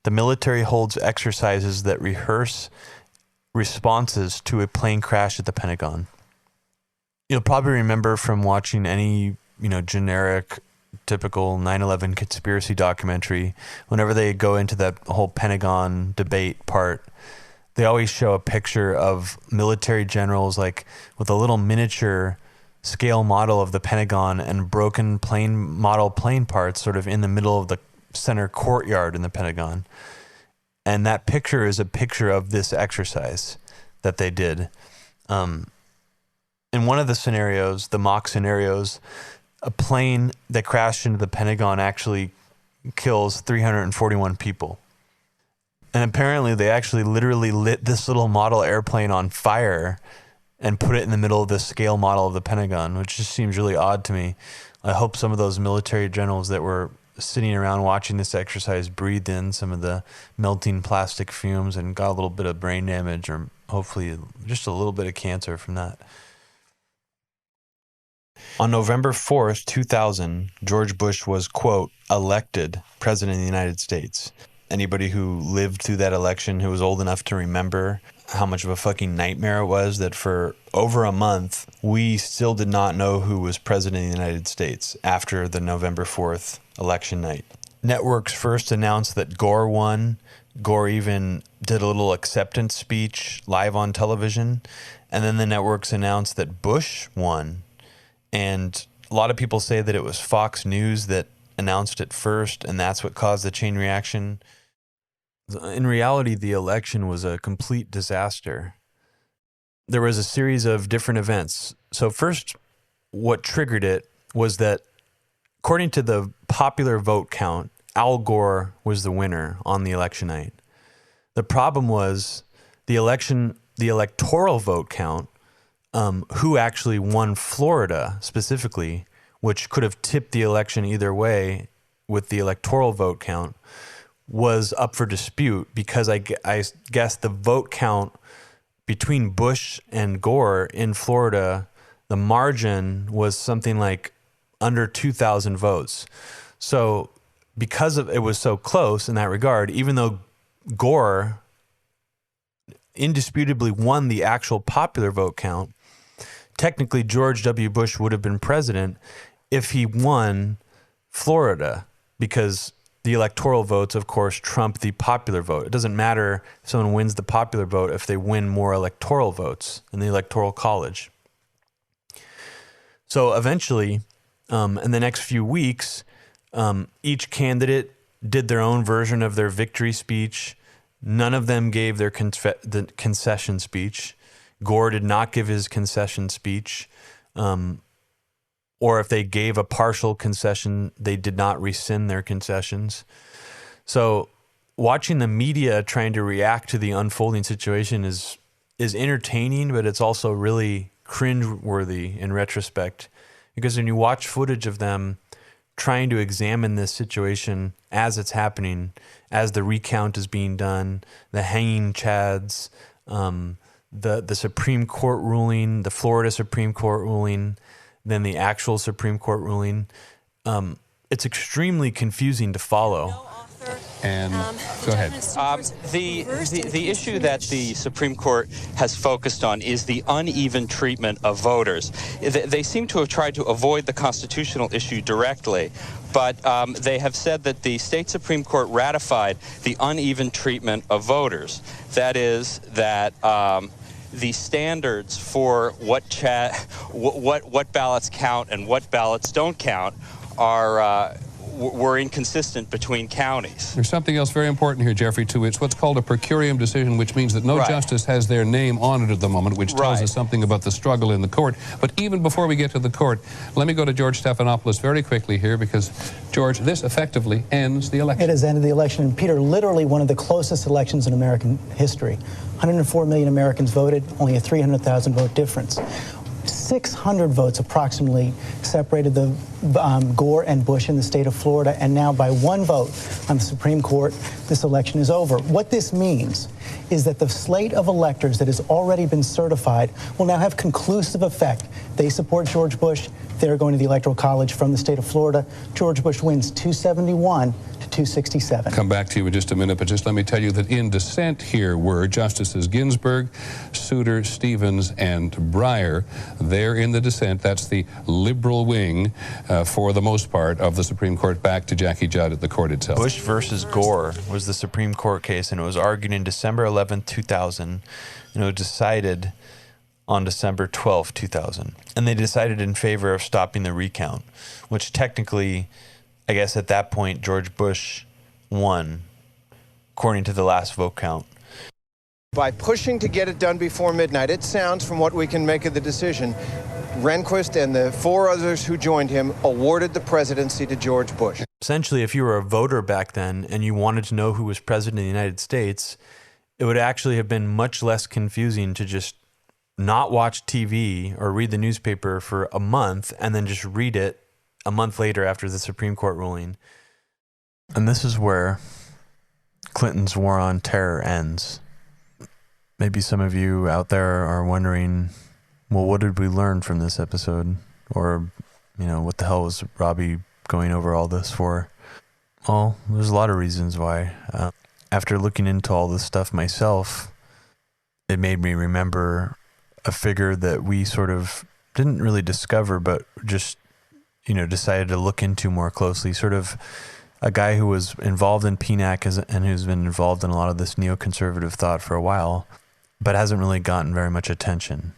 the military holds exercises that rehearse responses to a plane crash at the Pentagon. You'll probably remember from watching any, generic, typical 9/11 conspiracy documentary, whenever they go into that whole Pentagon debate part, they always show a picture of military generals like with a little miniature scale model of the Pentagon and broken model plane parts sort of in the middle of the center courtyard in the Pentagon. And that picture is a picture of this exercise that they did. In one of the scenarios, the mock scenarios, a plane that crashed into the Pentagon actually kills 341 people. And apparently they actually literally lit this little model airplane on fire and put it in the middle of the scale model of the Pentagon, which just seems really odd to me. I hope some of those military generals that were sitting around watching this exercise breathed in some of the melting plastic fumes and got a little bit of brain damage, or hopefully just a little bit of cancer from that. On November 4th, 2000, George Bush was, quote, elected president of the United States. Anybody who lived through that election, who was old enough to remember how much of a fucking nightmare it was that for over a month, we still did not know who was president of the United States after the November 4th election night. Networks first announced that Gore won. Gore even did a little acceptance speech live on television. And then the networks announced that Bush won. And a lot of people say that it was Fox News that announced it first, and that's what caused the chain reaction. In reality, the election was a complete disaster. There was a series of different events. So first, what triggered it was that, according to the popular vote count, Al Gore was the winner on the election night. The problem was the electoral vote count, who actually won Florida specifically, which could have tipped the election either way with the electoral vote count, was up for dispute because I guess the vote count between Bush and Gore in Florida, the margin was something like under 2,000 votes. So because it was so close in that regard, even though Gore indisputably won the actual popular vote count, technically George W. Bush would have been president if he won Florida, because the electoral votes, of course, trump the popular vote. It doesn't matter if someone wins the popular vote if they win more electoral votes in the Electoral College. So eventually, in the next few weeks, each candidate did their own version of their victory speech. None of them gave their concession speech. Gore did not give his concession speech. Or if they gave a partial concession, they did not rescind their concessions. So watching the media trying to react to the unfolding situation is entertaining, but it's also really cringeworthy in retrospect. Because when you watch footage of them trying to examine this situation as it's happening, as the recount is being done, the hanging chads, the Supreme Court ruling, the Florida Supreme Court ruling, then the actual Supreme Court ruling, it's extremely confusing to follow. And go ahead. The issue that the Supreme Court has focused on is the uneven treatment of voters. They seem to have tried to avoid the constitutional issue directly, but they have said that the state Supreme Court ratified the uneven treatment of voters. That is that the standards for what ballots count and what ballots don't count were inconsistent between counties. There's something else very important here, Jeffrey, too. It's what's called a per curiam decision, which means that no justice has their name on it at the moment, which tells us something about the struggle in the court. But even before we get to the court, let me go to George Stephanopoulos very quickly here, because, George, this effectively ends the election. It has ended the election. And, Peter, literally one of the closest elections in American history. 104 million Americans voted, only a 300,000 vote difference. 600 votes approximately separated the Gore and Bush in the state of Florida, and now by one vote on the Supreme Court, this election is over. What this means is that the slate of electors that has already been certified will now have conclusive effect. They support George Bush. They're going to the Electoral College from the state of Florida. George Bush wins 271 to 267. Come back to you in just a minute, but just let me tell you that in dissent here were Justices Ginsburg, Souter, Stevens, and Breyer. They're in the dissent. That's the liberal wing, for the most part, of the Supreme Court, back to Jackie Judd at the court itself. Bush versus Gore was the Supreme Court case, and it was argued in December 11, 2000, and it was decided on December 12, 2000. And they decided in favor of stopping the recount, which technically, I guess at that point, George Bush won, according to the last vote count. By pushing to get it done before midnight, it sounds, from what we can make of the decision, Rehnquist and the four others who joined him awarded the presidency to George Bush. Essentially, if you were a voter back then and you wanted to know who was president of the United States, it would actually have been much less confusing to just not watch TV or read the newspaper for a month and then just read it a month later after the Supreme Court ruling. And this is where Clinton's war on terror ends. Maybe some of you out there are wondering, well, what did we learn from this episode? Or, what the hell was Robbie going over all this for? Well, there's a lot of reasons why. After looking into all this stuff myself, it made me remember a figure that we sort of didn't really discover, but just, decided to look into more closely. Sort of a guy who was involved in PNAC and who's been involved in a lot of this neoconservative thought for a while, but hasn't really gotten very much attention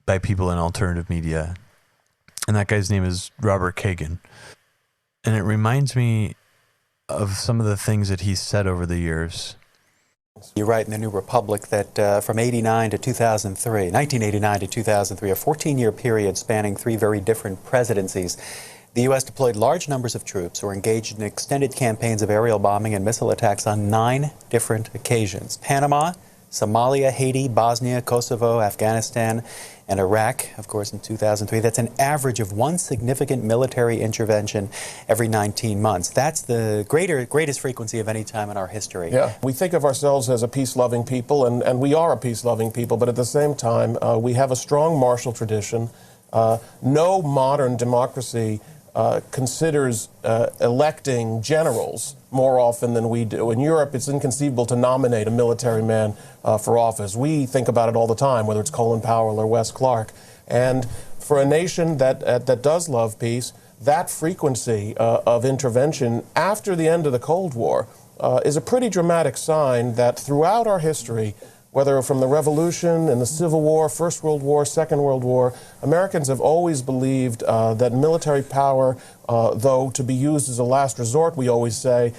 by people in alternative media. And that guy's name is Robert Kagan. And it reminds me of some of the things that he's said over the years. You write in the New Republic that from 1989 to 2003, a 14-year period spanning 3 very different presidencies, the U.S. deployed large numbers of troops or engaged in extended campaigns of aerial bombing and missile attacks on 9 different occasions. Panama, Somalia, Haiti, Bosnia, Kosovo, Afghanistan, and Iraq, of course, in 2003. That's an average of 1 significant military intervention every 19 months. That's the greatest frequency of any time in our history. Yeah, we think of ourselves as a peace-loving people, and we are a peace-loving people, but at the same time, we have a strong martial tradition. No modern democracy considers electing generals more often than we do. In Europe, it's inconceivable to nominate a military man for office. We think about it all the time, whether it's Colin Powell or Wes Clark. And for a nation that does love peace, that frequency of intervention after the end of the Cold War is a pretty dramatic sign that throughout our history, whether from the Revolution and the Civil War, First World War, Second World War, Americans have always believed that military power, though to be used as a last resort, we always say,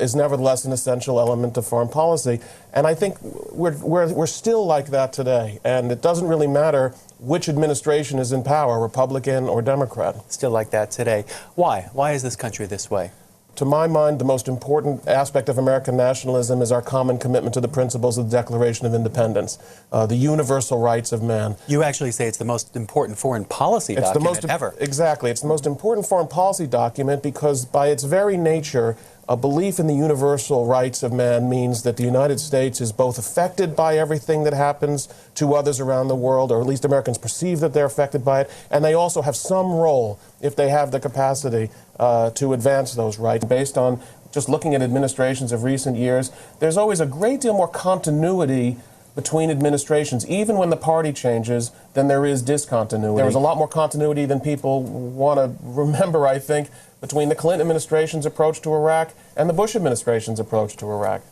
is nevertheless an essential element of foreign policy. And I think we're still like that today. And it doesn't really matter which administration is in power, Republican or Democrat. Still like that today. Why? Why is this country this way? To my mind, the most important aspect of American nationalism is our common commitment to the principles of the Declaration of Independence, the universal rights of man. You actually say it's the most important foreign policy document ever. Exactly. It's the most important foreign policy document because by its very nature, a belief in the universal rights of man means that the United States is both affected by everything that happens to others around the world, or at least Americans perceive that they're affected by it, and they also have some role, if they have the capacity, to advance those rights. Based on just looking at administrations of recent years, there's always a great deal more continuity between administrations. Even when the party changes, then there is discontinuity. There was a lot more continuity than people want to remember, I think, between the Clinton administration's approach to Iraq and the Bush administration's approach to Iraq.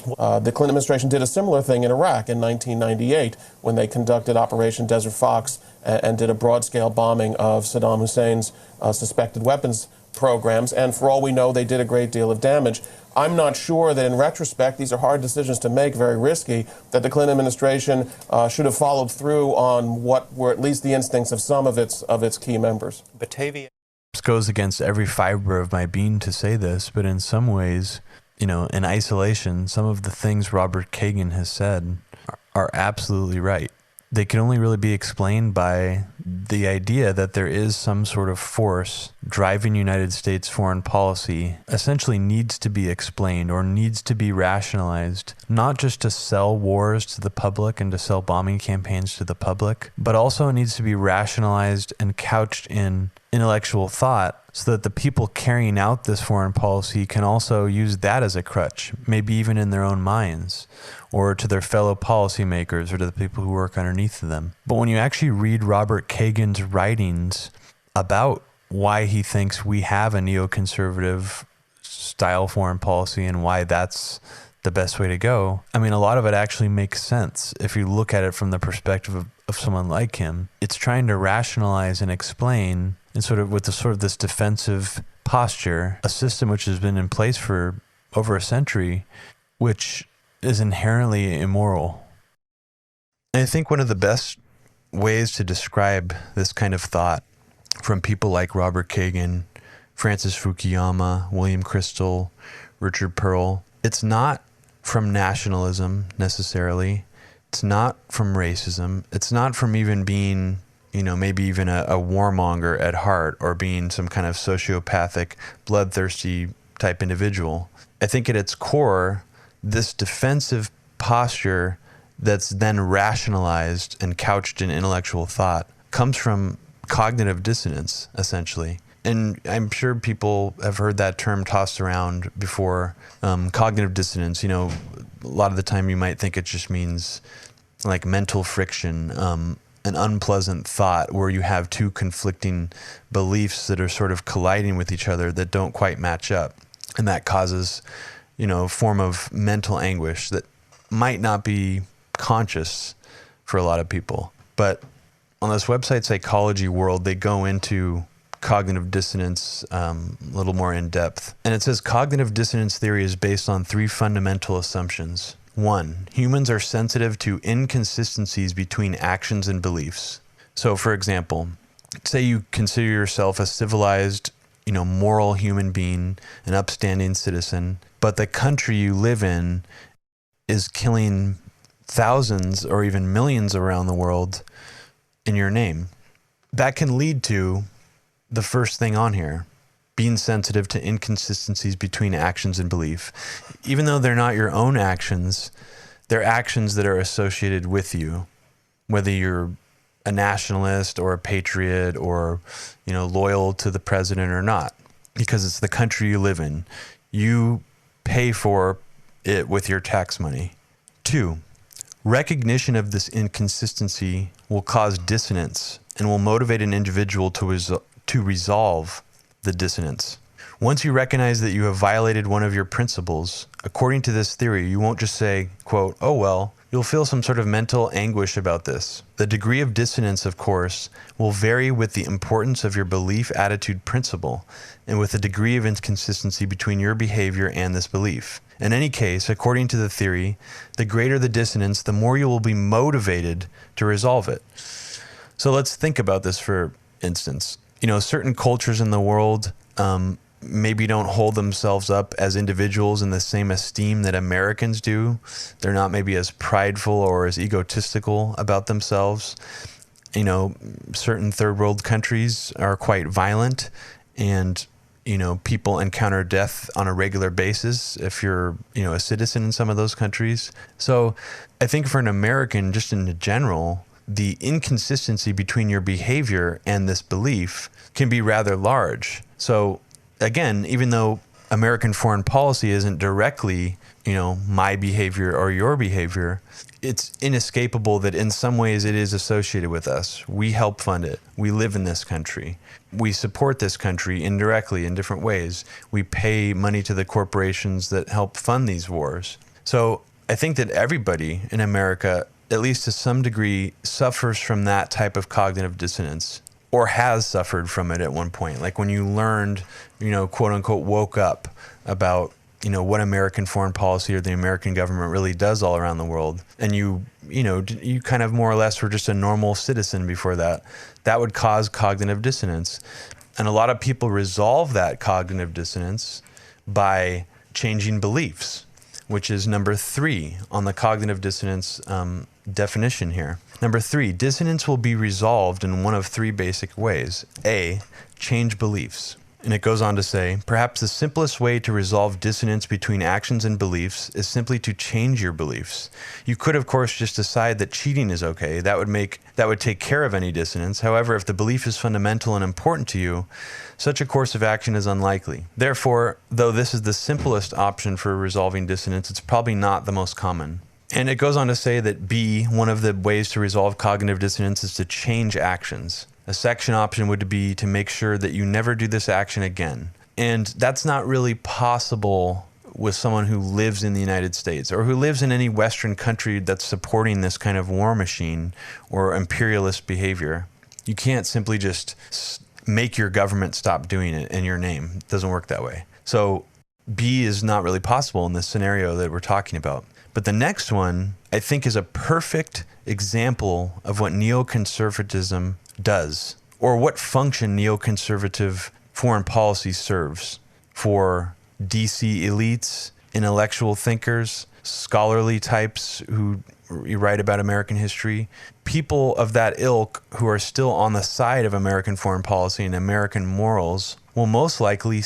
The Clinton administration did a similar thing in Iraq in 1998 when they conducted Operation Desert Fox and did a broad-scale bombing of Saddam Hussein's suspected weapons programs, and for all we know, they did a great deal of damage. I'm not sure that in retrospect, these are hard decisions to make, very risky, that the Clinton administration should have followed through on what were at least the instincts of some of its key members. Batavia. This goes against every fiber of my being to say this, but in some ways, in isolation, some of the things Robert Kagan has said are absolutely right. They can only really be explained by the idea that there is some sort of force driving United States foreign policy, essentially needs to be explained or needs to be rationalized, not just to sell wars to the public and to sell bombing campaigns to the public, but also needs to be rationalized and couched in intellectual thought so that the people carrying out this foreign policy can also use that as a crutch, maybe even in their own minds, or to their fellow policymakers or to the people who work underneath them. But when you actually read Robert Kagan's writings about why he thinks we have a neoconservative style foreign policy and why that's the best way to go, I mean, a lot of it actually makes sense if you look at it from the perspective of someone like him. It's trying to rationalize and explain, and sort of with this defensive posture, a system which has been in place for over a century, which is inherently immoral. And I think one of the best ways to describe this kind of thought from people like Robert Kagan, Francis Fukuyama, William Crystal, Richard Pearl, it's not from nationalism necessarily. It's not from racism. It's not from even being, maybe even a warmonger at heart or being some kind of sociopathic, bloodthirsty type individual. I think at its core, this defensive posture that's then rationalized and couched in intellectual thought comes from cognitive dissonance, essentially. And I'm sure people have heard that term tossed around before. Cognitive dissonance, you know, a lot of the time you might think it just means like mental friction, an unpleasant thought where you have two conflicting beliefs that are sort of colliding with each other that don't quite match up. And that causes, you know, a form of mental anguish that might not be conscious for a lot of people. But on this website, Psychology World, they go into cognitive dissonance a little more in depth. And it says cognitive dissonance theory is based on three fundamental assumptions. 1, humans are sensitive to inconsistencies between actions and beliefs. So for example, say you consider yourself a civilized, you know, moral human being, an upstanding citizen, but the country you live in is killing thousands or even millions around the world in your name. That can lead to the first thing on here, being sensitive to inconsistencies between actions and belief. Even though they're not your own actions, they're actions that are associated with you, whether you're a nationalist or a patriot or, you know, loyal to the president or not, because it's the country you live in. You pay for it with your tax money. 2, recognition of this inconsistency will cause dissonance and will motivate an individual to resolve the dissonance. Once you recognize that you have violated one of your principles, according to this theory, you won't just say, quote, oh well, you'll feel some sort of mental anguish about this. The degree of dissonance, of course, will vary with the importance of your belief, attitude, principle, and with the degree of inconsistency between your behavior and this belief. In any case, according to the theory, the greater the dissonance, the more you will be motivated to resolve it. So let's think about this for instance. You know, certain cultures in the world maybe don't hold themselves up as individuals in the same esteem that Americans do. They're not maybe as prideful or as egotistical about themselves. You know, certain third world countries are quite violent, and, you know, people encounter death on a regular basis if you're, you know, a citizen in some of those countries. So I think for an American, just in general, the inconsistency between your behavior and this belief can be rather large. So again, even though American foreign policy isn't directly, you know, my behavior or your behavior, it's inescapable that in some ways it is associated with us. We help fund it. We live in this country. We support this country indirectly in different ways. We pay money to the corporations that help fund these wars. So I think that everybody in America, at least to some degree, suffers from that type of cognitive dissonance, or has suffered from it at one point. Like when you learned, you know, quote unquote, woke up about, you know, what American foreign policy or the American government really does all around the world. And you kind of more or less were just a normal citizen before that. That would cause cognitive dissonance. And a lot of people resolve that cognitive dissonance by changing beliefs, which is number 3 on the cognitive dissonance definition here. Number 3, dissonance will be resolved in one of 3 basic ways. A, change beliefs. And it goes on to say, perhaps the simplest way to resolve dissonance between actions and beliefs is simply to change your beliefs. You could, of course, just decide that cheating is okay. That would take care of any dissonance. However, if the belief is fundamental and important to you, such a course of action is unlikely. Therefore, though this is the simplest option for resolving dissonance, it's probably not the most common. And it goes on to say that B, one of the ways to resolve cognitive dissonance is to change actions. A second option would be to make sure that you never do this action again. And that's not really possible with someone who lives in the United States or who lives in any Western country that's supporting this kind of war machine or imperialist behavior. You can't simply just make your government stop doing it in your name. It doesn't work that way. So B is not really possible in this scenario that we're talking about. But the next one, I think, is a perfect example of what neoconservatism does, or what function neoconservative foreign policy serves for DC elites, intellectual thinkers, scholarly types who write about American history, people of that ilk who are still on the side of American foreign policy and American morals will most likely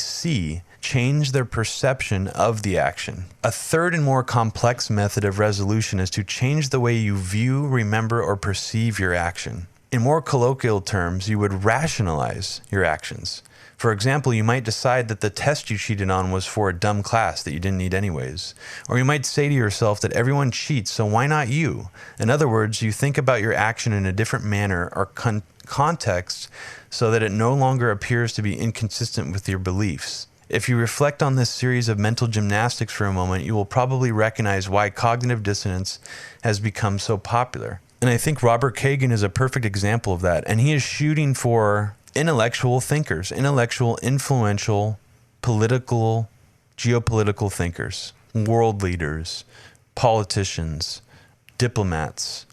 change their perception of the action. A third and more complex method of resolution is to change the way you view, remember, or perceive your action. In more colloquial terms, you would rationalize your actions. For example, you might decide that the test you cheated on was for a dumb class that you didn't need anyways. Or you might say to yourself that everyone cheats, so why not you? In other words, you think about your action in a different manner or context so that it no longer appears to be inconsistent with your beliefs. If you reflect on this series of mental gymnastics for a moment, you will probably recognize why cognitive dissonance has become so popular. And I think Robert Kagan is a perfect example of that. And he is shooting for intellectual thinkers, intellectual, influential, political, geopolitical thinkers, world leaders, politicians, diplomats,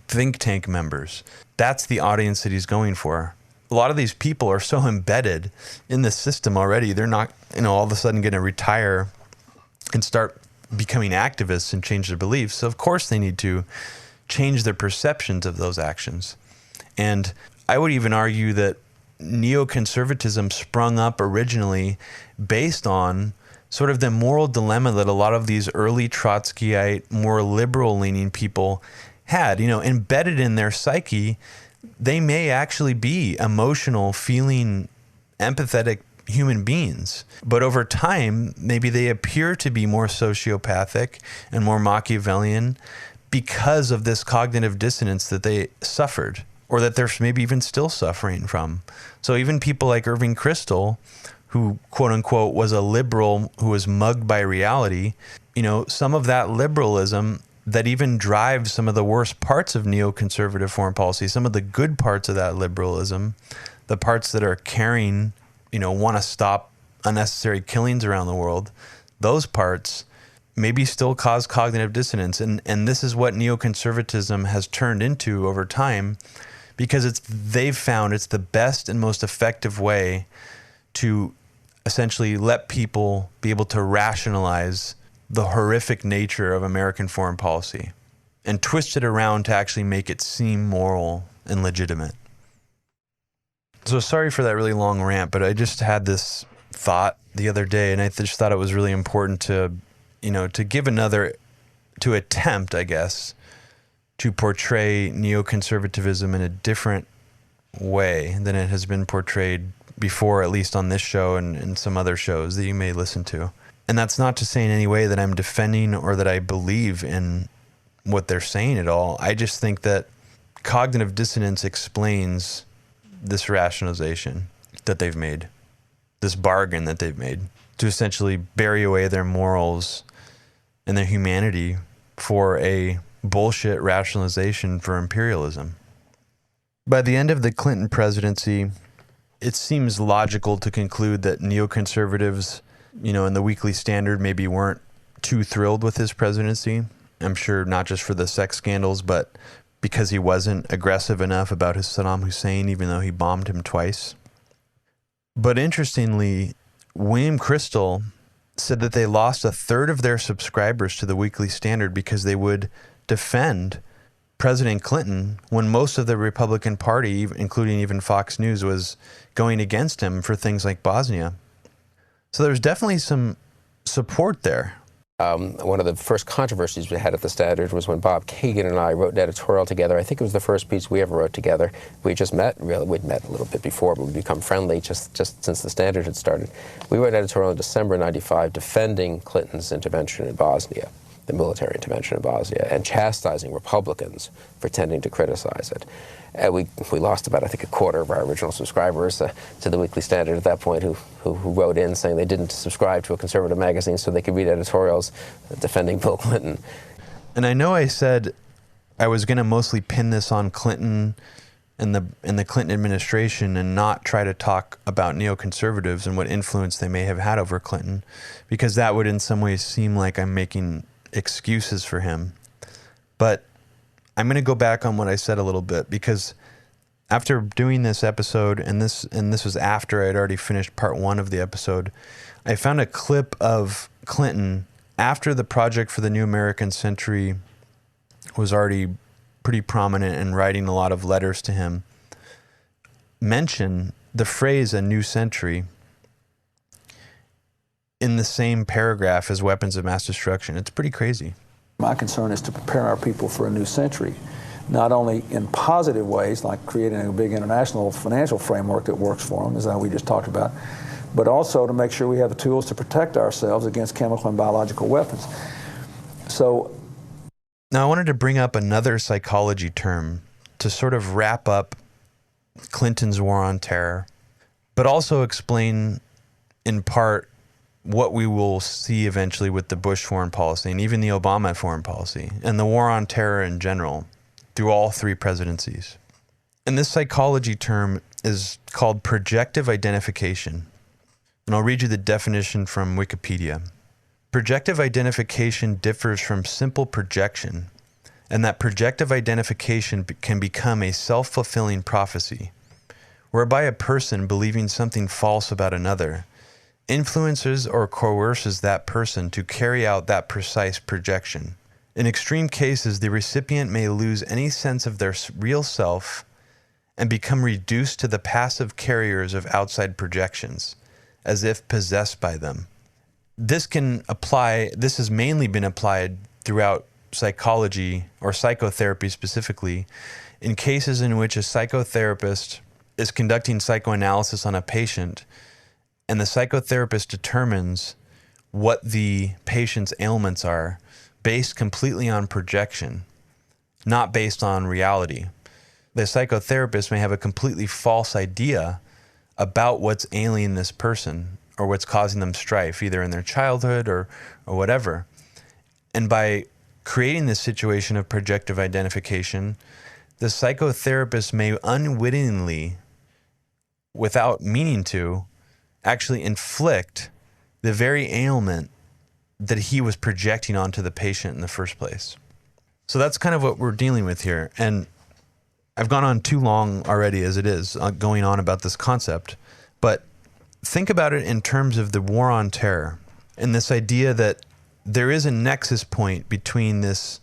think tank members. That's the audience that he's going for. A lot of these people are so embedded in the system already. They're not, all of a sudden going to retire and start becoming activists and change their beliefs. So of course they need to change their perceptions of those actions. And I would even argue that neoconservatism sprung up originally based on sort of the moral dilemma that a lot of these early Trotskyite, more liberal-leaning people had. Embedded in their psyche, they may actually be emotional, feeling, empathetic human beings. But over time, maybe they appear to be more sociopathic and more Machiavellian because of this cognitive dissonance that they suffered, or that they're maybe even still suffering from. So even people like Irving Kristol, who quote unquote was a liberal who was mugged by reality, some of that liberalism that even drives some of the worst parts of neoconservative foreign policy, some of the good parts of that liberalism, the parts that are caring, want to stop unnecessary killings around the world, those parts maybe still cause cognitive dissonance. And this is what neoconservatism has turned into over time, because they've found it's the best and most effective way to essentially let people be able to rationalize the horrific nature of American foreign policy and twist it around to actually make it seem moral and legitimate. So sorry for that really long rant, but I just had this thought the other day, and I just thought it was really important to attempt, I guess, to portray neoconservatism in a different way than it has been portrayed before, at least on this show and some other shows that you may listen to. And that's not to say in any way that I'm defending or that I believe in what they're saying at all. I just think that cognitive dissonance explains this rationalization that they've made, this bargain that they've made to essentially bury away their morals and their humanity for a bullshit rationalization for imperialism. By the end of the Clinton presidency, it seems logical to conclude that neoconservatives, in the Weekly Standard maybe weren't too thrilled with his presidency. I'm sure not just for the sex scandals, but because he wasn't aggressive enough about his Saddam Hussein, even though he bombed him twice. But interestingly, William Kristol said that they lost a third of their subscribers to the Weekly Standard because they would defend President Clinton when most of the Republican Party, including even Fox News, was going against him for things like Bosnia. So there's definitely some support there. One of the first controversies we had at the Standard was when Bob Kagan and I wrote an editorial together. I think it was the first piece we ever wrote together. We just met, really, we'd met a little bit before, but we'd become friendly just since the Standard had started. We wrote an editorial in December '95 defending Clinton's intervention in Bosnia, the military intervention in Bosnia, and chastising Republicans for tending to criticize it. And we lost about, I think, a quarter of our original subscribers to the Weekly Standard at that point who wrote in saying they didn't subscribe to a conservative magazine so they could read editorials defending Bill Clinton. And I know I said I was going to mostly pin this on Clinton and the Clinton administration and not try to talk about neoconservatives and what influence they may have had over Clinton, because that would in some ways seem like I'm making excuses for him. But I'm going to go back on what I said a little bit, because after doing this episode, and this was after I had already finished part 1 of the episode, I found a clip of Clinton after the Project for the New American Century was already pretty prominent and writing a lot of letters to him, mention the phrase "a new century" in the same paragraph as weapons of mass destruction. It's pretty crazy. My concern is to prepare our people for a new century. not only in positive ways, like creating a big international financial framework that works for them, as we just talked about, but also to make sure we have the tools to protect ourselves against chemical and biological weapons. So, now I wanted to bring up another psychology term to sort of wrap up Clinton's war on terror, but also explain in part what we will see eventually with the Bush foreign policy and even the Obama foreign policy and the war on terror in general through all three presidencies. And this psychology term is called projective identification. And I'll read you the definition from Wikipedia. Projective identification differs from simple projection, and that projective identification can become a self-fulfilling prophecy, whereby a person believing something false about another influences or coerces that person to carry out that precise projection. In extreme cases, the recipient may lose any sense of their real self and become reduced to the passive carriers of outside projections, as if possessed by them. This has mainly been applied throughout psychology or psychotherapy specifically, in cases in which a psychotherapist is conducting psychoanalysis on a patient and the psychotherapist determines what the patient's ailments are based completely on projection, not based on reality. The psychotherapist may have a completely false idea about what's ailing this person or what's causing them strife, either in their childhood or whatever. And by creating this situation of projective identification, the psychotherapist may unwittingly, without meaning to, actually inflict the very ailment that he was projecting onto the patient in the first place. So that's kind of what we're dealing with here. And I've gone on too long already as it is, going on about this concept. But think about it in terms of the war on terror and this idea that there is a nexus point between this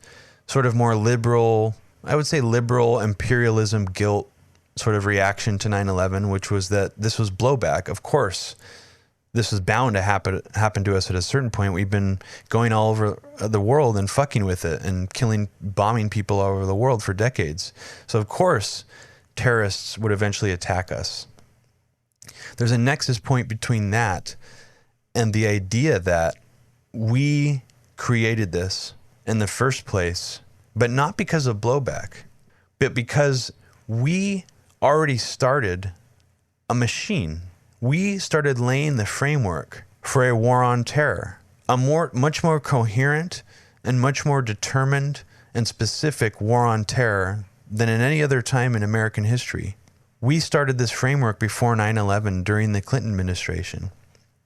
sort of more liberal, I would say liberal imperialism guilt sort of reaction to 9/11, which was that this was blowback. Of course, this was bound to happen to us at a certain point. We've been going all over the world and fucking with it and bombing people all over the world for decades. So of course, terrorists would eventually attack us. There's a nexus point between that and the idea that we created this in the first place, but not because of blowback, but because we already started a machine. We started laying the framework for a war on terror, a much more coherent and much more determined and specific war on terror than in any other time in American history. We started this framework before 9/11 during the Clinton administration.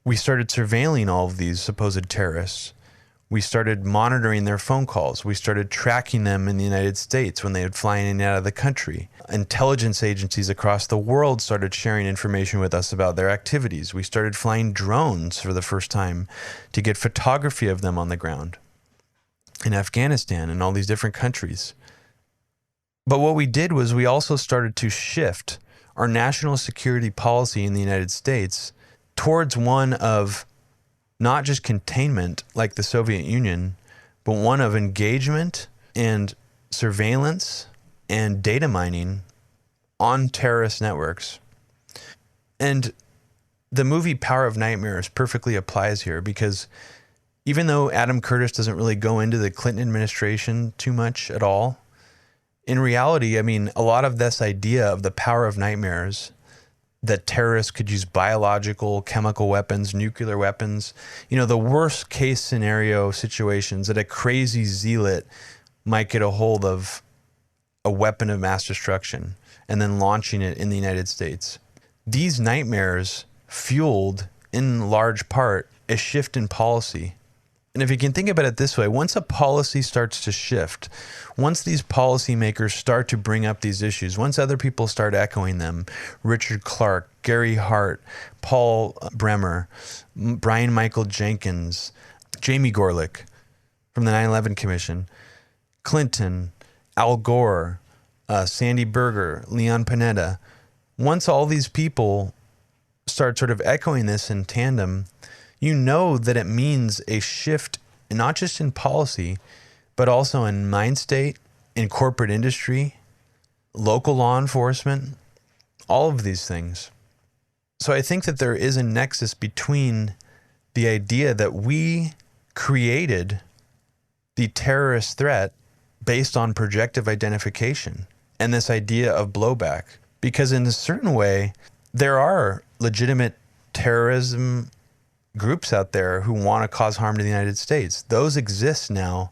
We started surveilling all of these supposed terrorists. We started monitoring their phone calls. We started tracking them in the United States when they would fly in and out of the country. Intelligence agencies across the world started sharing information with us about their activities. We started flying drones for the first time to get photography of them on the ground in Afghanistan and all these different countries. But what we did was we also started to shift our national security policy in the United States towards one of not just containment like the Soviet Union, but one of engagement and surveillance and data mining on terrorist networks. And the movie Power of Nightmares perfectly applies here, because even though Adam Curtis doesn't really go into the Clinton administration too much at all, in reality, I mean, a lot of this idea of the power of nightmares, that terrorists could use biological, chemical weapons, nuclear weapons, the worst case scenario situations that a crazy zealot might get a hold of a weapon of mass destruction and then launching it in the United States. These nightmares fueled, in large part, a shift in policy. And if you can think about it this way, once a policy starts to shift, once these policymakers start to bring up these issues, once other people start echoing them, Richard Clarke, Gary Hart, Paul Bremer, Brian Michael Jenkins, Jamie Gorelick from the 9/11 Commission, Clinton, Al Gore, Sandy Berger, Leon Panetta, once all these people start sort of echoing this in tandem, you know that it means a shift, not just in policy, but also in mind state in corporate industry, local law enforcement, all of these things. So I think that there is a nexus between the idea that we created the terrorist threat based on projective identification and this idea of blowback. Because in a certain way, there are legitimate terrorism groups out there who want to cause harm to the United States. Those exist now,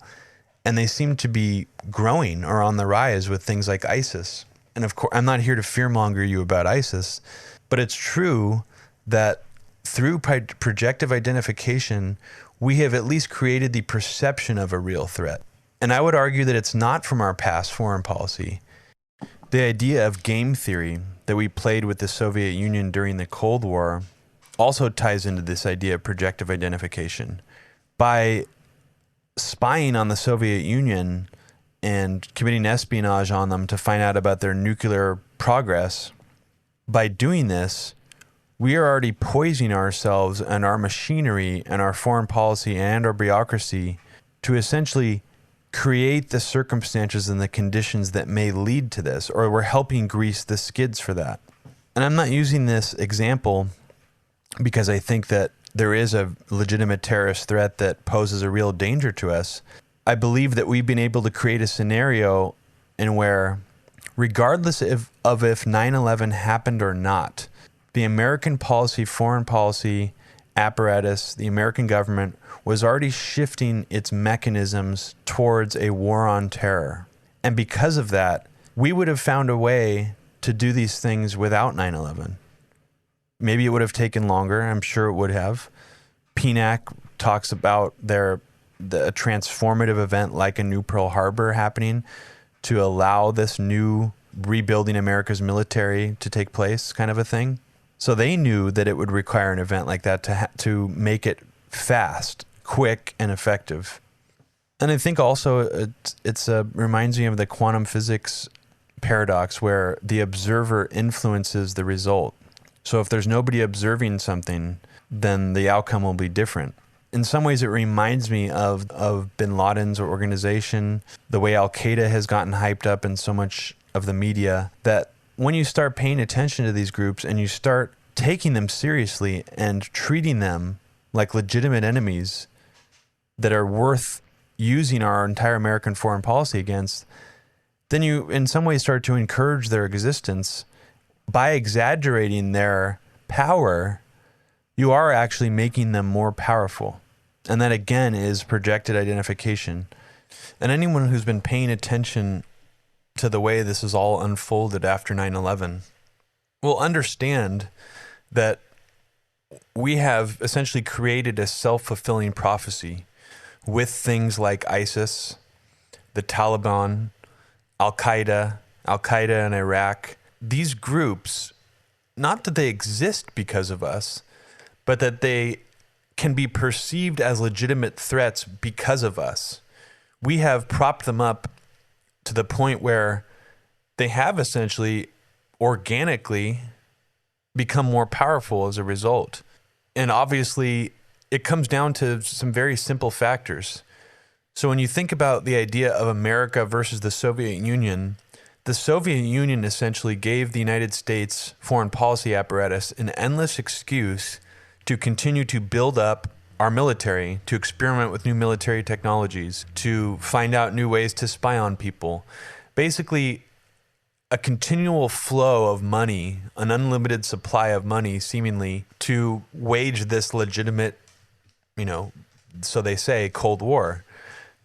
and they seem to be growing or on the rise with things like ISIS. And of course, I'm not here to fearmonger you about ISIS, but it's true that through projective identification, we have at least created the perception of a real threat. And I would argue that it's not from our past foreign policy. The idea of game theory that we played with the Soviet Union during the Cold War also ties into this idea of projective identification. By spying on the Soviet Union and committing espionage on them to find out about their nuclear progress, by doing this, we are already poisoning ourselves and our machinery and our foreign policy and our bureaucracy to essentially create the circumstances and the conditions that may lead to this, or we're helping grease the skids for that. And I'm not using this example because I think that there is a legitimate terrorist threat that poses a real danger to us. I believe that we've been able to create a scenario in where, regardless of if 9/11 happened or not, the American policy, foreign policy apparatus, the American government was already shifting its mechanisms towards a war on terror. And because of that, we would have found a way to do these things without 9/11. Maybe it would have taken longer. I'm sure it would have. PNAC talks about a transformative event like a new Pearl Harbor happening to allow this new rebuilding America's military to take place, kind of a thing. So they knew that it would require an event like that to make it fast, quick, and effective. And I think also it reminds me of the quantum physics paradox where the observer influences the result. So if there's nobody observing something, then the outcome will be different. In some ways, it reminds me of bin Laden's organization, the way Al-Qaeda has gotten hyped up in so much of the media, that when you start paying attention to these groups and you start taking them seriously and treating them like legitimate enemies that are worth using our entire American foreign policy against, then you in some ways start to encourage their existence. By exaggerating their power, you are actually making them more powerful. And that again is projected identification. And anyone who's been paying attention to the way this is all unfolded after 9/11 will understand that we have essentially created a self-fulfilling prophecy with things like ISIS, the Taliban, Al-Qaeda in Iraq. These groups, not that they exist because of us, but that they can be perceived as legitimate threats because of us. We have propped them up to the point where they have essentially organically become more powerful as a result. And obviously, it comes down to some very simple factors. So when you think about the idea of America versus the Soviet Union essentially gave the United States foreign policy apparatus an endless excuse to continue to build up our military, to experiment with new military technologies, to find out new ways to spy on people. Basically, a continual flow of money, an unlimited supply of money, seemingly, to wage this legitimate, so they say, Cold War.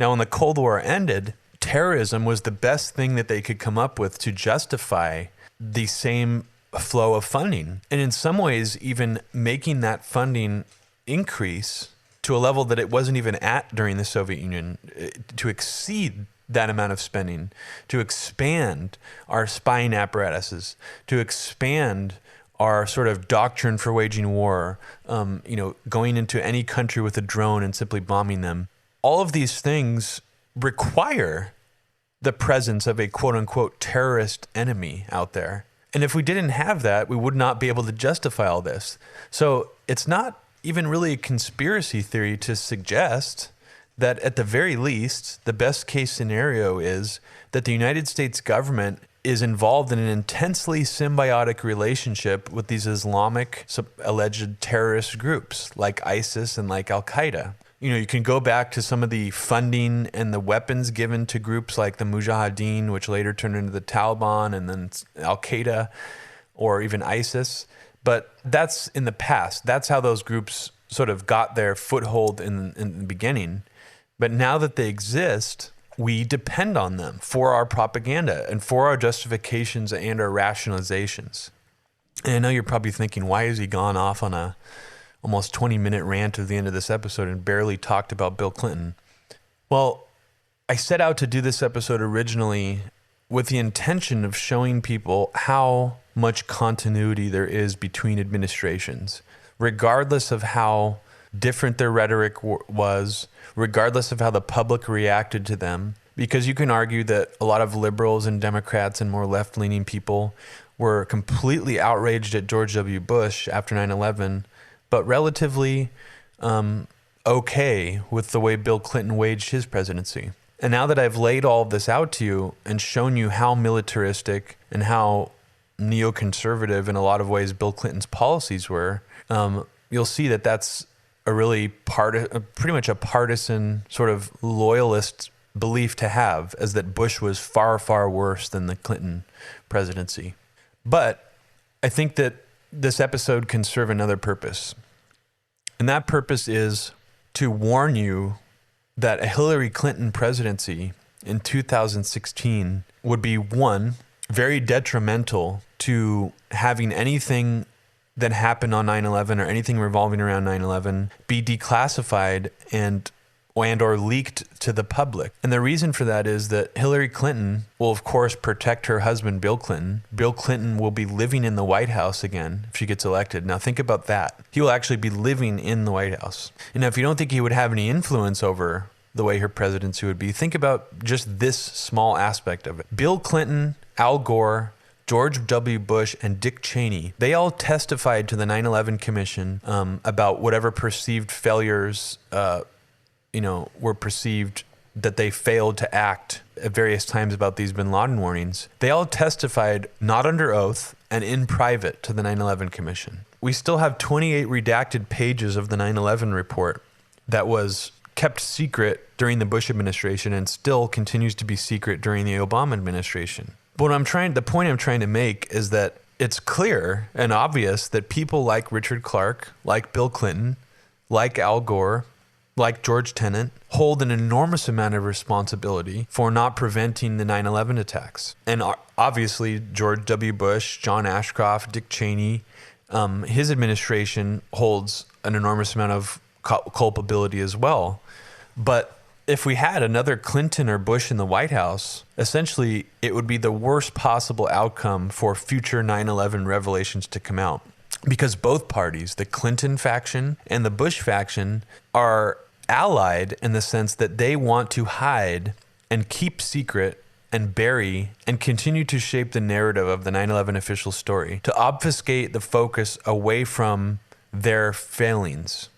Now, when the Cold War ended, terrorism was the best thing that they could come up with to justify the same flow of funding. And in some ways, even making that funding increase to a level that it wasn't even at during the Soviet Union, to exceed that amount of spending, to expand our spying apparatuses, to expand our sort of doctrine for waging war, going into any country with a drone and simply bombing them. All of these things require the presence of a quote-unquote terrorist enemy out there. And if we didn't have that, we would not be able to justify all this. So it's not even really a conspiracy theory to suggest that at the very least, the best case scenario is that the United States government is involved in an intensely symbiotic relationship with these Islamic alleged terrorist groups like ISIS and like Al-Qaeda. You know, you can go back to some of the funding and the weapons given to groups like the Mujahideen, which later turned into the Taliban, and then Al-Qaeda or even ISIS. But that's in the past. That's how those groups sort of got their foothold in the beginning. But now that they exist, we depend on them for our propaganda and for our justifications and our rationalizations. And I know you're probably thinking, why has he gone off on a almost 20-minute rant at the end of this episode and barely talked about Bill Clinton? Well, I set out to do this episode originally with the intention of showing people how much continuity there is between administrations, regardless of how different their rhetoric was, regardless of how the public reacted to them. Because you can argue that a lot of liberals and Democrats and more left-leaning people were completely outraged at George W. Bush after 9/11, but relatively okay with the way Bill Clinton waged his presidency. And now that I've laid all of this out to you and shown you how militaristic and how neoconservative in a lot of ways Bill Clinton's policies were, you'll see that that's a really pretty much a partisan sort of loyalist belief to have, as that Bush was far, far worse than the Clinton presidency. But I think that this episode can serve another purpose. And that purpose is to warn you that a Hillary Clinton presidency in 2016 would be, one, very detrimental to having anything that happened on 9/11 or anything revolving around 9/11 be declassified and or leaked to the public. And the reason for that is that Hillary Clinton will, of course, protect her husband, Bill Clinton. Bill Clinton will be living in the White House again if she gets elected. Now, think about that. He will actually be living in the White House. And if you don't think he would have any influence over the way her presidency would be, think about just this small aspect of it. Bill Clinton, Al Gore, George W. Bush, and Dick Cheney, they all testified to the 9/11 Commission about whatever perceived failures were perceived that they failed to act at various times about these bin Laden warnings. They all testified not under oath and in private to the 9/11 Commission. We still have 28 redacted pages of the 9/11 report that was kept secret during the Bush administration and still continues to be secret during the Obama administration. But the point I'm trying to make is that it's clear and obvious that people like Richard Clarke, like Bill Clinton, like Al Gore, like George Tenet, hold an enormous amount of responsibility for not preventing the 9/11 attacks. And obviously, George W. Bush, John Ashcroft, Dick Cheney, his administration holds an enormous amount of culpability as well. But if we had another Clinton or Bush in the White House, essentially it would be the worst possible outcome for future 9/11 revelations to come out. Because both parties, the Clinton faction and the Bush faction, are allied in the sense that they want to hide and keep secret and bury and continue to shape the narrative of the 9/11 official story, to obfuscate the focus away from their failings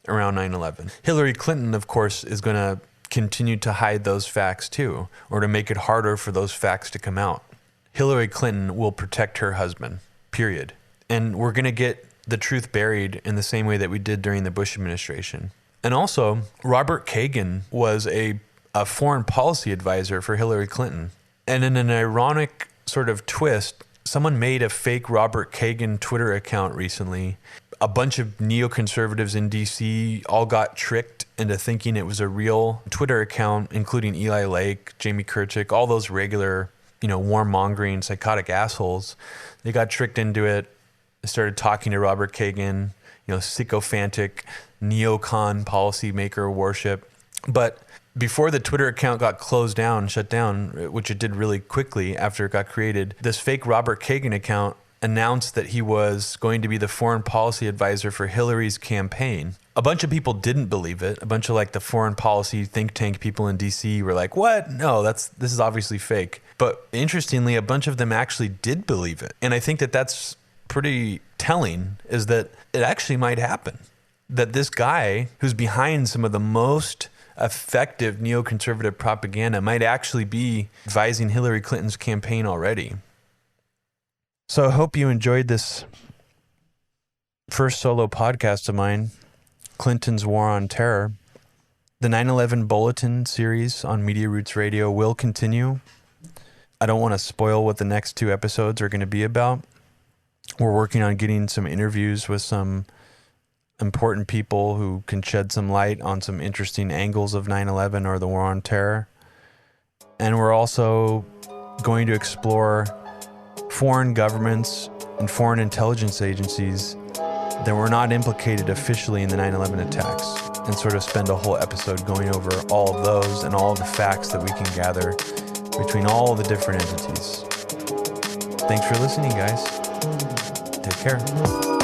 around 9/11. Hillary Clinton, of course, is going to continue to hide those facts too, or to make it harder for those facts to come out. Hillary Clinton will protect her husband, period. And we're going to get the truth buried in the same way that we did during the Bush administration. And also, Robert Kagan was a foreign policy advisor for Hillary Clinton. And in an ironic sort of twist, someone made a fake Robert Kagan Twitter account recently. A bunch of neoconservatives in DC all got tricked into thinking it was a real Twitter account, including Eli Lake, Jamie Kirchick, all those regular, warmongering, psychotic assholes. They got tricked into it. They started talking to Robert Kagan, sycophantic, neocon policymaker worship. But before the Twitter account got shut down, which it did really quickly after it got created, this fake Robert Kagan account announced that he was going to be the foreign policy advisor for Hillary's campaign. A bunch of people didn't believe it. A bunch of the foreign policy think tank people in DC were like, what? No, this is obviously fake. But interestingly, a bunch of them actually did believe it. And I think that that's pretty telling, is that it actually might happen. That this guy who's behind some of the most effective neoconservative propaganda might actually be advising Hillary Clinton's campaign already. So I hope you enjoyed this first solo podcast of mine, Clinton's War on Terror. The 9/11 Bulletin series on Media Roots Radio will continue. I don't want to spoil what the next 2 episodes are going to be about. We're working on getting some interviews with some important people who can shed some light on some interesting angles of 9/11 or the War on Terror. And we're also going to explore foreign governments and foreign intelligence agencies that were not implicated officially in the 9/11 attacks, and sort of spend a whole episode going over all of those and all of the facts that we can gather between all the different entities. Thanks for listening, guys. Take care.